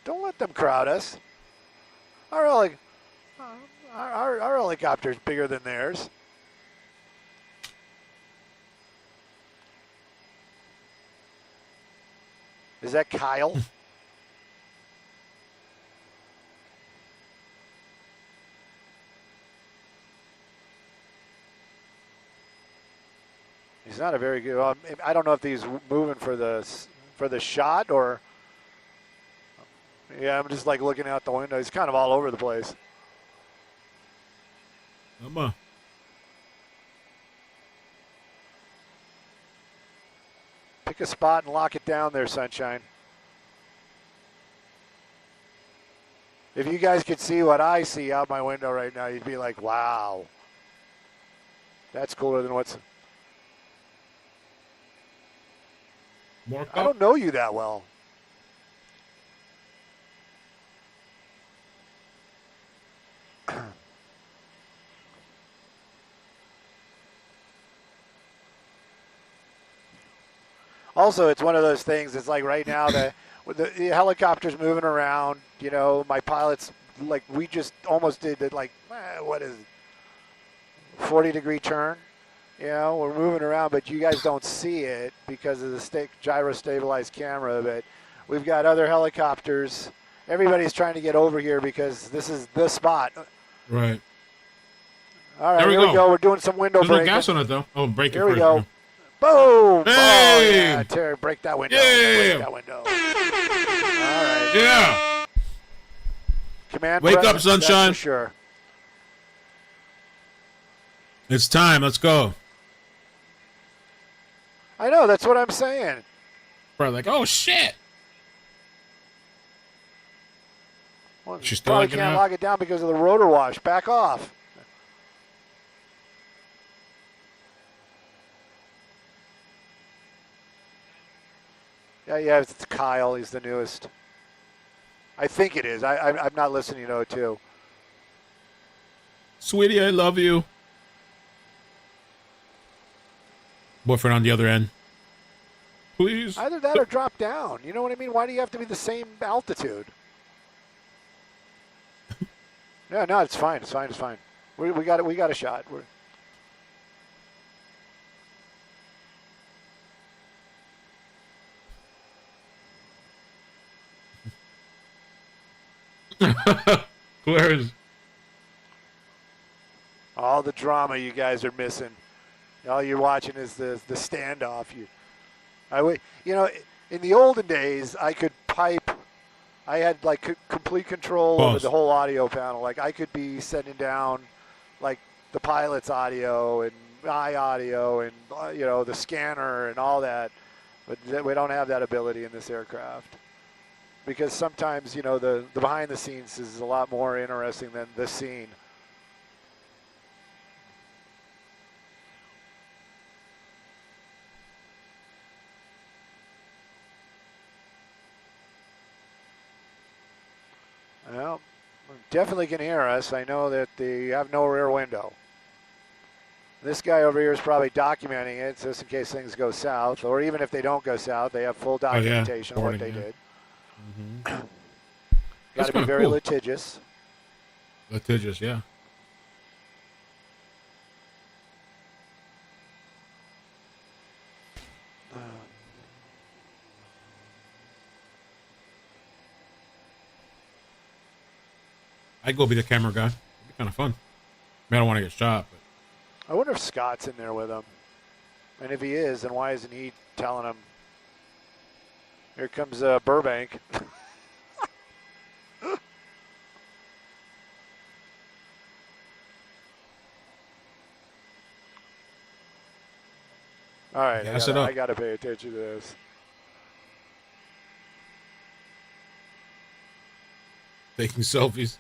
Don't let them crowd us. Our helicopter's bigger than theirs. Is that Kyle? He's not a very good. Well, I don't know if he's moving for the shot or. Yeah, I'm just like looking out the window. He's kind of all over the place. Come on. Pick a spot and lock it down there, Sunshine. If you guys could see what I see out my window right now, you'd be like, wow. That's cooler than what's... More I don't know you that well. Also, it's one of those things. It's like right now the helicopter's moving around. You know, my pilots, like we just almost did it. Like what is it, 40-degree turn? You know, we're moving around, but you guys don't see it because of the gyro-stabilized camera. But we've got other helicopters. Everybody's trying to get over here because this is the spot. Right. All right, here we go. We're doing some window breaking. There's no gas on it, though. Oh, break it Here we first. go. Yeah. Boom! Hey! Oh, yeah, Terry, break that window. Yeah! Break that window. All right. Yeah! Command Wake present, up, Sunshine. that's for sure. It's time. Let's go. I know, that's what I'm saying. Probably like, oh, shit. Well, She's still probably locking can't up? lock it down because of the rotor wash. Back off. Yeah, it's Kyle. He's the newest. I think it is. I'm not listening to O2. Sweetie, I love you. Boyfriend on the other end. Please. Either that or drop down. You know what I mean? Why do you have to be the same altitude? No, it's fine. It's fine. It's fine. We got it. We got a shot. Where's All the drama you guys are missing. All you're watching is the standoff. In the olden days, I could pipe. I had like complete control over the whole audio panel. Like I could be sending down like the pilot's audio and my audio and the scanner and all that. But we don't have that ability in this aircraft because sometimes the behind the scenes is a lot more interesting than the scene. Well, definitely can hear us. I know that they have no rear window. This guy over here is probably documenting it just in case things go south, or even if they don't go south, they have full documentation of what they did. Mm-hmm. Got to be very litigious. Litigious, yeah. I'd go be the camera guy. It'd be kind of fun. I don't want to get shot, but I wonder if Scott's in there with him. And if he is, then why isn't he telling him? Here comes Burbank. All right, I got to pay attention to this. Taking selfies.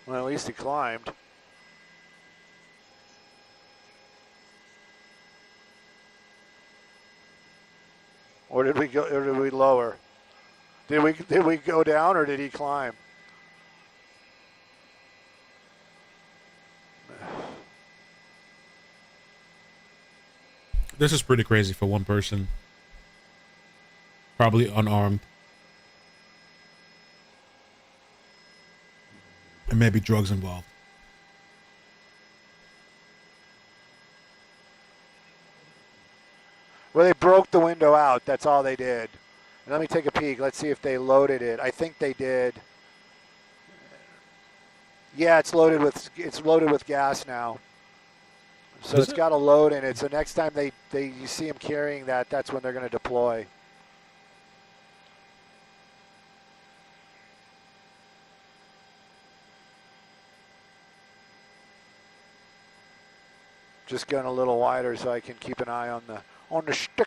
Well, at least he climbed. Or did we go? Or did we lower? Did we go down, or did he climb? This is pretty crazy for one person. Probably unarmed. And maybe drugs involved. Well, they broke the window out. That's all they did. And let me take a peek. Let's see if they loaded it. I think they did. Yeah, it's loaded with gas now. So it's got a load in it. So next time you see them carrying that, that's when they're going to deploy. Just going a little wider so I can keep an eye on the stick.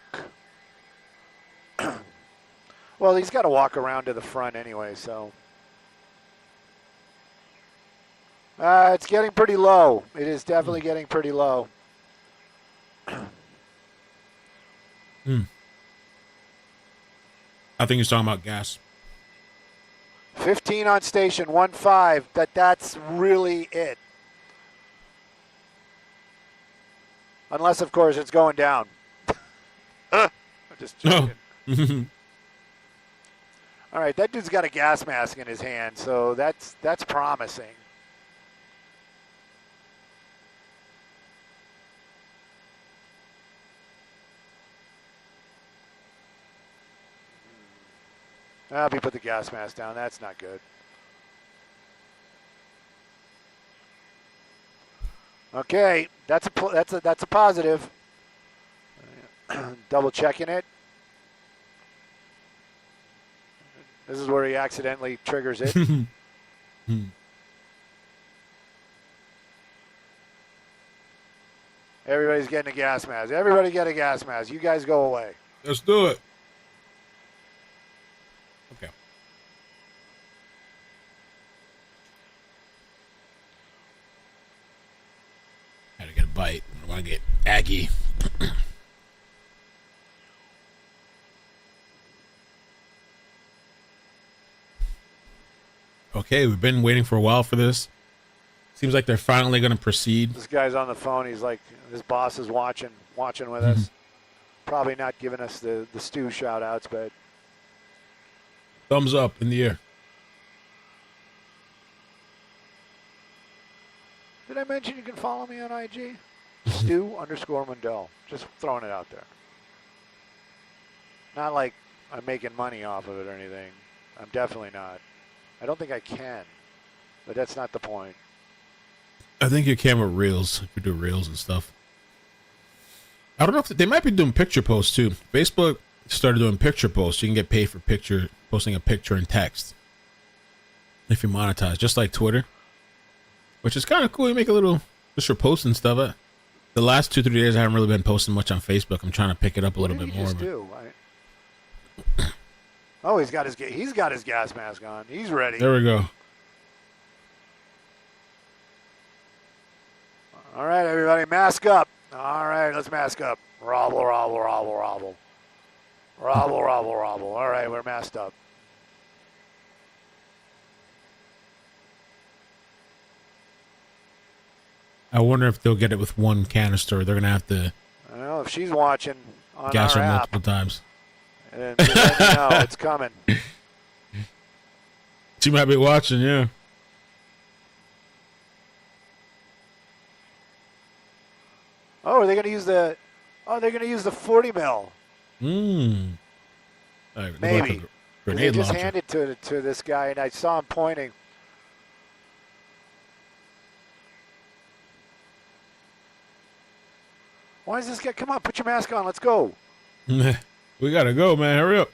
Well, he's got to walk around to the front anyway, so. It's getting pretty low. It is definitely getting pretty low. I think he's talking about gas. 15 on station, 1-5. That's really it. Unless, of course, it's going down. I'm just joking. All right, that dude's got a gas mask in his hand, so that's promising. He put the gas mask down. That's not good. Okay, that's a positive. Double checking it. This is where he accidentally triggers it. Everybody's getting a gas mask. Everybody get a gas mask. You guys go away. Let's do it. Okay. Gotta get a bite. I want to get aggy. Okay, we've been waiting for a while for this. Seems like they're finally going to proceed. This guy's on the phone. He's like, his boss is watching with us. probably not giving us the Stu shout outs, but Thumbs up in the air. did I mention you can follow me on IG? Stu_Mundell. Just throwing it out there. Not like I'm making money off of it or anything. I'm definitely not. I don't think I can, but that's not the point. I think you can with reels. If you do reels and stuff. I don't know if they might be doing picture posts too. Facebook started doing picture posts. You can get paid for posting a picture and text if you monetize, just like Twitter, which is kind of cool. You make a little just for posting stuff. The last 2-3 days, I haven't really been posting much on Facebook. I'm trying to pick it up a little bit more. Just do? Oh, he's got his gas mask on. He's ready. There we go. All right, everybody, mask up. All right, let's mask up. Robble, robble, robble, robble. Robble, robble, robble. All right, we're masked up. I wonder if they'll get it with one canister. They're going to have to I don't know if she's watching on gas our her app. multiple times. And just let me know it's coming. She might be watching, yeah. Oh, are they going to use the? Oh, they're going to use the 40 mil. Maybe. Maybe. They Grenade just launcher. handed to this guy, and I saw him pointing. Why is this guy? Come on, put your mask on. Let's go. We got to go, man. Hurry up.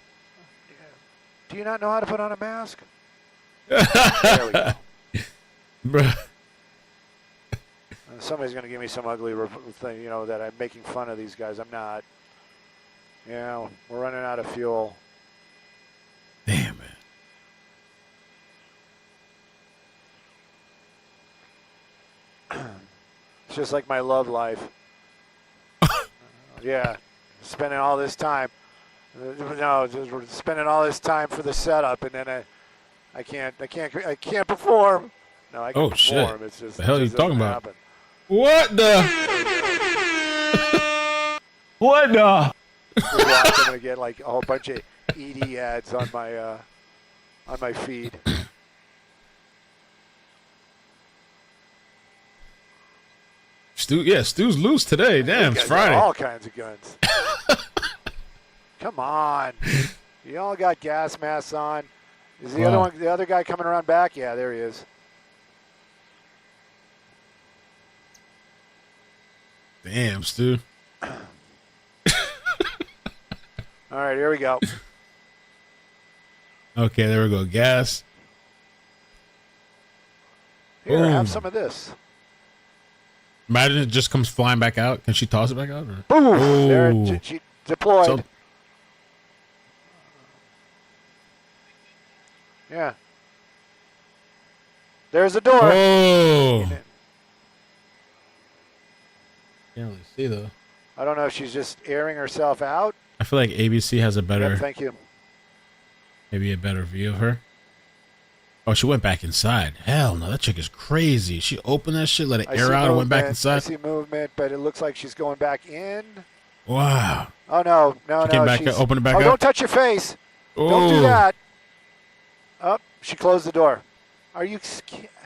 Do you not know how to put on a mask? There we go. Bruh. Somebody's going to give me some ugly thing, that I'm making fun of these guys. I'm not. Yeah, we're running out of fuel. Damn, man. It's just like my love life. Yeah, spending all this time. No, we're spending all this time for the setup, and then I can't perform. No, I can perform. Shit. It's just The hell are you talking about? happen. What the? What the? I'm gonna get like a whole bunch of ED ads on my feed. Stu's loose today. Damn, it's These guys Friday. got all kinds of guns. Come on, you all got gas masks on. Is the other guy coming around back? Yeah, there he is. Damn, Stu. All right, here we go. Okay, there we go. Gas. Here, Boom. have some of this. Imagine it just comes flying back out. Can she toss it back out? Or? Boom! Ooh. There, she deployed. So- Yeah. There's a door. Oh. Can't really see though. I don't know if she's just airing herself out. I feel like ABC has a better, Yep, thank you. maybe a better view of her. Oh, she went back inside. Hell no, that chick is crazy. She opened that shit, let it I air see out, and went back movement. inside. I see movement, but it looks like she's going back in. Wow. Oh no, no, She came no! back she's, up, opened it back oh, up. don't touch your face! Don't do Oh. that. Oh, she closed the door. Are you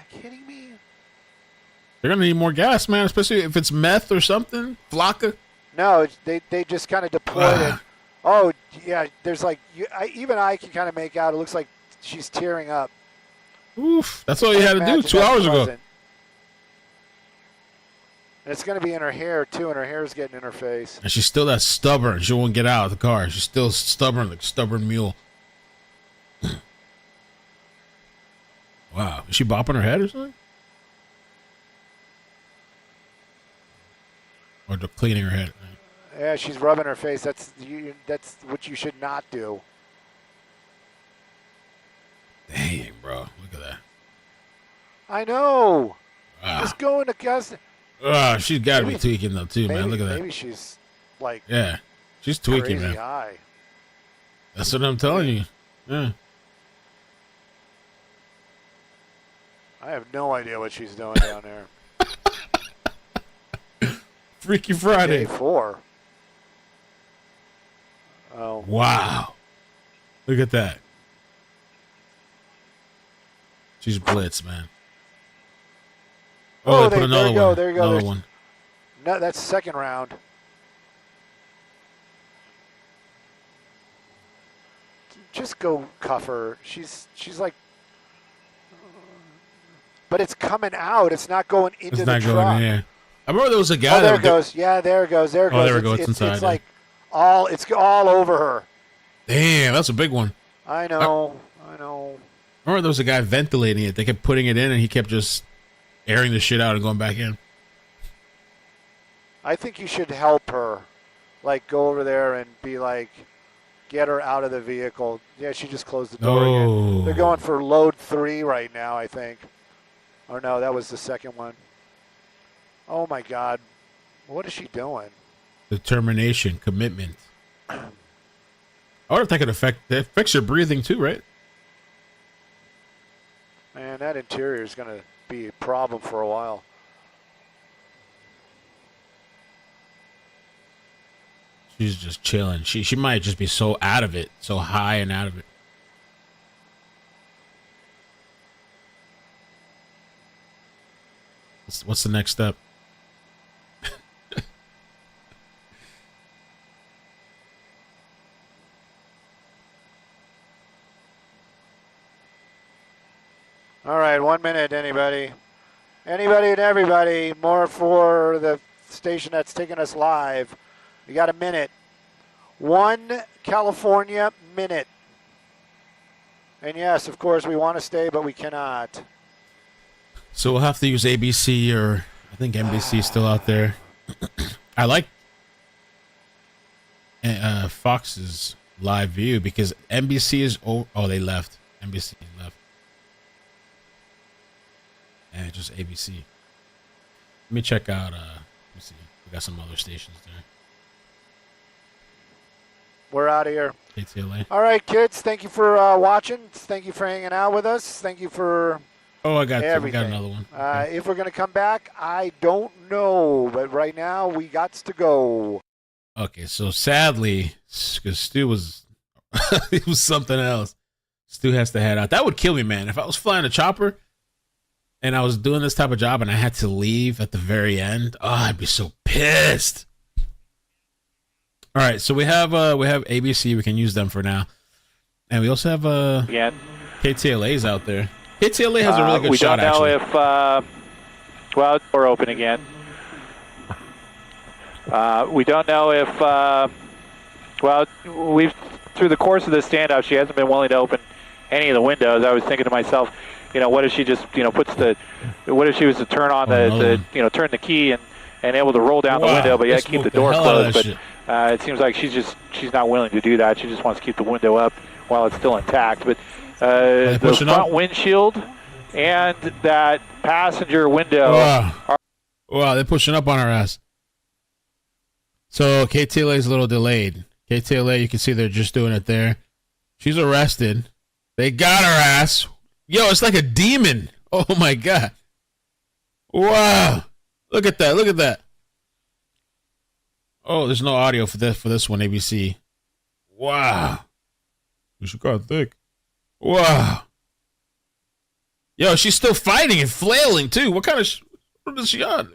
kidding me? They're gonna need more gas, man. Especially if it's meth or something. Flocka. No, they just kind of deployed it. Oh yeah, there's like even I can kind of make out. It looks like she's tearing up. Oof. That's all you had to do 2 hours ago. And it's going to be in her hair too, and her hair's getting in her face. And she's still that stubborn. She won't get out of the car. She's still stubborn, like a stubborn mule. Wow. Is she bopping her head or something? Or cleaning her head? Yeah, she's rubbing her face. That's what you should not do. Dang, bro. Look at that. I know. Wow. Just go into gas. She's got to be tweaking though too, man. Look at that. Maybe she's like Yeah, she's tweaking, crazy man. high. That's what I'm telling you. Yeah. I have no idea what she's doing down there. Freaky Friday. Day 4. Oh. Wow. Look at that. She's blitz, man. Oh, they put another one. There you go. Another one. No, that's second round. Just go cuff her. She's like, but it's coming out. It's not going into the truck. It's not going in here. I remember there was a guy. Oh, there it goes. Yeah, there it goes. There it goes. Oh, there we go. It's inside. It's like it's all over her. Damn, that's a big one. I know. I remember there was a guy ventilating it. They kept putting it in, and he kept just airing the shit out and going back in. I think you should help her. Like, go over there and be like, get her out of the vehicle. Yeah, she just closed the door again. They're going for load 3 right now, I think. Or no, that was the second one. Oh, my God. What is she doing? Determination, commitment. I wonder if that affects your breathing too, right? Man, that interior is going to be a problem for a while. She's just chilling. She might just be so out of it, so high and out of it. What's the next step? All right, 1 minute, anybody. Anybody and everybody. More for the station that's taking us live. We got a minute. 1 California minute. And yes, of course, we want to stay, but we cannot. So we'll have to use ABC, or I think NBC is still out there. I like Fox's live view because NBC is... Oh, they left. NBC left. And just ABC. Let me check out... let me see. We got some other stations there. We're out of here. KTLA. All right, kids. Thank you for watching. Thank you for hanging out with us. Thank you for I got everything. We got another one. Okay. If we're going to come back, I don't know. But right now, we got to go. Okay, so sadly, because Stu was... it was something else. Stu has to head out. That would kill me, man. If I was flying a chopper and I was doing this type of job and I had to leave at the very end, I'd be so pissed. All right, so we have ABC. We can use them for now, and we also have KTLA's out there. KTLA has a really good shot. We don't know if we're open again. We don't know if we've through the course of this standoff, she hasn't been willing to open any of the windows. I was thinking to myself, what if she just what if she was to turn on turn the key and able to roll down the window, but yet keep the door closed. But it seems like she's not willing to do that. She just wants to keep the window up while it's still intact. But the front windshield and that passenger window wow, they're pushing up on our ass. So KTLA is a little delayed. KTLA, you can see they're just doing it there. She's arrested. They got her ass. Yo, it's like a demon. Oh my God. Wow. Look at that. Look at that. Oh, there's no audio for this one, ABC. Wow. She got thick. Wow. Yo, she's still fighting and flailing too. What is she on?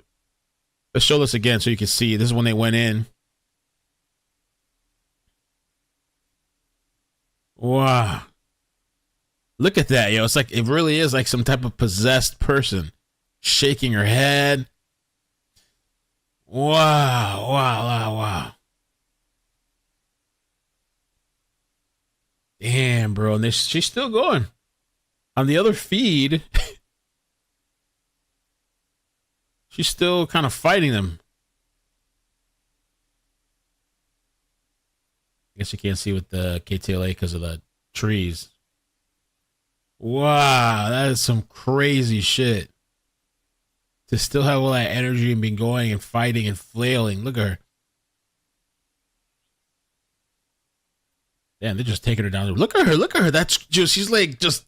Let's show this again so you can see. This is when they went in. Wow. Look at that, yo. It's like, it really is like some type of possessed person shaking her head. Wow, wow, wow, wow. Damn, bro. And she's still going. On the other feed, she's still kind of fighting them. I guess you can't see with the KTLA because of the trees. Wow, that is some crazy shit. To still have all that energy and be going and fighting and flailing. Look at her. Damn, they're just taking her down. Look at her. Look at her. That's just, she's like just.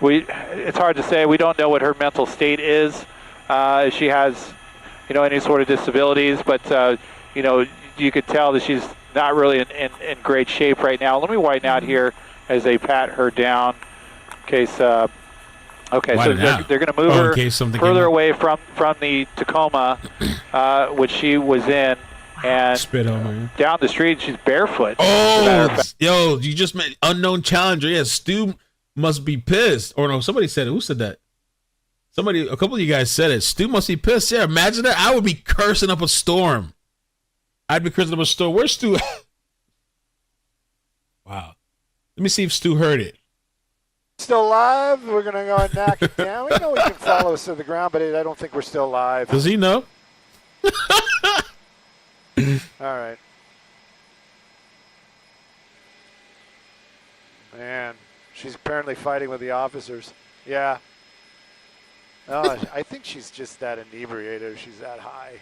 It's hard to say. We don't know what her mental state is. If she has, any sort of disabilities, but you could tell that she's not really in great shape right now. Let me widen out here as they pat her down in case. Okay, so they're going to move her further away from the Tacoma, which she was in, and down the street. She's barefoot. Oh, yo, you just met unknown challenger. Yeah, Stu must be pissed. Or no, somebody said it. Who said that? A couple of you guys said it. Stu must be pissed. Yeah, imagine that. I would be cursing up a storm. I'd be cursing up a storm. Where's Stu? Wow. Let me see if Stu heard it. Still live. We're going to go and knock it down. We know he can follow us to the ground, but I don't think we're still live. Does he know? All right. Man, she's apparently fighting with the officers. Yeah. I think she's just that inebriated. She's that high.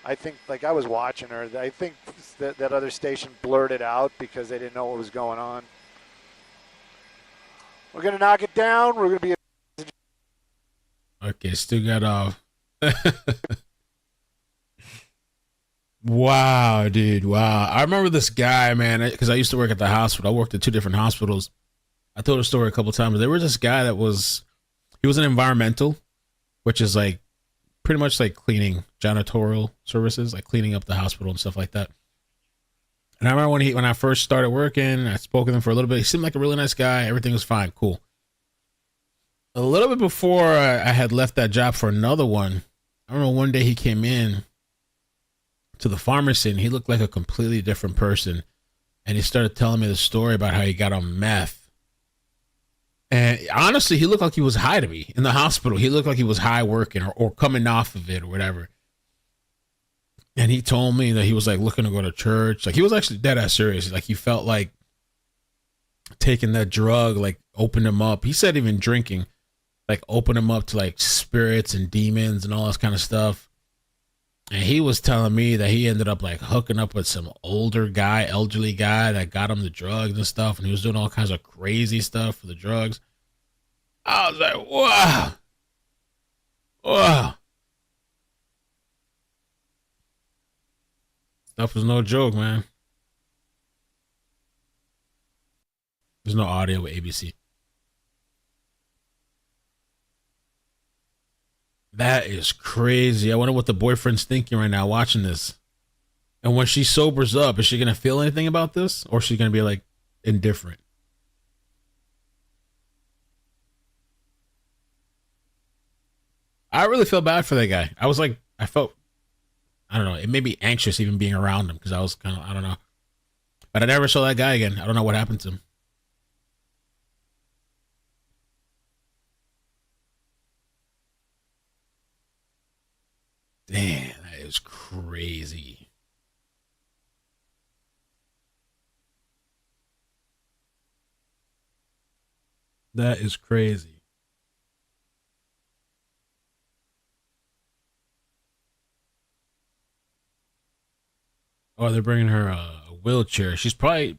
I think, I was watching her. I think that other station blurted out because they didn't know what was going on. We're going to knock it down. We're going to be... Okay, Stu got off. Wow, dude. Wow. I remember this guy, man, because I used to work at the hospital. I worked at 2 different hospitals. I told a story a couple times. There was this guy he was an environmental, which is pretty much cleaning, janitorial services, cleaning up the hospital and stuff like that. And I remember when I first started working, I spoke with him for a little bit. He seemed like a really nice guy. Everything was fine. Cool. A little bit before I had left that job for another one, I remember one day he came in to the pharmacy and he looked like a completely different person. And he started telling me the story about how he got on meth. And honestly, he looked like he was high to me in the hospital. He looked like he was high working or coming off of it or whatever. And he told me that he was looking to go to church. He was actually dead ass serious. He felt like taking that drug, opened him up. He said even drinking, opened him up to spirits and demons and all this kind of stuff. And he was telling me that he ended up hooking up with some elderly guy that got him the drugs and stuff. And he was doing all kinds of crazy stuff for the drugs. I was like, wow. Wow. Stuff was no joke, man. There's no audio with ABC. That is crazy. I wonder what the boyfriend's thinking right now watching this. And when she sobers up, is she going to feel anything about this? Or is she going to be indifferent? I really feel bad for that guy. I felt, I don't know, it made me anxious even being around him because I was kind of, I don't know. But I never saw that guy again. I don't know what happened to him. Damn, that is crazy. That is crazy. Oh, they're bringing her a wheelchair. She's probably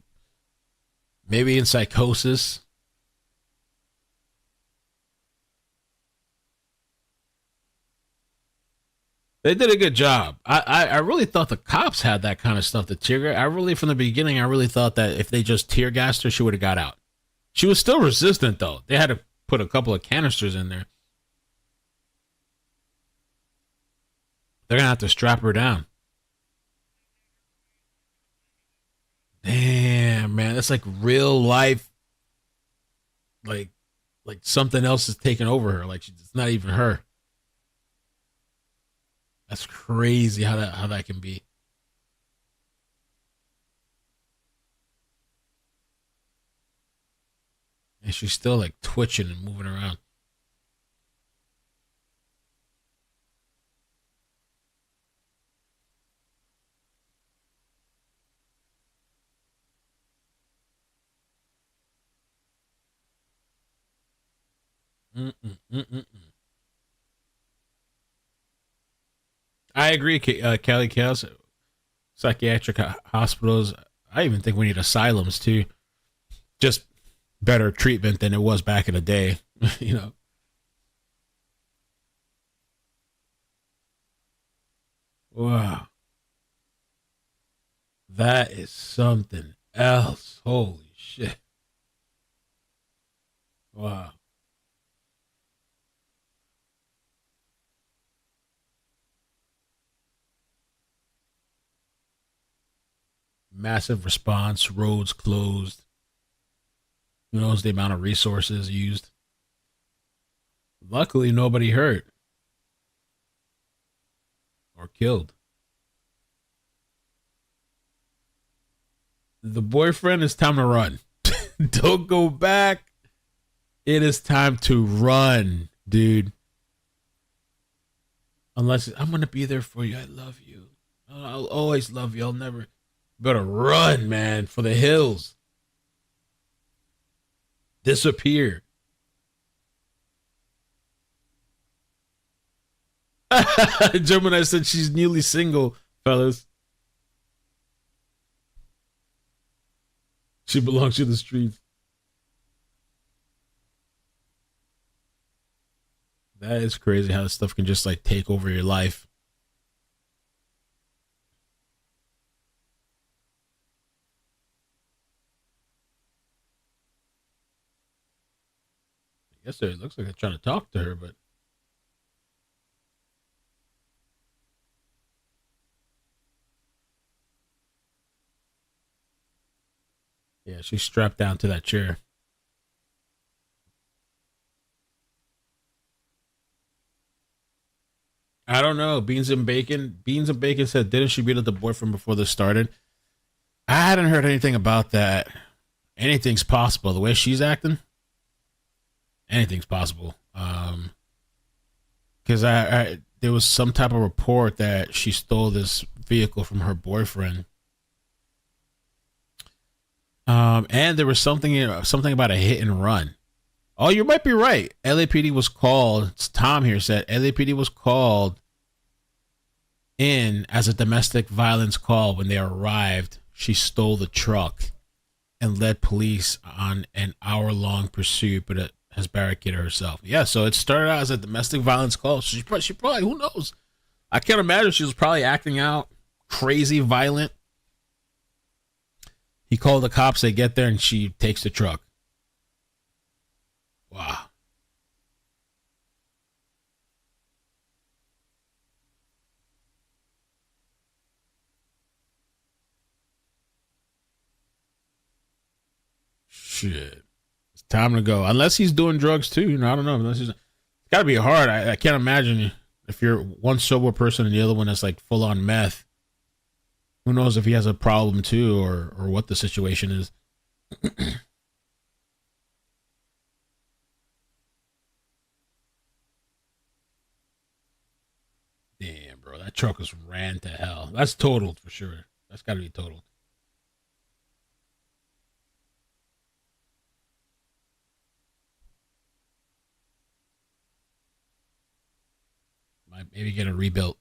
maybe in psychosis. They did a good job. I really thought the cops had that kind of stuff, the tear gas. From the beginning, I really thought that if they just tear gassed her, she would have got out. She was still resistant, though. They had to put a couple of canisters in there. They're going to have to strap her down. Damn, man. That's real life. Like something else is taking over her. It's not even her. That's crazy how that can be. And she's still twitching and moving around. I agree, Kelly Chaos. Psychiatric hospitals. I even think we need asylums too. Just better treatment than it was back in the day, you know. Wow. That is something else. Holy shit. Wow. Massive response, roads closed. Who knows the amount of resources used? Luckily, nobody hurt or killed. The boyfriend, it's time to run. Don't go back. It is time to run, dude. Unless I'm going to be there for you. I love you. I'll always love you. I'll never. Better run, man, for the hills. Disappear. Gemini said she's newly single, fellas. She belongs to the streets. That is crazy how this stuff can just like take over your life. I guess it looks like they're trying to talk to her, but yeah, she's strapped down to that chair. I don't know. Beans and Bacon said, didn't she beat up the boyfriend before this started? I hadn't heard anything about that. Anything's possible. The way she's acting, anything's possible. Because there was some type of report that she stole this vehicle from her boyfriend. And there was something about a hit and run. Oh, you might be right. LAPD was called. It's Tom here said LAPD was called in as a domestic violence call. When they arrived, she stole the truck and led police on an hour-long pursuit, but it has barricaded herself. Yeah, so it started out as a domestic violence call. She probably, who knows? I can't imagine. She was probably acting out, crazy, violent. He called the cops. They get there, and she takes the truck. Wow. Shit. It's time to go. Unless he's doing drugs too. I don't know. It's got to be hard. I can't imagine if you're one sober person and the other one that's like full on meth. Who knows if he has a problem too or what the situation is. Damn, bro. That truck was ran to hell. That's totaled for sure. That's got to be totaled. Might maybe get it rebuilt.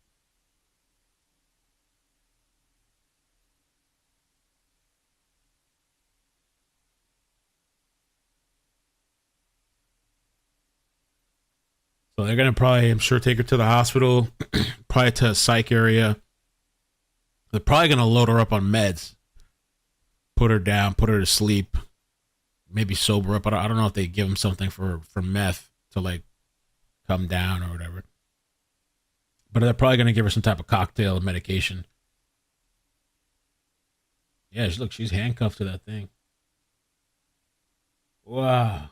So they're going to probably, I'm sure, take her to the hospital, probably to a psych area. They're probably going to load her up on meds, put her down, put her to sleep, maybe sober up. I don't know if they give them something for meth to like come down or whatever. But they're probably going to give her some type of cocktail of medication. Yeah, look, she's handcuffed to that thing. Wow.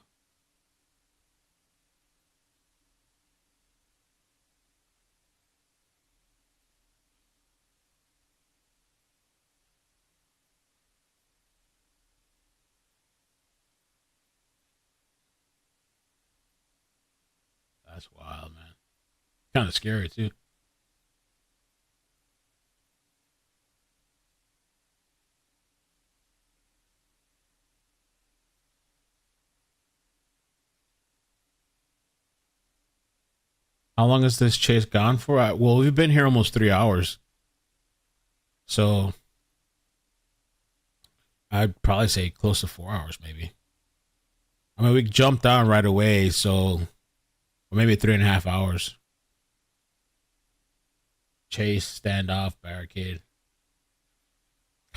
That's wild, man. Kind of scary, too. How long has this chase gone for? Well, we've been here almost 3 hours. So I'd probably say close to 4 hours, maybe. I mean, we jumped on right away, so maybe 3.5 hours. Chase, standoff, barricade.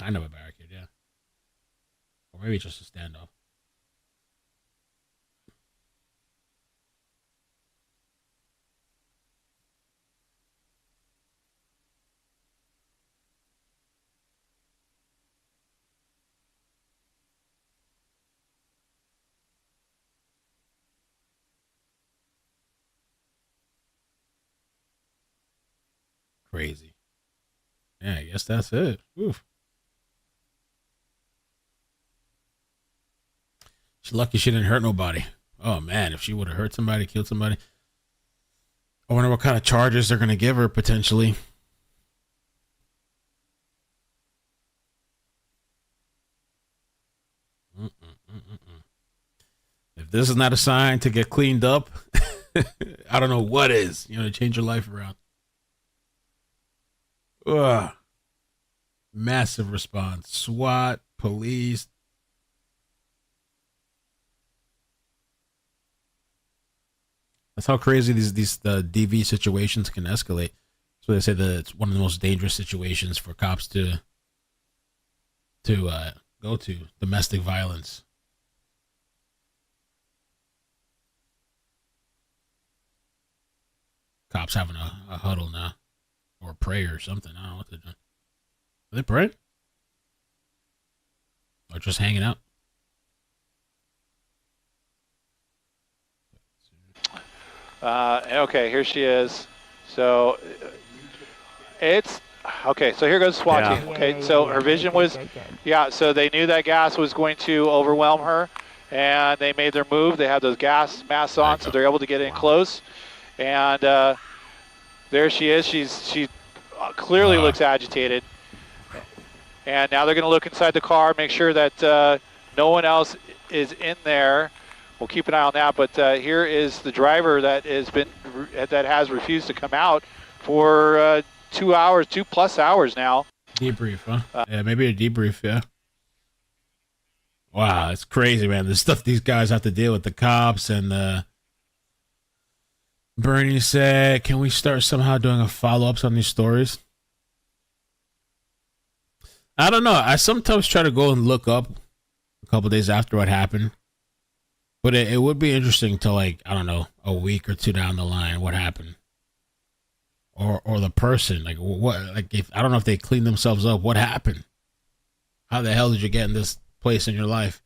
kind of a barricade, yeah. Or maybe just a standoff. Crazy. Yeah, I guess that's it. Oof. She's lucky she didn't hurt nobody. Oh man, if she would have hurt somebody, killed somebody. I wonder what kind of charges they're gonna give her potentially. If this is not a sign to get cleaned up, I don't know what is. You know, to change your life around. Ugh. Massive response. SWAT, police. That's how crazy these DV situations can escalate. So they say that it's one of the most dangerous situations for cops to go to, domestic violence. Cops having a huddle now. Or prayer or something. I don't know what they're doing. Are they praying? Or just hanging out? Okay, here she is. So it's okay. So here goes SWAT team. Okay, so her vision was, so they knew that gas was going to overwhelm her, and they made their move. They had those gas masks on, so they're able to get in close. And there she is. She clearly looks agitated. And now they're going to look inside the car, make sure that no one else is in there. We'll keep an eye on that. But here is the driver that has refused to come out for 2 hours, 2+ hours now. Debrief, huh? Yeah, maybe a debrief, yeah. Wow, it's crazy, man. The stuff these guys have to deal with, the cops and Bernie said, can we start somehow doing a follow-ups on these stories? I don't know. I sometimes try to go and look up a couple days after what happened. But it would be interesting to, like, I don't know, a week or two down the line, what happened. Or the person, like, what, like, if I don't know if they cleaned themselves up, what happened? How the hell did you get in this place in your life?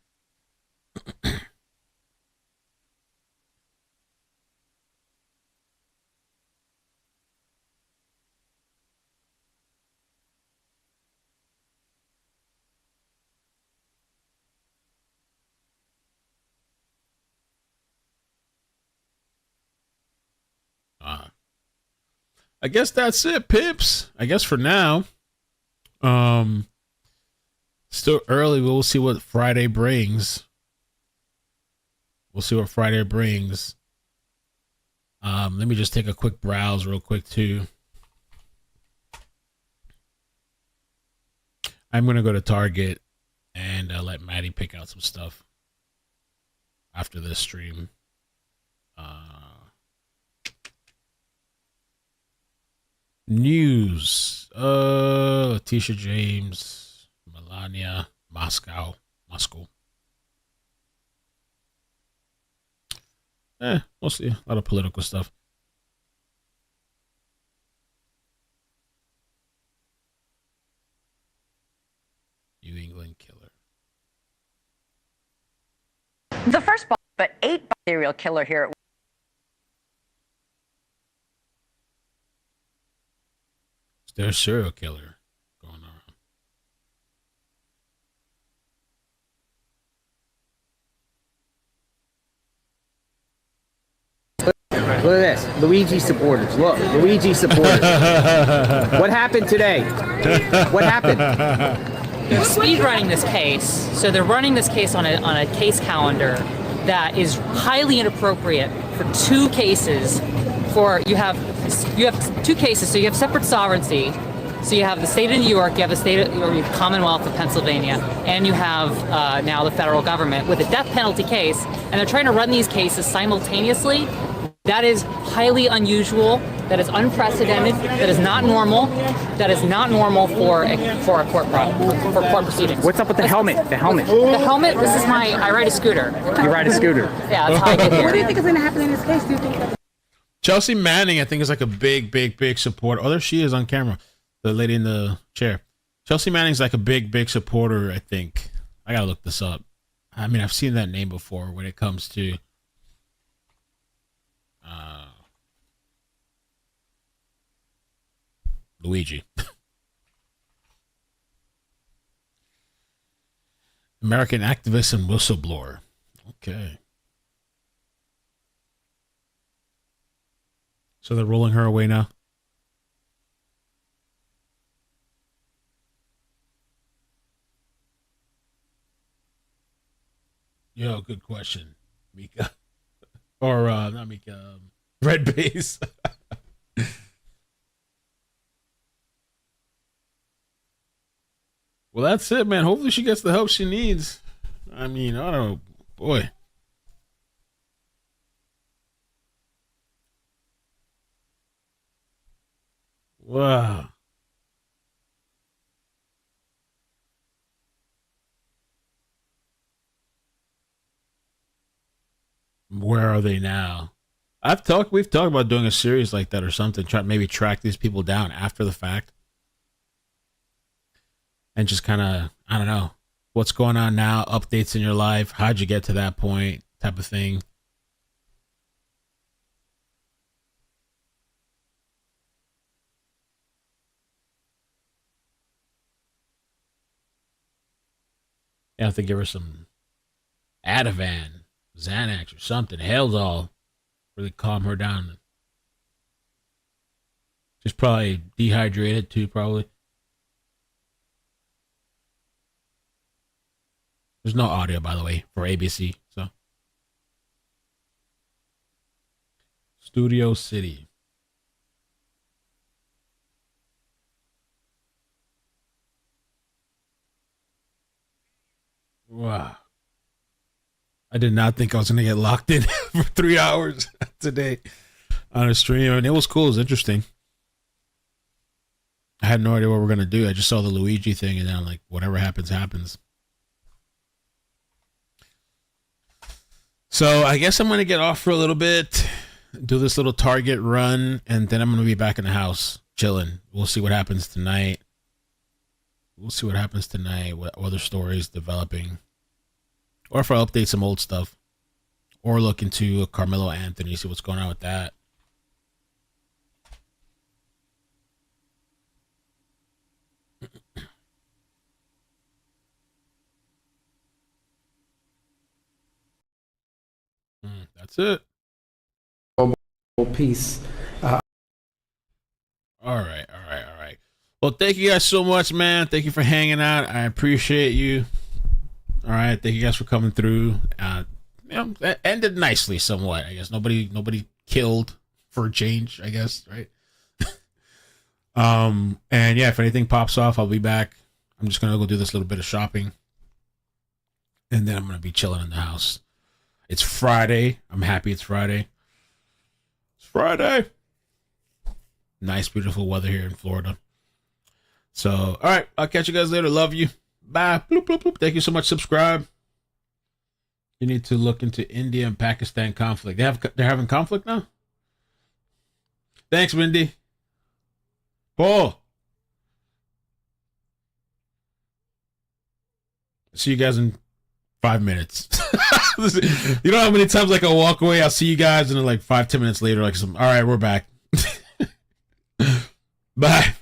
I guess that's it, Pips. I guess for now. Still early. We'll see what Friday brings. Let me just take a quick browse real quick, too. I'm going to go to Target and let Maddie pick out some stuff after this stream. News. Letitia James, Melania, Moscow. We'll see. A lot of political stuff. New England killer. The first, but 8 serial killer here. There's a serial killer going around. Look at this. Luigi supporters. Look, Luigi supporters. What happened today? What happened? They're speed running this case, so they're running this case on a case calendar that is highly inappropriate for 2 cases. You have 2 cases, so you have separate sovereignty. So you have the state of New York, you have the Commonwealth of Pennsylvania, and you have now the federal government with a death penalty case, and they're trying to run these cases simultaneously. That is highly unusual. That is unprecedented. That is not normal. That is not normal for a court proceedings. What's up with the helmet? The helmet. The helmet. This is I ride a scooter. You ride a scooter. Yeah, that's how I get here. What do you think is going to happen in this case? Do you think that Chelsea Manning, I think, is like a big supporter. Oh, there she is on camera. The lady in the chair. Chelsea Manning's like a big supporter, I think. I gotta look this up. I mean, I've seen that name before when it comes to Luigi. American activist and whistleblower. Okay. So they're rolling her away now? Yo, good question, Mika. Or, not Mika, Red Base. Well, that's it, man. Hopefully she gets the help she needs. I mean, I don't know. Boy. Wow. Where are they now? We've talked about doing a series like that or something. Maybe track these people down after the fact. And just kind of, I don't know, what's going on now, updates in your life, how'd you get to that point, type of thing. You have to give her some Ativan, Xanax or something, Haldol, really calm her down. She's probably dehydrated too, probably. There's no audio, by the way, for ABC. So, Studio City. Wow. I did not think I was going to get locked in for 3 hours today on a stream. I mean, it was cool. It was interesting. I had no idea what we're going to do. I just saw the Luigi thing, and then I'm like, whatever happens, happens. So I guess I'm going to get off for a little bit, do this little Target run, and then I'm going to be back in the house chilling. We'll see what happens tonight. What other stories developing. Or if I update some old stuff. Or look into Carmelo Anthony, see what's going on with that. That's it. Peace. All right. Well, thank you guys so much, man. Thank you for hanging out. I appreciate you. All right, thank you guys for coming through. That ended nicely, somewhat. I guess nobody killed for a change. I guess, right? And yeah, if anything pops off, I'll be back. I'm just gonna go do this little bit of shopping, and then I'm gonna be chilling in the house. It's Friday. I'm happy it's Friday. It's Friday. Nice, beautiful weather here in Florida. So, all right. I'll catch you guys later. Love you. Bye. Bloop, bloop, bloop. Thank you so much. Subscribe. You need to look into India and Pakistan conflict. They're having conflict now? Thanks, Wendy. Paul. See you guys in 5 minutes. You know how many times like I walk away, I'll see you guys, and then like 5-10 minutes later, all right, we're back. Bye.